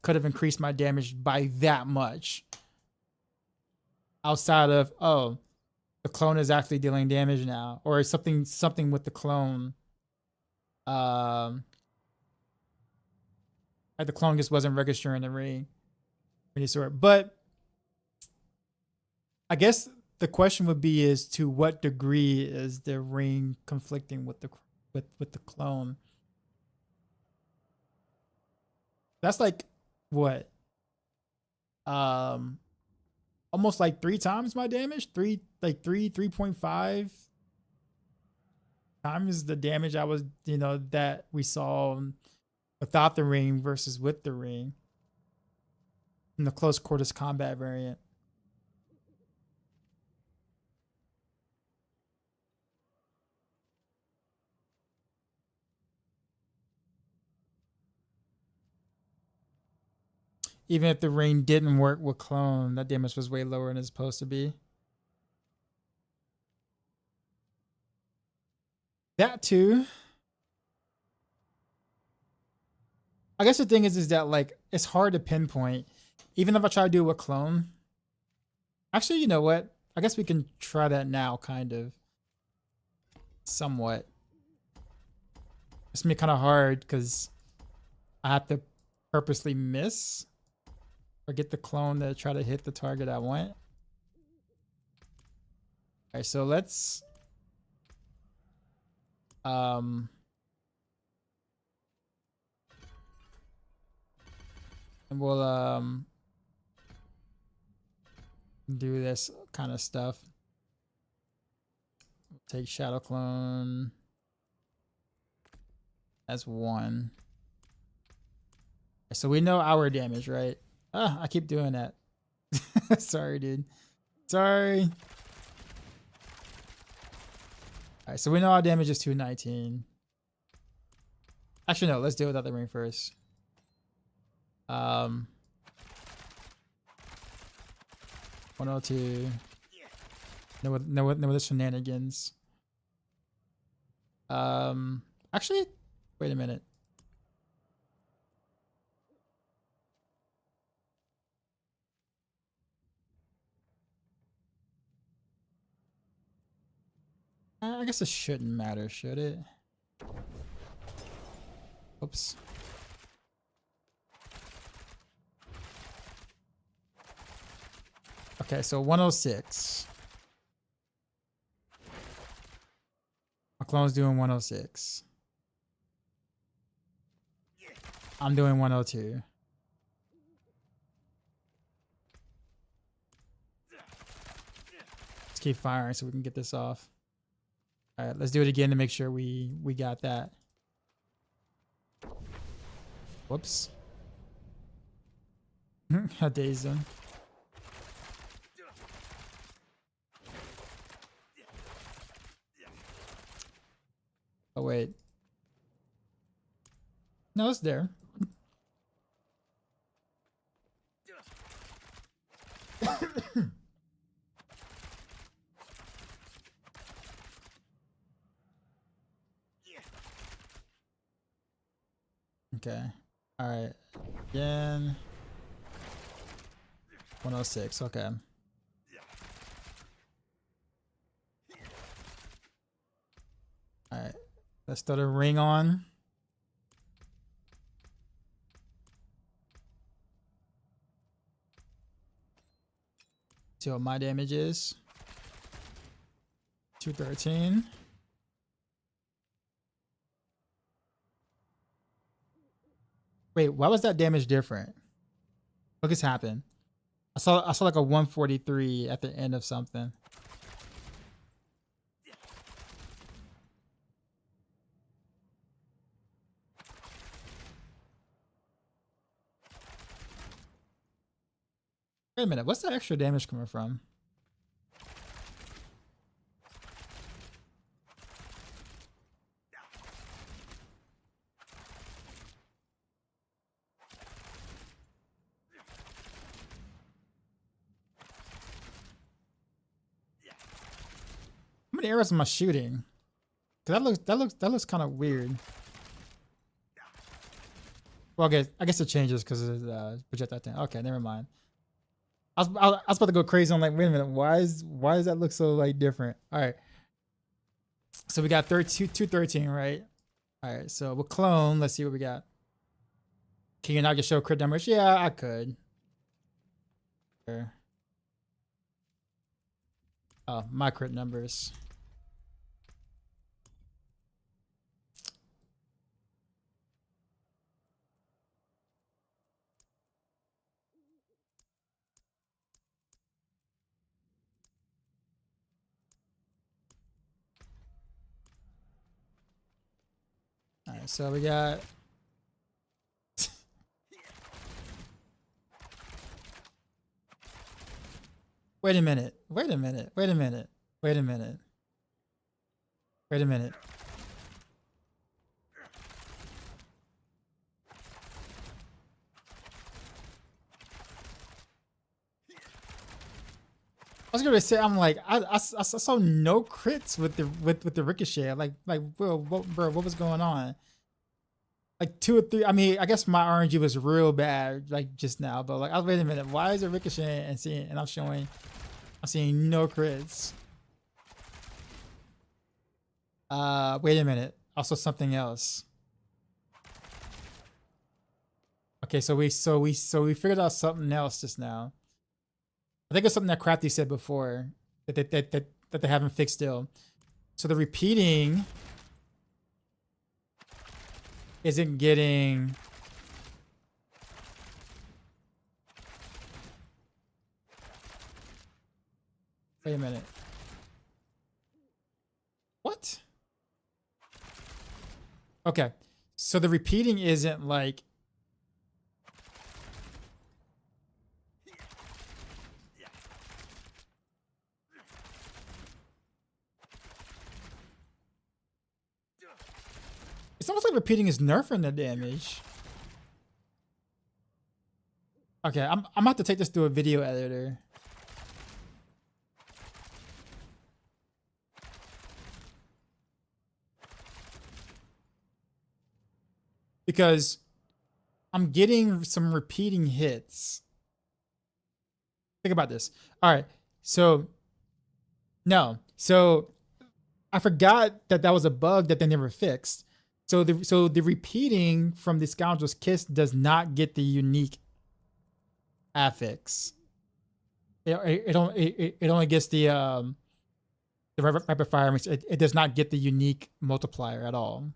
could have increased my damage by that much. Outside of, oh, the clone is actually dealing damage now. Or something with the clone. Like the clone just wasn't registering the ring. Any sort. But I guess the question would be is to what degree is the ring conflicting with the clone? That's like what? almost like 3 times my damage. 3.5 times the damage I was, that we saw without the ring versus with the ring in the close quarters combat variant. Even if the ring didn't work with clone, that damage was way lower than it's supposed to be. That too. I guess the thing is that like it's hard to pinpoint. Even if I try to do it with clone. Actually, you know what? I guess we can try that now, kind of. Somewhat. It's gonna be kind of hard because I have to purposely miss or get the clone to try to hit the target I want. Alright, so let's and we'll do this kind of stuff. Take shadow clone as 1. So we know our damage, right? Ah, I keep doing that. Sorry, dude. Sorry. Alright, so we know our damage is 219. Actually, no, let's deal with the ring first. Um, 102. No other shenanigans. Actually, wait a minute. I guess it shouldn't matter, should it? Oops. Okay, so 106. My clone's doing 106. I'm doing 102. Let's keep firing so we can get this off. All right, let's do it again to make sure we got that. Whoops. I dazed him. Oh wait. No, it's there. Okay. All right. Again. 106. Okay. All right. Let's throw the ring on. See what my damage is. 213. Wait, why was that damage different? What just happened? I saw like a 143 at the end of something. Wait a minute, what's the extra damage coming from? How many arrows am I shooting? 'Cause that looks kind of weird. Well, I guess it changes because of projectile thing. Okay, never mind. I was about to go crazy. I'm like, wait a minute, why does that look so like different? All right. So we got 213, right? All right. So we'll clone. Let's see what we got. Can you not just show crit numbers? Yeah, I could. Sure. Oh, my crit numbers. so we got. Wait a minute. Wait a minute. Wait a minute. Wait a minute. Wait a minute. I was gonna say, I'm like, I saw no crits with the ricochet. Like, bro, what was going on? Like 2 or 3. I mean, I guess my RNG was real bad, like just now. But like, wait a minute, why is it ricochet and I'm seeing no crits? Wait a minute. Also something else. Okay, so we figured out something else just now. I think it's something that Crafty said before that they haven't fixed still. So the repeating isn't getting wait a minute. What? Okay. So the repeating isn't like it's almost like repeating is nerfing the damage. Okay, I'm gonna have to take this to a video editor. Because I'm getting some repeating hits. Think about this. All right, so no, so I forgot that was a bug that they never fixed. So the repeating from the Scoundrel's Kiss does not get the unique affix. It only gets the rapid fire. It does not get the unique multiplier at all.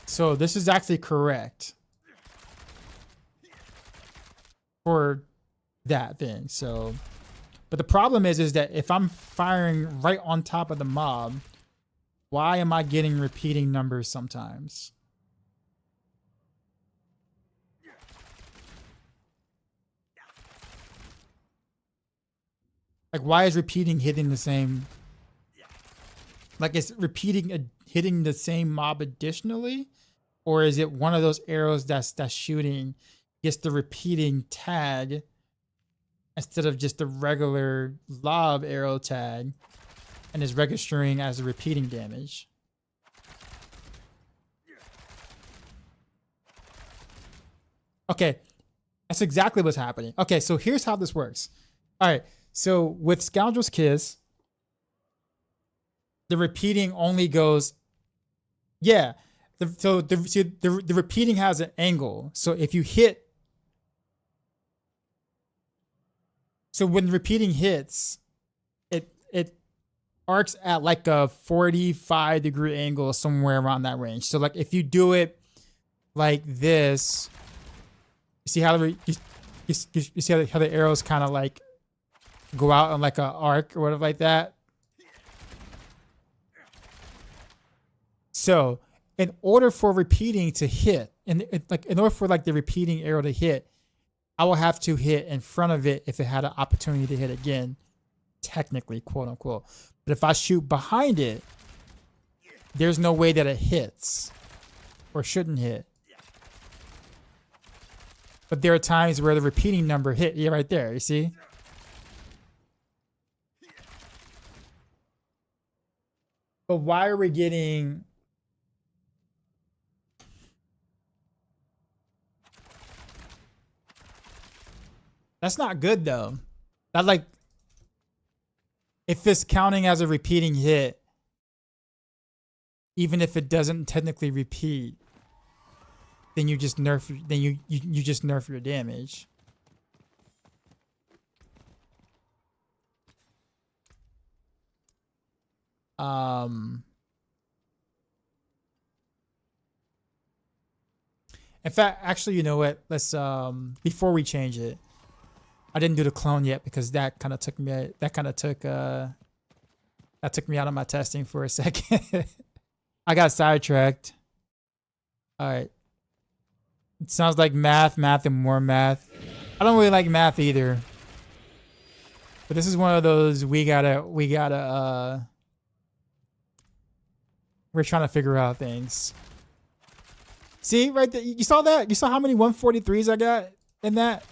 So this is actually correct for that thing. So, but the problem is that if I'm firing right on top of the mob, why am I getting repeating numbers sometimes? Like, why is repeating hitting the same? Like, is repeating hitting the same mob additionally? Or is it one of those arrows that's shooting gets the repeating tag instead of just the regular lob arrow tag and is registering as a repeating damage? Okay, that's exactly what's happening. Okay, so here's how this works. All right, so with Scoundrel's Kiss, the repeating only goes, yeah. The repeating has an angle. So if you hit, so when repeating hits, it arcs at like a 45-degree angle somewhere around that range. So like if you do it like this, you see how you see how the arrows kind of like go out on like an arc or whatever like that. So in order for repeating to hit, in order for like the repeating arrow to hit, I will have to hit in front of it if it had an opportunity to hit again, technically, quote unquote. But if I shoot behind it, there's no way that it hits or shouldn't hit. But there are times where the repeating number hit. Yeah, right there. You see? But why are we getting... That's not good though. That like, if it's counting as a repeating hit, even if it doesn't technically repeat, then you just nerf. Then you just nerf your damage. In fact, actually, you know what? Let's before we change it. I didn't do the clone yet because that kind of took me. That took me out of my testing for a second. I got sidetracked. All right. It sounds like math, and more math. I don't really like math either. But this is one of those we're trying to figure out things. See, right there, you saw that? You saw how many 143s I got in that?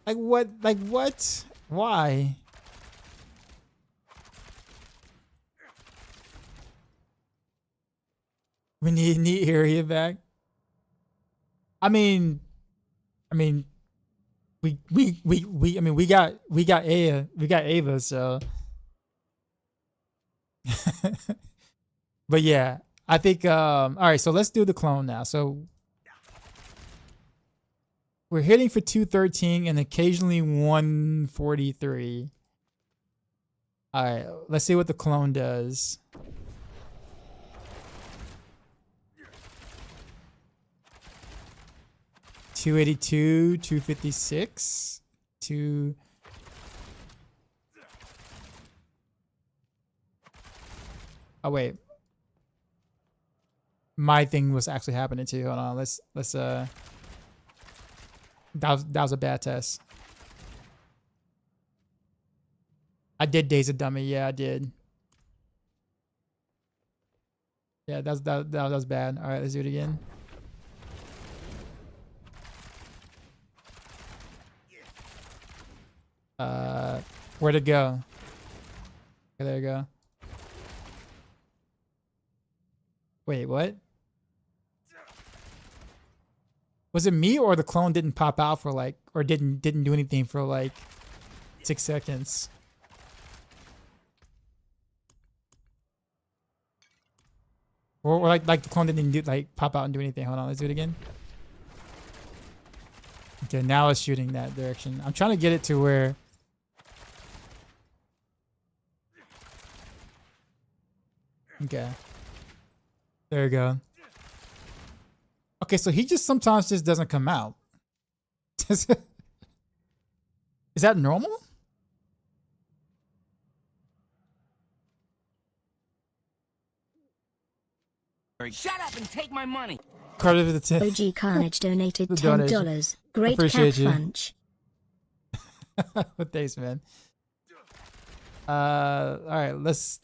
Like what? Like what? Why? We need neat area back. I mean, we got Ava, so. But yeah, I think all right, so let's do the clone now. So we're hitting for 213 and occasionally 143. All right, let's see what the clone does. $282, $256, $2. Oh wait, my thing was actually happening too. Hold on, let's that was a bad test. I did Days of Dummy. Yeah, I did. Yeah, that was bad. All right, let's do it again. Where'd it go? Okay, there you go. Wait, what? Was it me or the clone didn't pop out for like, or didn't do anything for like 6 seconds? Or like the clone didn't do like pop out and do anything. Hold on, let's do it again. Okay, now it's shooting that direction. I'm trying to get it to where. Okay. There you go. Okay, so he just sometimes just doesn't come out. Is that normal? Shut up and take my money. Carter the 10. OG Carnage donated Donation. $10. Great Appreciate cat you. punch. Thanks, man. All right, let's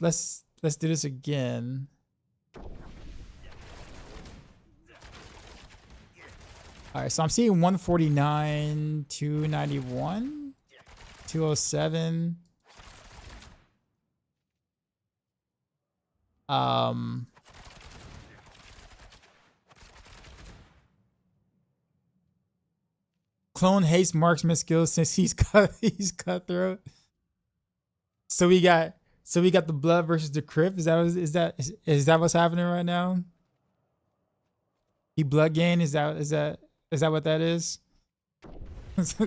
do this again. All right, so I'm seeing 149, 291, 207. Clone hates marksman skills since he's cutthroat. So we got the blood versus the crypt. Is that what's happening right now? He blood gain? Is that what that is? If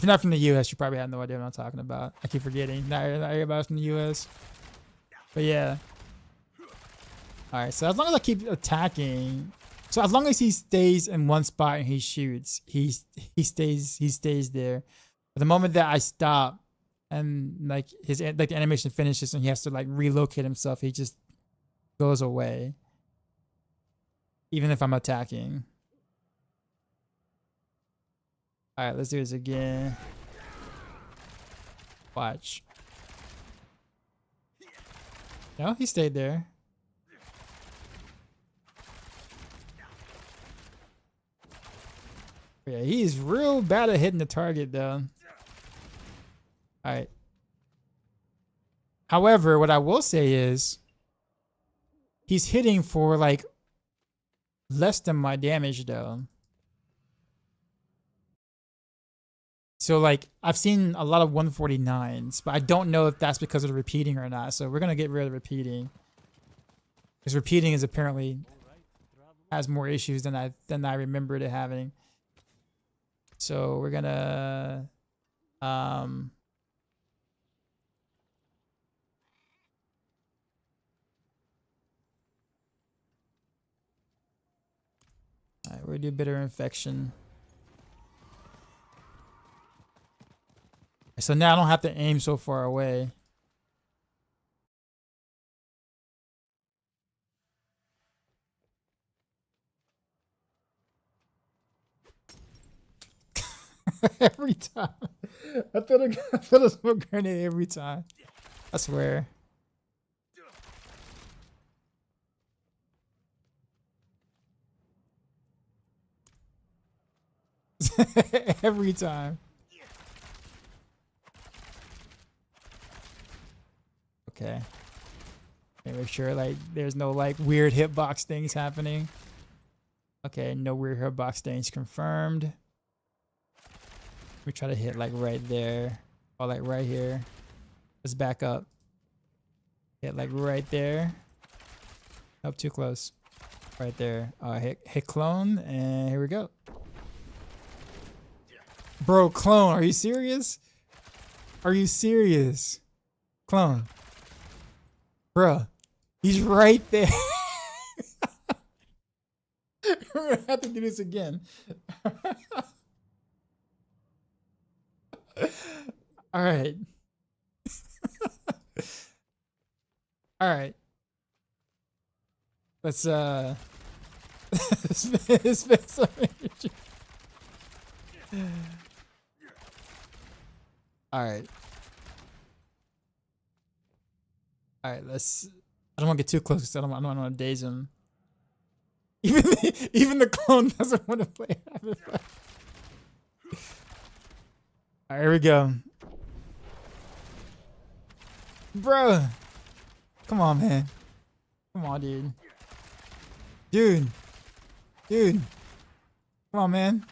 you're not from the US, you probably have no idea what I'm talking about. I keep forgetting. Not everybody's from the US. But yeah. Alright, so as long as I keep attacking, so as long as he stays in one spot and he shoots, he stays there. But the moment that I stop and like the animation finishes and he has to like relocate himself, he just goes away. Even if I'm attacking. Alright, let's do this again. Watch. No, he stayed there. Yeah, he's real bad at hitting the target though. Alright. However, what I will say is he's hitting for like less than my damage though. So like I've seen a lot of 149s, but I don't know if that's because of the repeating or not. So we're gonna get rid of repeating. Because repeating is apparently has more issues than I remembered it having. So we're gonna alright, we're gonna do bitter infection. So now I don't have to aim so far away. Every time. I throw a smoke grenade every time. I swear. Every time. Okay. Make sure like there's no like weird hitbox things happening. Okay, no weird hitbox things confirmed. We try to hit like right there or like right here. Let's back up. Hit like right there. Nope, too close. Right there. Hit clone, and here we go. Bro, clone, are you serious? Are you serious? Clone. Bruh, he's right there. We're gonna have to do this again. All right. All right. Let's spend some energy. All right. All right, let's. I don't want to get too close because I don't want to daze him. Even the clone doesn't want to play. All right, here we go. Bro. Come on, man. Come on, dude. Dude. Come on, man.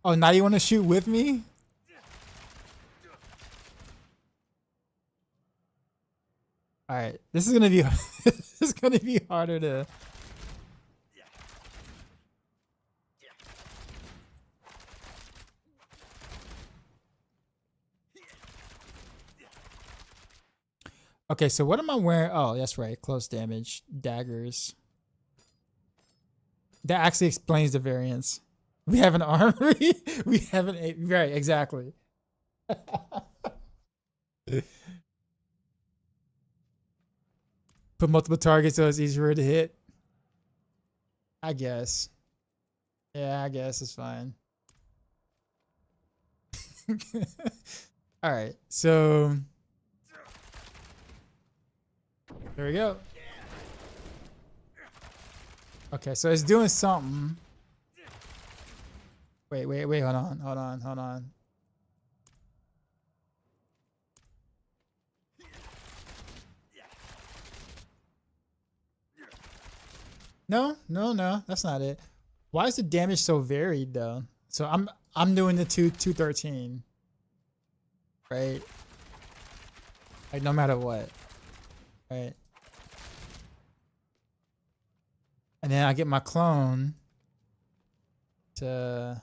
Oh, now you want to shoot with me? All right, this is gonna be this is gonna be harder to. Okay, so what am I wearing? Oh, that's right, close damage, daggers. That actually explains the variance. We have an armory. We have an right, exactly. Put multiple targets so it's easier to hit. I guess. Yeah, I guess it's fine. All right, so there we go. Okay, so it's doing something. Wait, hold on. No, that's not it. Why is the damage so varied though? So I'm doing the 213. Right? Like no matter what. Right? And then I get my clone to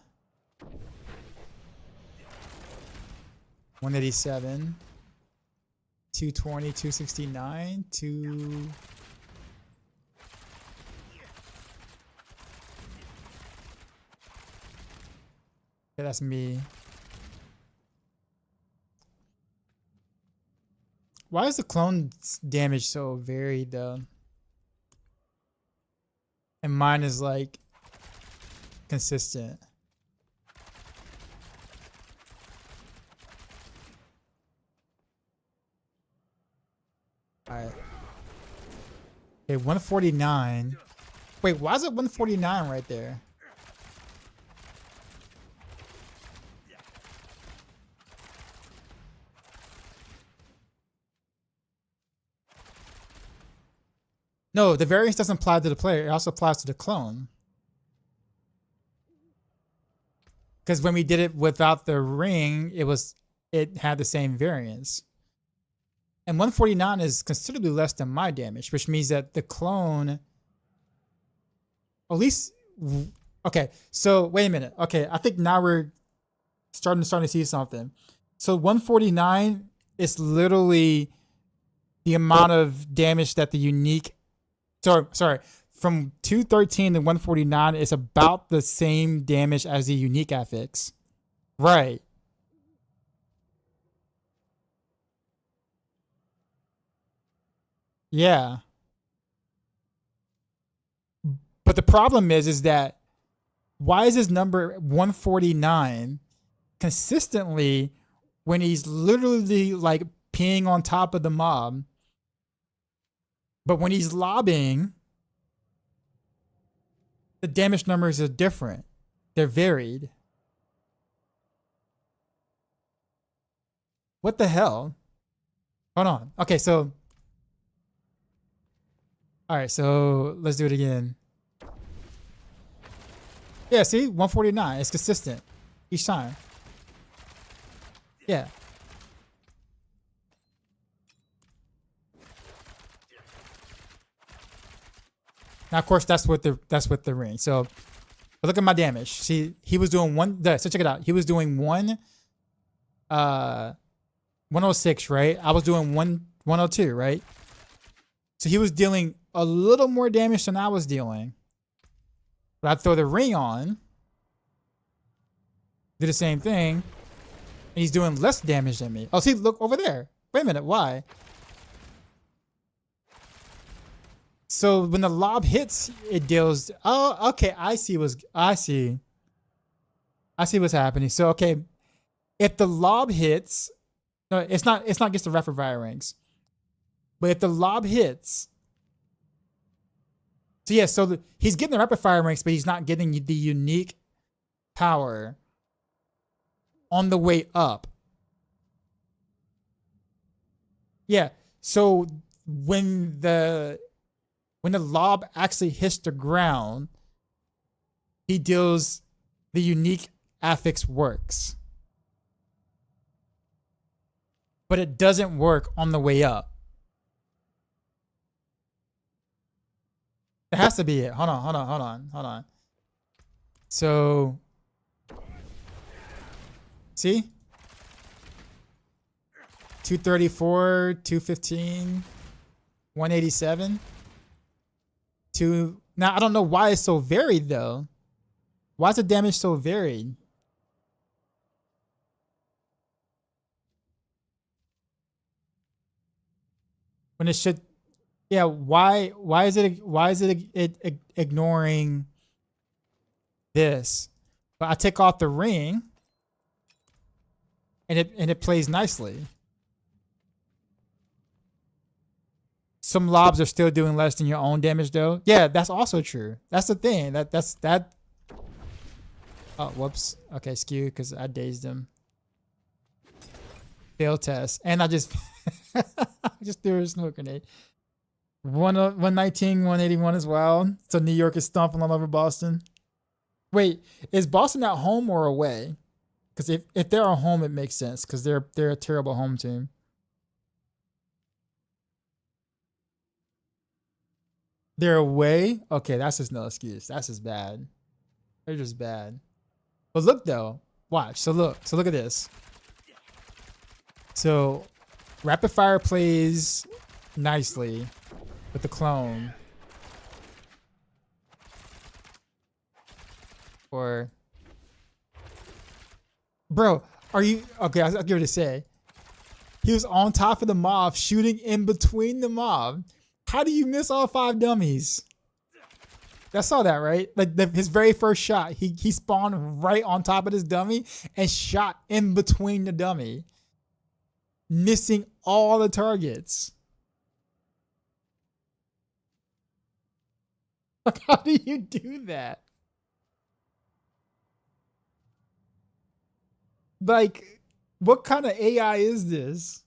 187, 220, 269, 2. Okay, that's me. Why is the clone damage so varied though? And mine is like consistent. All right. Okay, 149. Wait, why is it 149 right there? No, the variance doesn't apply to the player. It also applies to the clone. Because when we did it without the ring, it had the same variance. And 149 is considerably less than my damage, which means that the clone, at least, okay. So wait a minute. Okay, I think now we're starting to see something. So 149 is literally the amount of damage that the unique. Sorry. From 213 to 149 is about the same damage as the unique affix. Right. Yeah. But the problem is that why is his number 149 consistently when he's literally like peeing on top of the mob? But when he's lobbing, the damage numbers are different. They're varied. What the hell? Hold on. Okay, so. Alright, so let's do it again. Yeah, see? 149. It's consistent each time. Yeah. Now, of course, that's with the ring. So, but look at my damage. See, he was doing one. So check it out. He was doing 106, right? I was doing 102, right? So he was dealing a little more damage than I was dealing. But I throw the ring on, do the same thing, and he's doing less damage than me. Oh, see, look over there. Wait a minute, why? So when the lob hits, it deals. Oh, okay. I see what's happening. So okay, if the lob hits, no, it's not against the rapid fire rings. But if the lob hits, so yeah, so he's getting the rapid fire ranks, but he's not getting the unique power on the way up. Yeah. So when the lob actually hits the ground, he deals the unique affix works. But it doesn't work on the way up. It has to be it. Hold on. So, see? 234, 215, 187. Now I don't know why it's so varied though. Why is the damage so varied? When it should, yeah. Why is it ignoring this? But I take off the ring, and it plays nicely. Some lobs are still doing less than your own damage though. Yeah, that's also true. That's the thing. That. Oh, whoops. Okay, skew because I dazed him. Fail test, and I just just threw a smoke grenade. 119, 181 as well. So New York is stomping all over Boston. Wait, is Boston at home or away? Because if they're at home, it makes sense because they're a terrible home team. They're away? Okay, that's just no excuse. That's just bad. They're just bad. But look though. Watch. So look at this. So rapid fire plays nicely with the clone. Or bro, are you okay? I'll give it a say. He was on top of the mob, shooting in between the mob. How do you miss all 5 dummies? I saw that, right? Like his very first shot, he spawned right on top of this dummy and shot in between the dummy, missing all the targets. Like, how do you do that? Like, what kind of AI is this?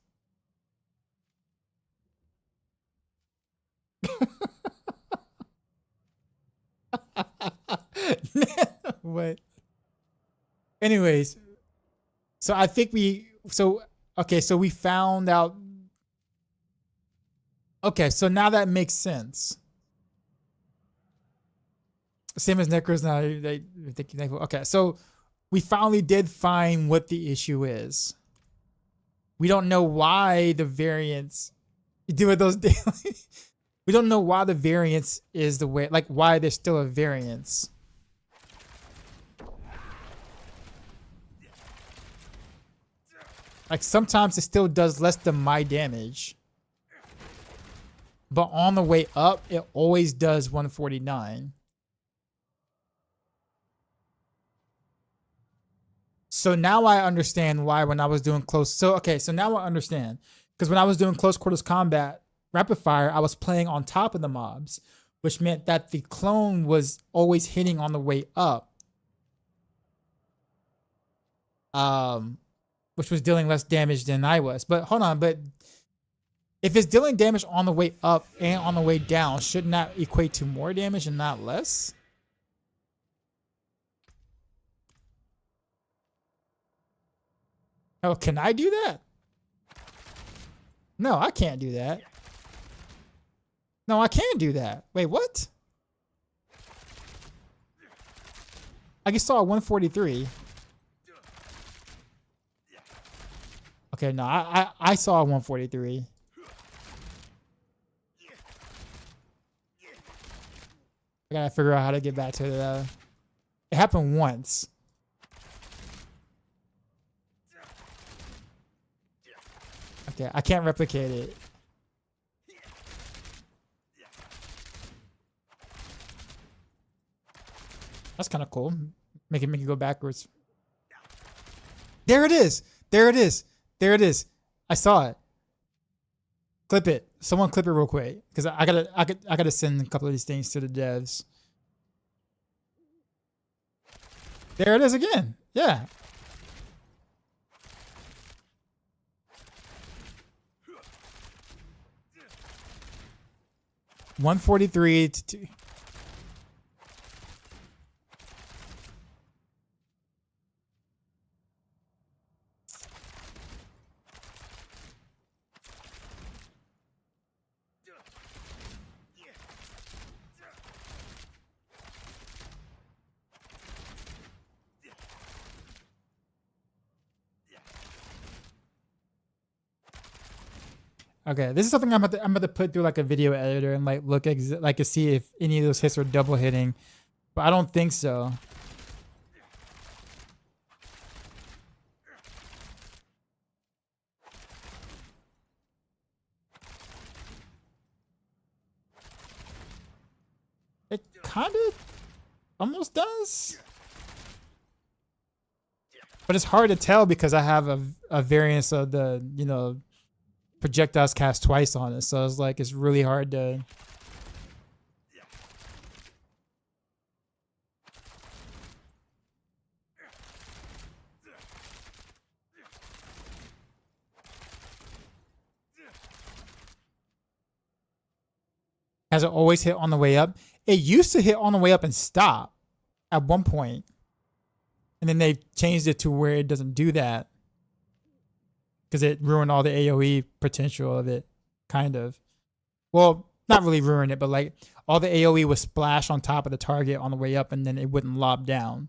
What? Anyways, so I think we found out. Okay, so now that makes sense. Same as Necros now. Okay, so we finally did find what the issue is. We don't know why the variance. You do it those daily. We don't know why the variance is the way, like why there's still a variance. Like sometimes it still does less than my damage. but on the way up, it always does 149. So now I understand why when I was doing close. So, okay, so now I understand. Because when I was doing close quarters combat, rapid fire, I was playing on top of the mobs, which meant that the clone was always hitting on the way up. Which was dealing less damage than I was. But hold on, but if it's dealing damage on the way up and on the way down, shouldn't that equate to more damage and not less? Oh, can I do that? No, I can't do that. No, I can't do that. Wait, what? I just saw a 143. Okay, no, I saw a 143. I gotta figure out how to get back to the... It happened once. Okay, I can't replicate it. That's kind of cool. Make it go backwards. There it is. There it is. There it is. I saw it. Clip it. Someone clip it real quick, because I gotta send a couple of these things to the devs. There it is again. Yeah. $143 to 2. Okay, this is something I'm about to put through like a video editor and like look like to see if any of those hits are double hitting, but I don't think so. It kind of almost does, but it's hard to tell because I have a variance of the, you know, projectiles cast twice on it, so it's like it's really hard to... Has it always hit on the way up? It used to hit on the way up and stop at one point, and then they changed it to where it doesn't do that because it ruined all the AoE potential of it, kind of. Well, not really ruin it, but like all the AoE was splash on top of the target on the way up, and then it wouldn't lob down.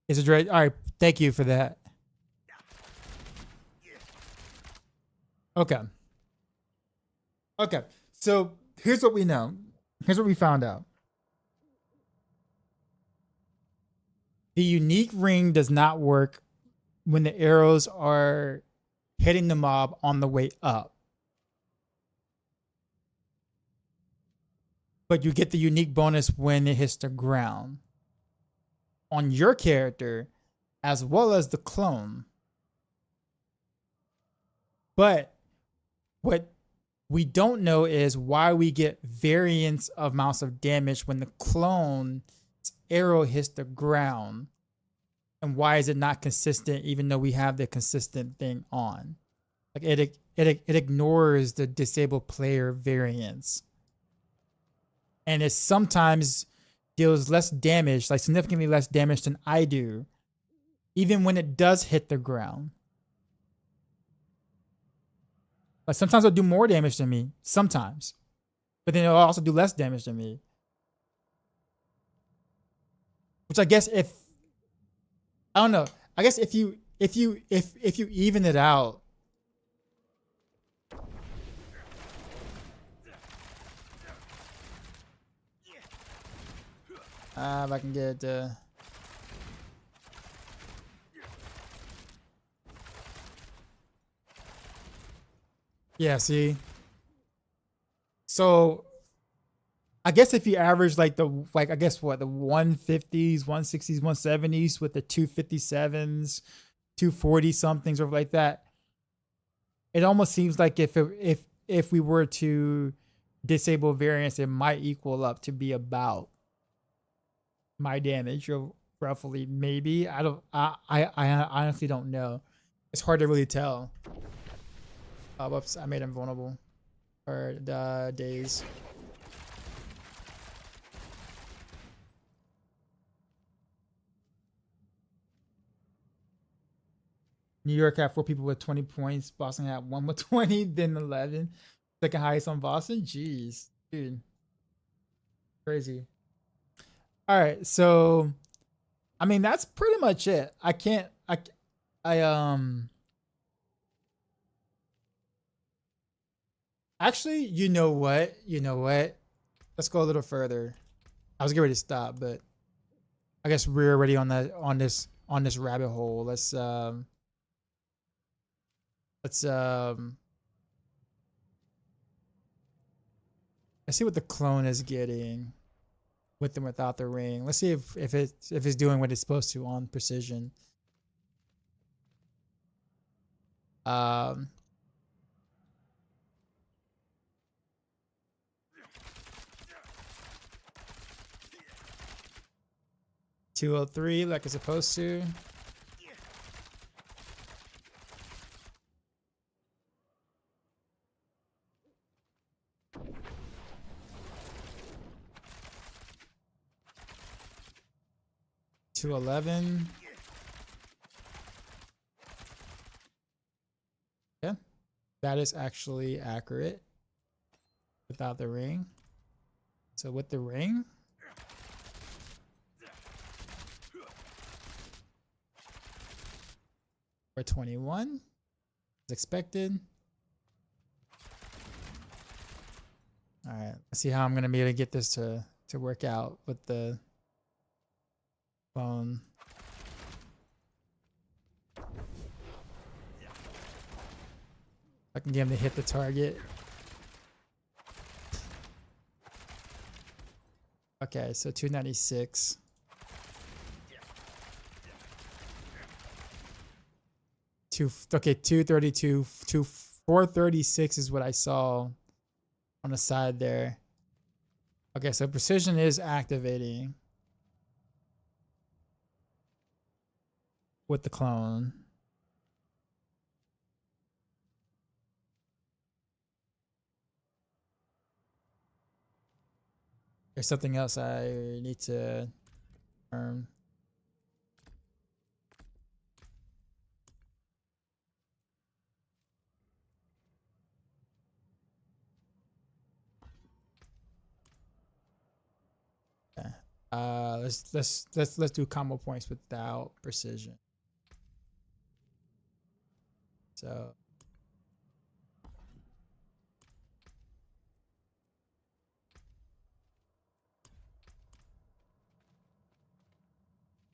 Is it right? All right, thank you for that. Okay. Okay, so here's what we know. Here's what we found out. The unique ring does not work when the arrows are hitting the mob on the way up. But you get the unique bonus when it hits the ground. On your character, as well as the clone. But what we don't know is why we get variance of amounts of damage when the clone's arrow hits the ground, and why is it not consistent even though we have the consistent thing on? Like it ignores the disabled player variance, and it sometimes deals less damage, like significantly less damage than I do, even when it does hit the ground. Like sometimes it'll do more damage than me, sometimes, but then it'll also do less damage than me. Which I guess if, I don't know, I guess if you even it out, if I can get Yeah, see. So I guess if you average like the I guess what the 150s, 160s, 170s with the 257s, 240 somethings or like that, it almost seems like if we were to disable variance, it might equal up to be about my damage or roughly maybe. I honestly don't know. It's hard to really tell. Whoops, I made him vulnerable. Or the days. New York had 4 people with 20 points. Boston had 1 with 20, then 11. Second highest on Boston. Jeez, dude, crazy. All right, so I mean that's pretty much it. I can't. I actually, you know what? You know what? Let's go a little further. I was getting ready to stop, but I guess we're already on that on this rabbit hole. Let's see what the clone is getting with and without the ring. Let's see if it's doing what it's supposed to on precision. Um 203 like it's supposed to. $211. Yeah, that is actually accurate without the ring. So with the ring, for 21 as expected. All right, let's see how I'm gonna be able to get this to work out with the phone. I can get him to hit the target. Okay, so 296. Okay, 232, 436 is what I saw on the side there. Okay, so precision is activating with the clone. There's something else I need to confirm. Okay. Let's do combo points without precision. So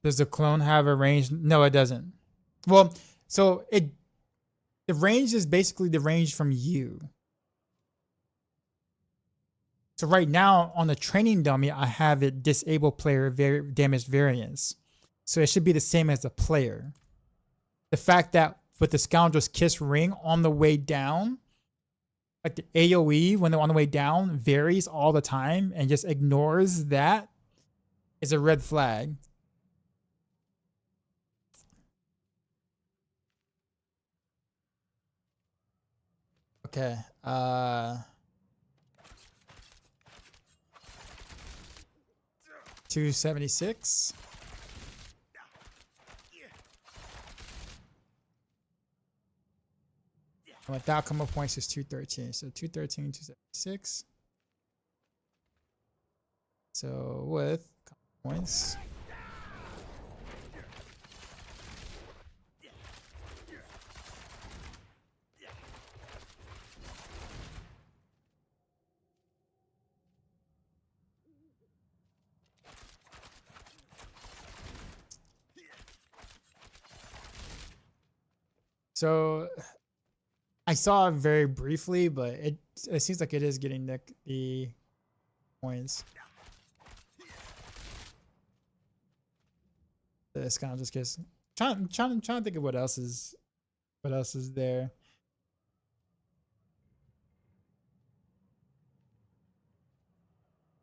does the clone have a range? No, it doesn't. Well, so the range is basically the range from you. So right now on the training dummy, I have it disable player damage variance. So it should be the same as the player. The fact that with the Scoundrel's Kiss ring on the way down, like the AoE when they're on the way down varies all the time and just ignores that is a red flag. Okay. 276. And without combo points is 213. So 213, 276. So with combo points. So I saw it very briefly, but it seems like it is getting the points. This kind of just gets trying to think of what else is there.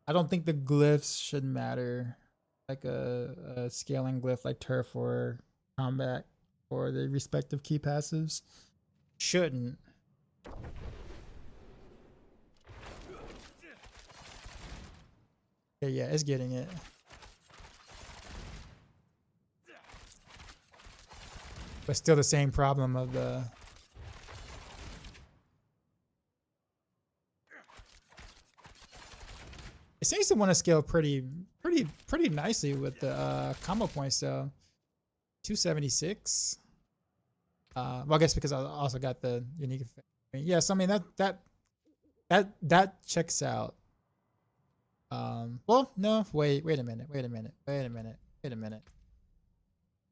I don't think the glyphs should matter, like a scaling glyph like turf or combat or the respective key passives shouldn't. Yeah, it's getting it. But still the same problem of the it seems to want to scale pretty nicely with the combo points though. 276. Well, I guess because I also got the unique effect. Yes, I mean that checks out. Well, no, wait a minute. What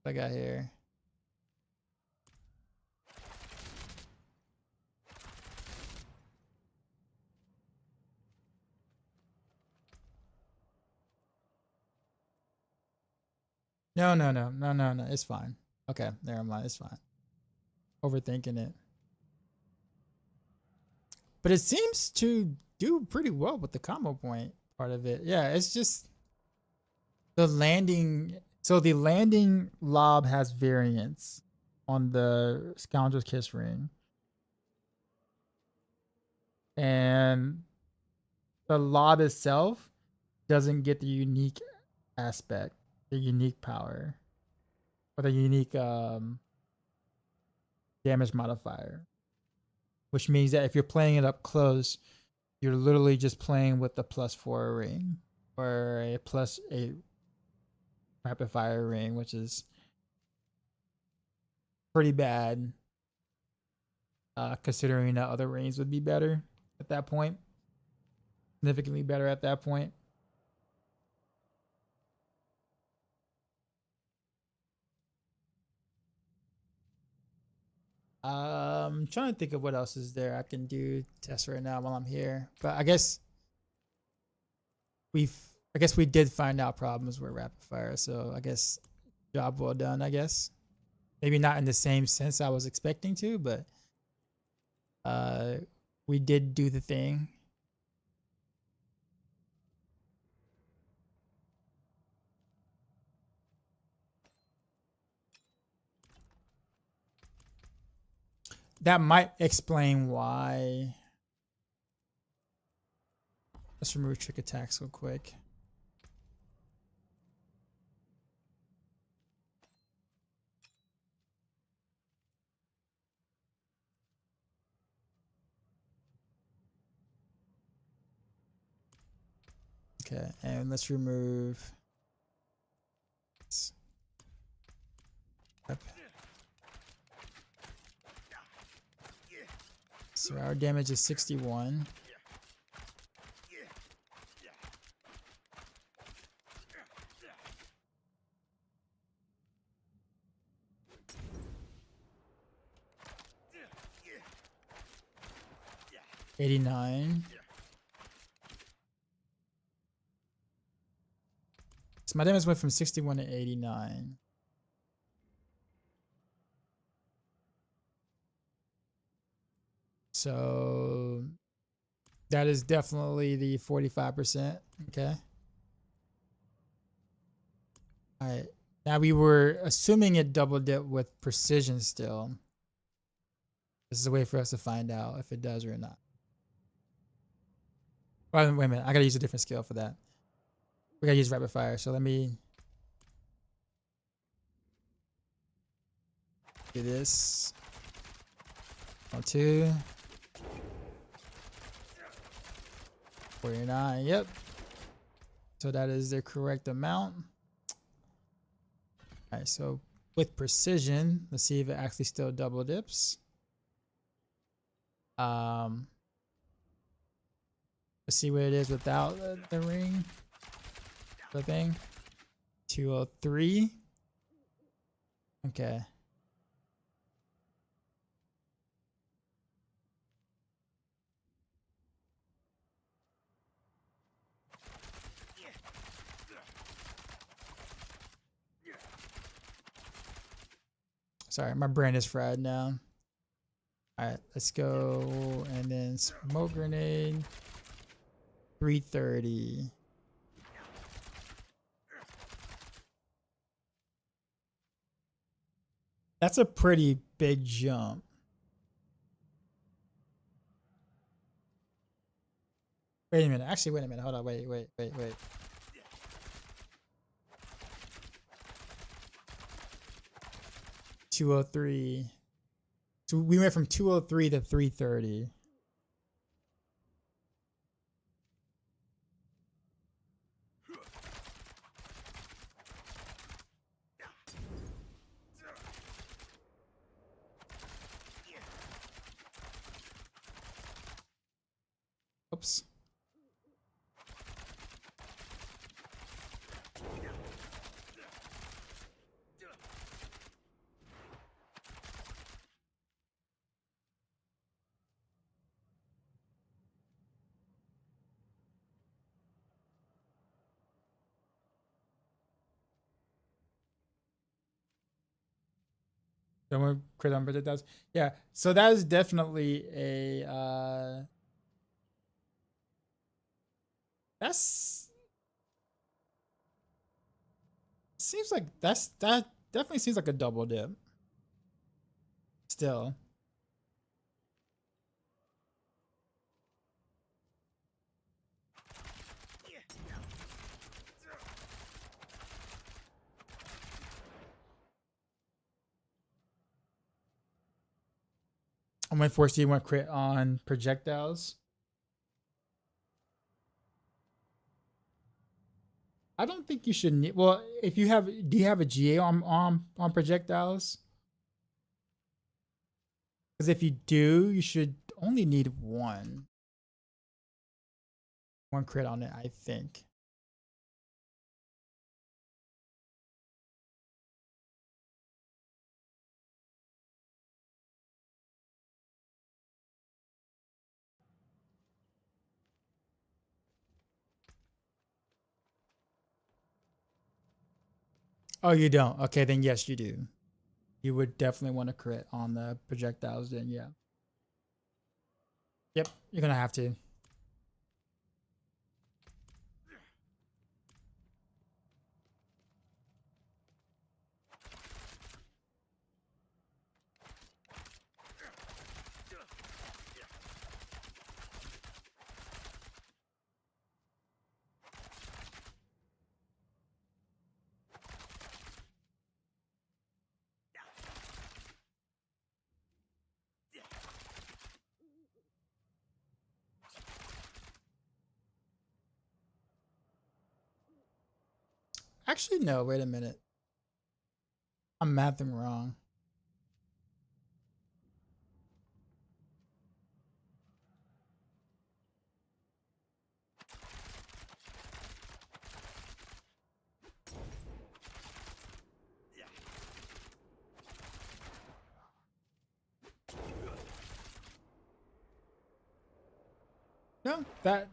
I got here. No. It's fine. Okay, never mind. It's fine. Overthinking it. But it seems to do pretty well with the combo point part of it. Yeah, it's just the landing. So the landing lob has variance on the Scoundrel's Kiss ring. And the lob itself doesn't get the unique aspect, the unique power, or the unique damage modifier. Which means that if you're playing it up close, you're literally just playing with the +4 ring or a +8 rapid fire ring, which is pretty bad, considering that other rings would be better at that point, significantly better at that point. I'm trying to think of what else is there I can do test right now while I'm here, but I guess we did find out problems with rapid fire, so I guess job well done. I guess maybe not in the same sense I was expecting to, but we did do the thing. That might explain why. Let's remove trick attacks real quick. Okay, and let's remove. Yep. So our damage is 61. $89. So my damage went from 61 to 89. So that is definitely the 45%. Okay. All right. Now we were assuming it double dip with precision still. This is a way for us to find out if it does or not. Well, wait a minute. I gotta use a different skill for that. We gotta use rapid fire. So let me do this. 2. 49. Yep. So that is the correct amount. All right. So with precision, let's see if it actually still double dips. Let's see what it is without the ring. The thing. 203. Okay. Sorry, my brain is fried now. All right, let's go. And then smoke grenade. 330. That's a pretty big jump. Wait a minute. Actually, wait a minute. Hold on. Wait. 203. So we went from 203 to 330. Oops. Don't crit on projectiles. Yeah, so that is definitely a that's seems like that definitely seems like a double dip. Still. I'm gonna force you one crit on projectiles. I don't think you should need. Well, if you have, do you have a GA on projectiles? Because if you do, you should only need one crit on it, I think. Oh, you don't? Okay, then yes, you do. You would definitely want to crit on the projectiles then, yeah. Yep, you're gonna have to. Actually, no, wait a minute. I'm mathing wrong. No, that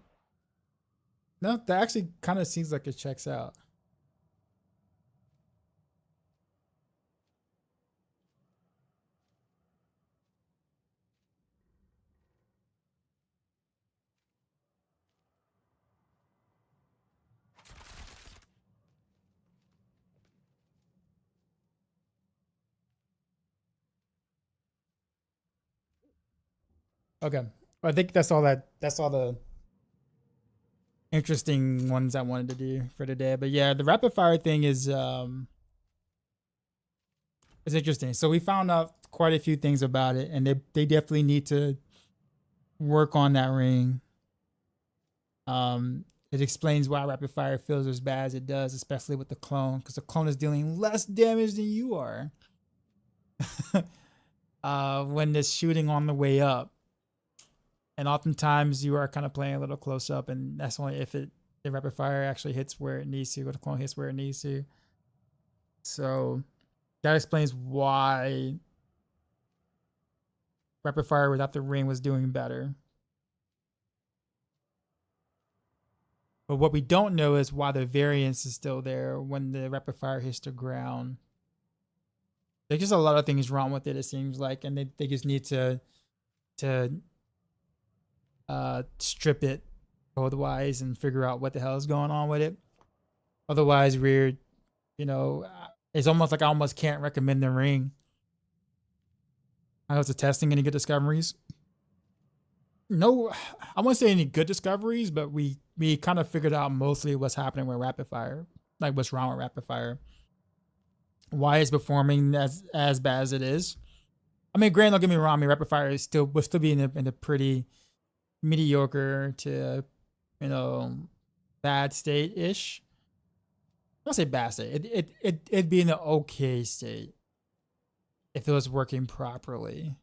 actually kind of seems like it checks out. Okay. I think that's all the interesting ones I wanted to do for today. But yeah, the rapid fire thing is interesting. So we found out quite a few things about it, and they definitely need to work on that ring. It explains why rapid fire feels as bad as it does, especially with the clone, because the clone is dealing less damage than you are. When it's shooting on the way up. And oftentimes you are kind of playing a little close up, and that's only if the rapid fire actually hits where it needs to, or the clone hits where it needs to. So that explains why rapid fire without the ring was doing better. But what we don't know is why the variance is still there when the rapid fire hits the ground. There's just a lot of things wrong with it seems like, and they just need to strip it code-wise and figure out what the hell is going on with it. Otherwise, it's almost like I almost can't recommend the ring. I was testing any good discoveries. No, I won't say any good discoveries, but we kind of figured out mostly what's happening with rapid fire, like what's wrong with rapid fire, why it's performing as bad as it is. I mean, granted, don't get me wrong. I mean, rapid fire will still be in a pretty mediocre to bad state ish. I don't say bad state. It'd be in an okay state if it was working properly.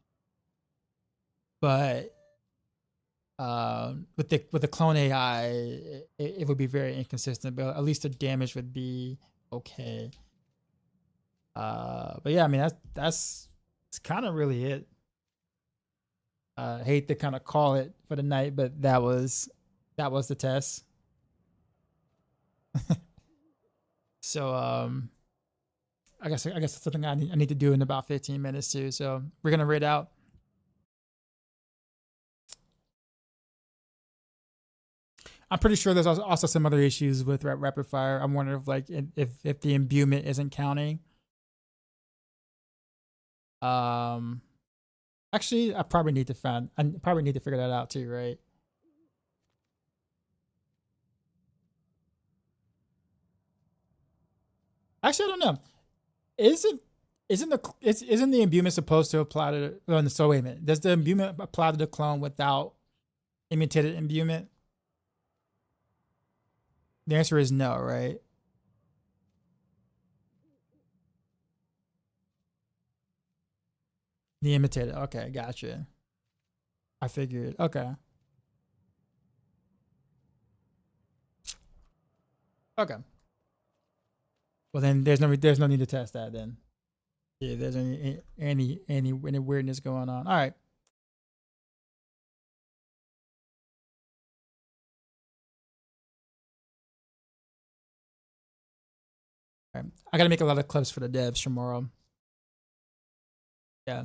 But with the clone AI, it would be very inconsistent. But at least the damage would be okay. But yeah, I mean that's kind of really it. Hate to kind of call it for the night, but that was the test. So I guess that's something I need to do in about 15 minutes too. So we're gonna raid out. I'm pretty sure there's also some other issues with rapid fire. I'm wondering if the imbuement isn't counting. Actually, I probably need to figure that out too, right? Actually, I don't know. Isn't the imbuement supposed to apply to? So wait a minute. Does the imbuement apply to the clone without imitated imbuement? The answer is no, right? The imitated. Okay, gotcha. I figured. Okay. Okay. Well, then there's no need to test that then. Yeah, there's any weirdness going on. All right. All right. I gotta make a lot of clips for the devs tomorrow. Yeah.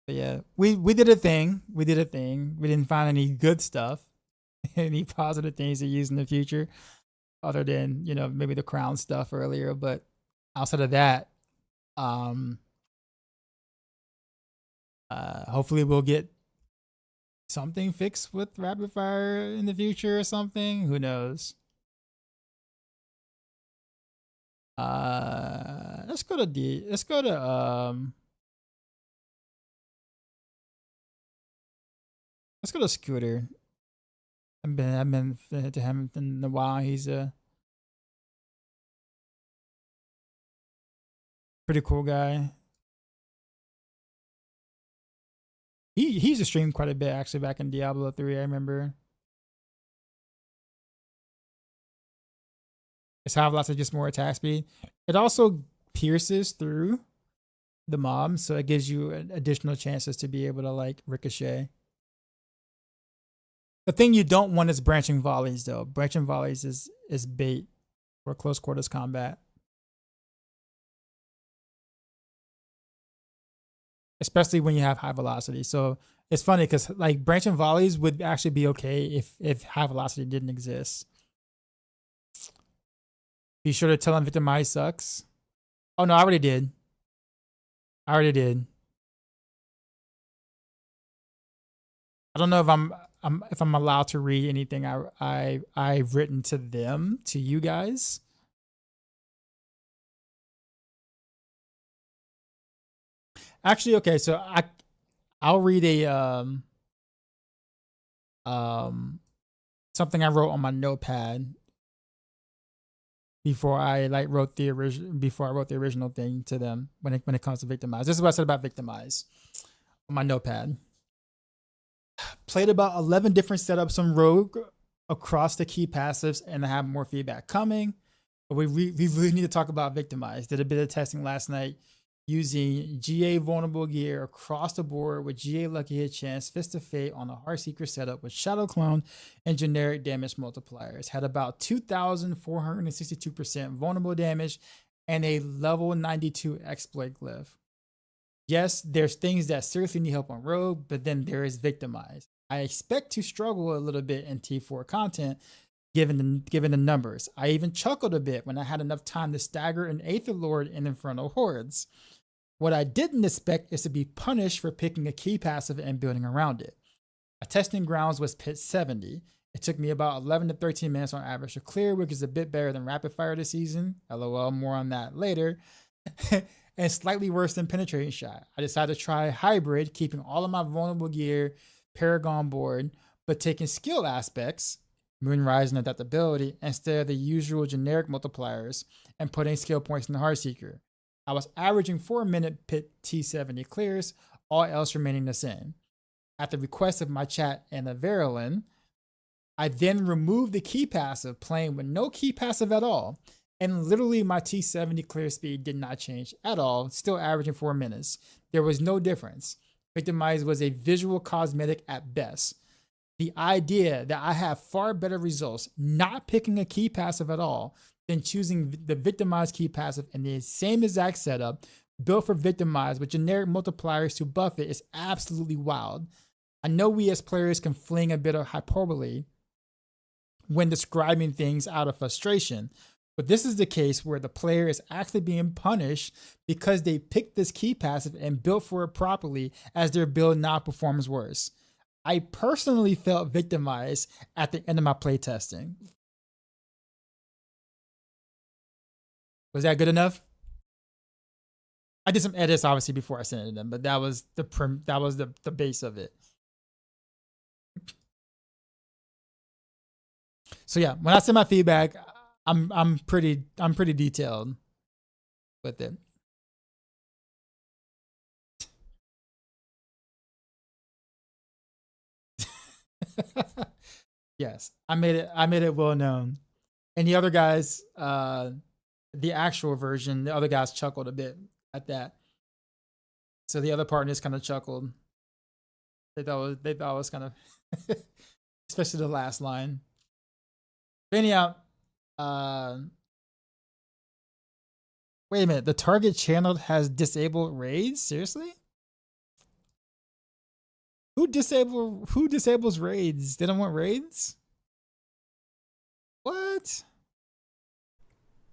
But yeah, we did a thing. We didn't find any good stuff, any positive things to use in the future, other than maybe the crown stuff earlier. But outside of that, hopefully we'll get something fixed with rapid fire in the future or something. Who knows? Let's go to Scooter. I've been to him in a while. He's a pretty cool guy. He used to stream quite a bit actually back in Diablo 3, I remember. It's have lots of just more attack speed. It also pierces through the mob, so it gives you additional chances to be able to ricochet. The thing you don't want is branching volleys, though. Branching volleys is bait for close quarters combat, especially when you have high velocity. So it's funny because branching volleys would actually be okay if high velocity didn't exist. Be sure to tell him Victimize sucks. Oh no, I already did. I don't know if I'm allowed to read anything I've written to them, to you guys. Actually, okay, so I'll read a something I wrote on my notepad before I wrote the original thing to them when it comes to Victimize. This is what I said about Victimize on my notepad. Played about 11 different setups on Rogue across the key passives, and I have more feedback coming. But we really need to talk about Victimize. Did a bit of testing last night using GA vulnerable gear across the board with GA lucky hit chance, Fist of Fate on a Heartseeker setup with Shadow Clone and generic damage multipliers. Had about 2,462% vulnerable damage and a level 92 exploit glyph. Yes, there's things that seriously need help on Rogue, but then there is Victimize. I expect to struggle a little bit in T4 content given the numbers. I even chuckled a bit when I had enough time to stagger an Aether Lord in Infernal Hordes. What I didn't expect is to be punished for picking a key passive and building around it. My testing grounds was pit 70. It took me about 11 to 13 minutes on average to clear, which is a bit better than rapid fire this season. LOL, more on that later. And slightly worse than penetrating shot. I decided to try hybrid, keeping all of my vulnerable gear Paragon board, but taking skill aspects, Moonrise and adaptability, instead of the usual generic multipliers, and putting skill points in the Heartseeker. I was averaging 4-minute pit T70 clears, all else remaining the same. At the request of my chat and a Verilyn, I then removed the key passive, playing with no key passive at all, and literally my T70 clear speed did not change at all, still averaging 4 minutes. There was no difference. Victimize was a visual cosmetic at best. The idea that I have far better results not picking a key passive at all than choosing the Victimize key passive in the same exact setup built for Victimize with generic multipliers to buff it is absolutely wild. I know we as players can fling a bit of hyperbole when describing things out of frustration, but this is the case where the player is actually being punished because they picked this key passive and built for it properly as their build now performs worse. I personally felt victimized at the end of my playtesting. Was that good enough? I did some edits obviously before I sent it to them, but that was the base of it. So yeah, when I send my feedback, I'm pretty detailed with it. Yes, I made it well known. And the other guys, the actual version, the other guys chuckled a bit at that. So the other partners kind of chuckled. They thought it was kind of, especially the last line. But anyhow, wait a minute. The target channel has disabled raids? Seriously? Who disables raids? They don't want raids? What?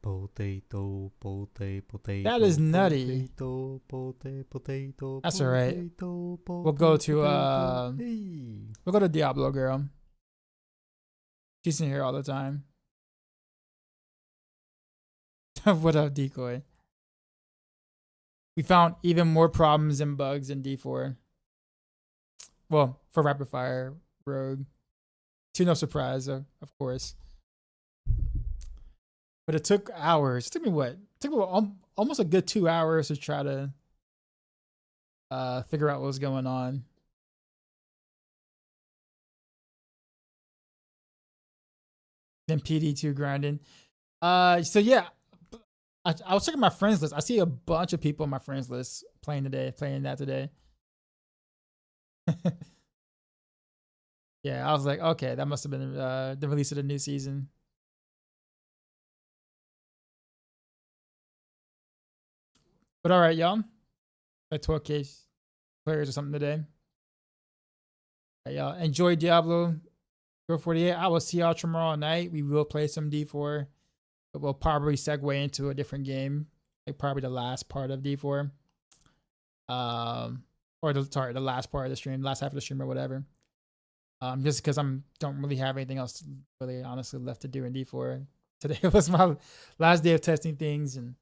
Potato. That is nutty. Potato. That's all right. We'll go to Diablo girl. She's in here all the time. What up, Decoy? We found even more problems and bugs in D4. Well, for Rapid Fire Rogue. To no surprise, of course. But it took hours. It took me what? It took me almost a good 2 hours to try to figure out what was going on. Then PD2 grinding. So yeah, I was checking my friends list. I see a bunch of people on my friends list playing that today. Yeah, I was like, okay, that must have been the release of the new season. But all right, y'all. Like 12K players or something today. Right, y'all enjoy Diablo 48. I will see y'all tomorrow night. We will play some D4. But we'll probably segue into a different game. Like probably the last part of D4. Or the last part of the stream, last half of the stream or whatever. Just because don't really have anything else really honestly left to do in D4. Today was my last day of testing things, and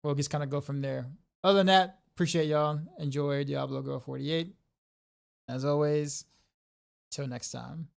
we'll just kind of go from there. Other than that, appreciate y'all. Enjoy Diablo Girl 48. As always, till next time.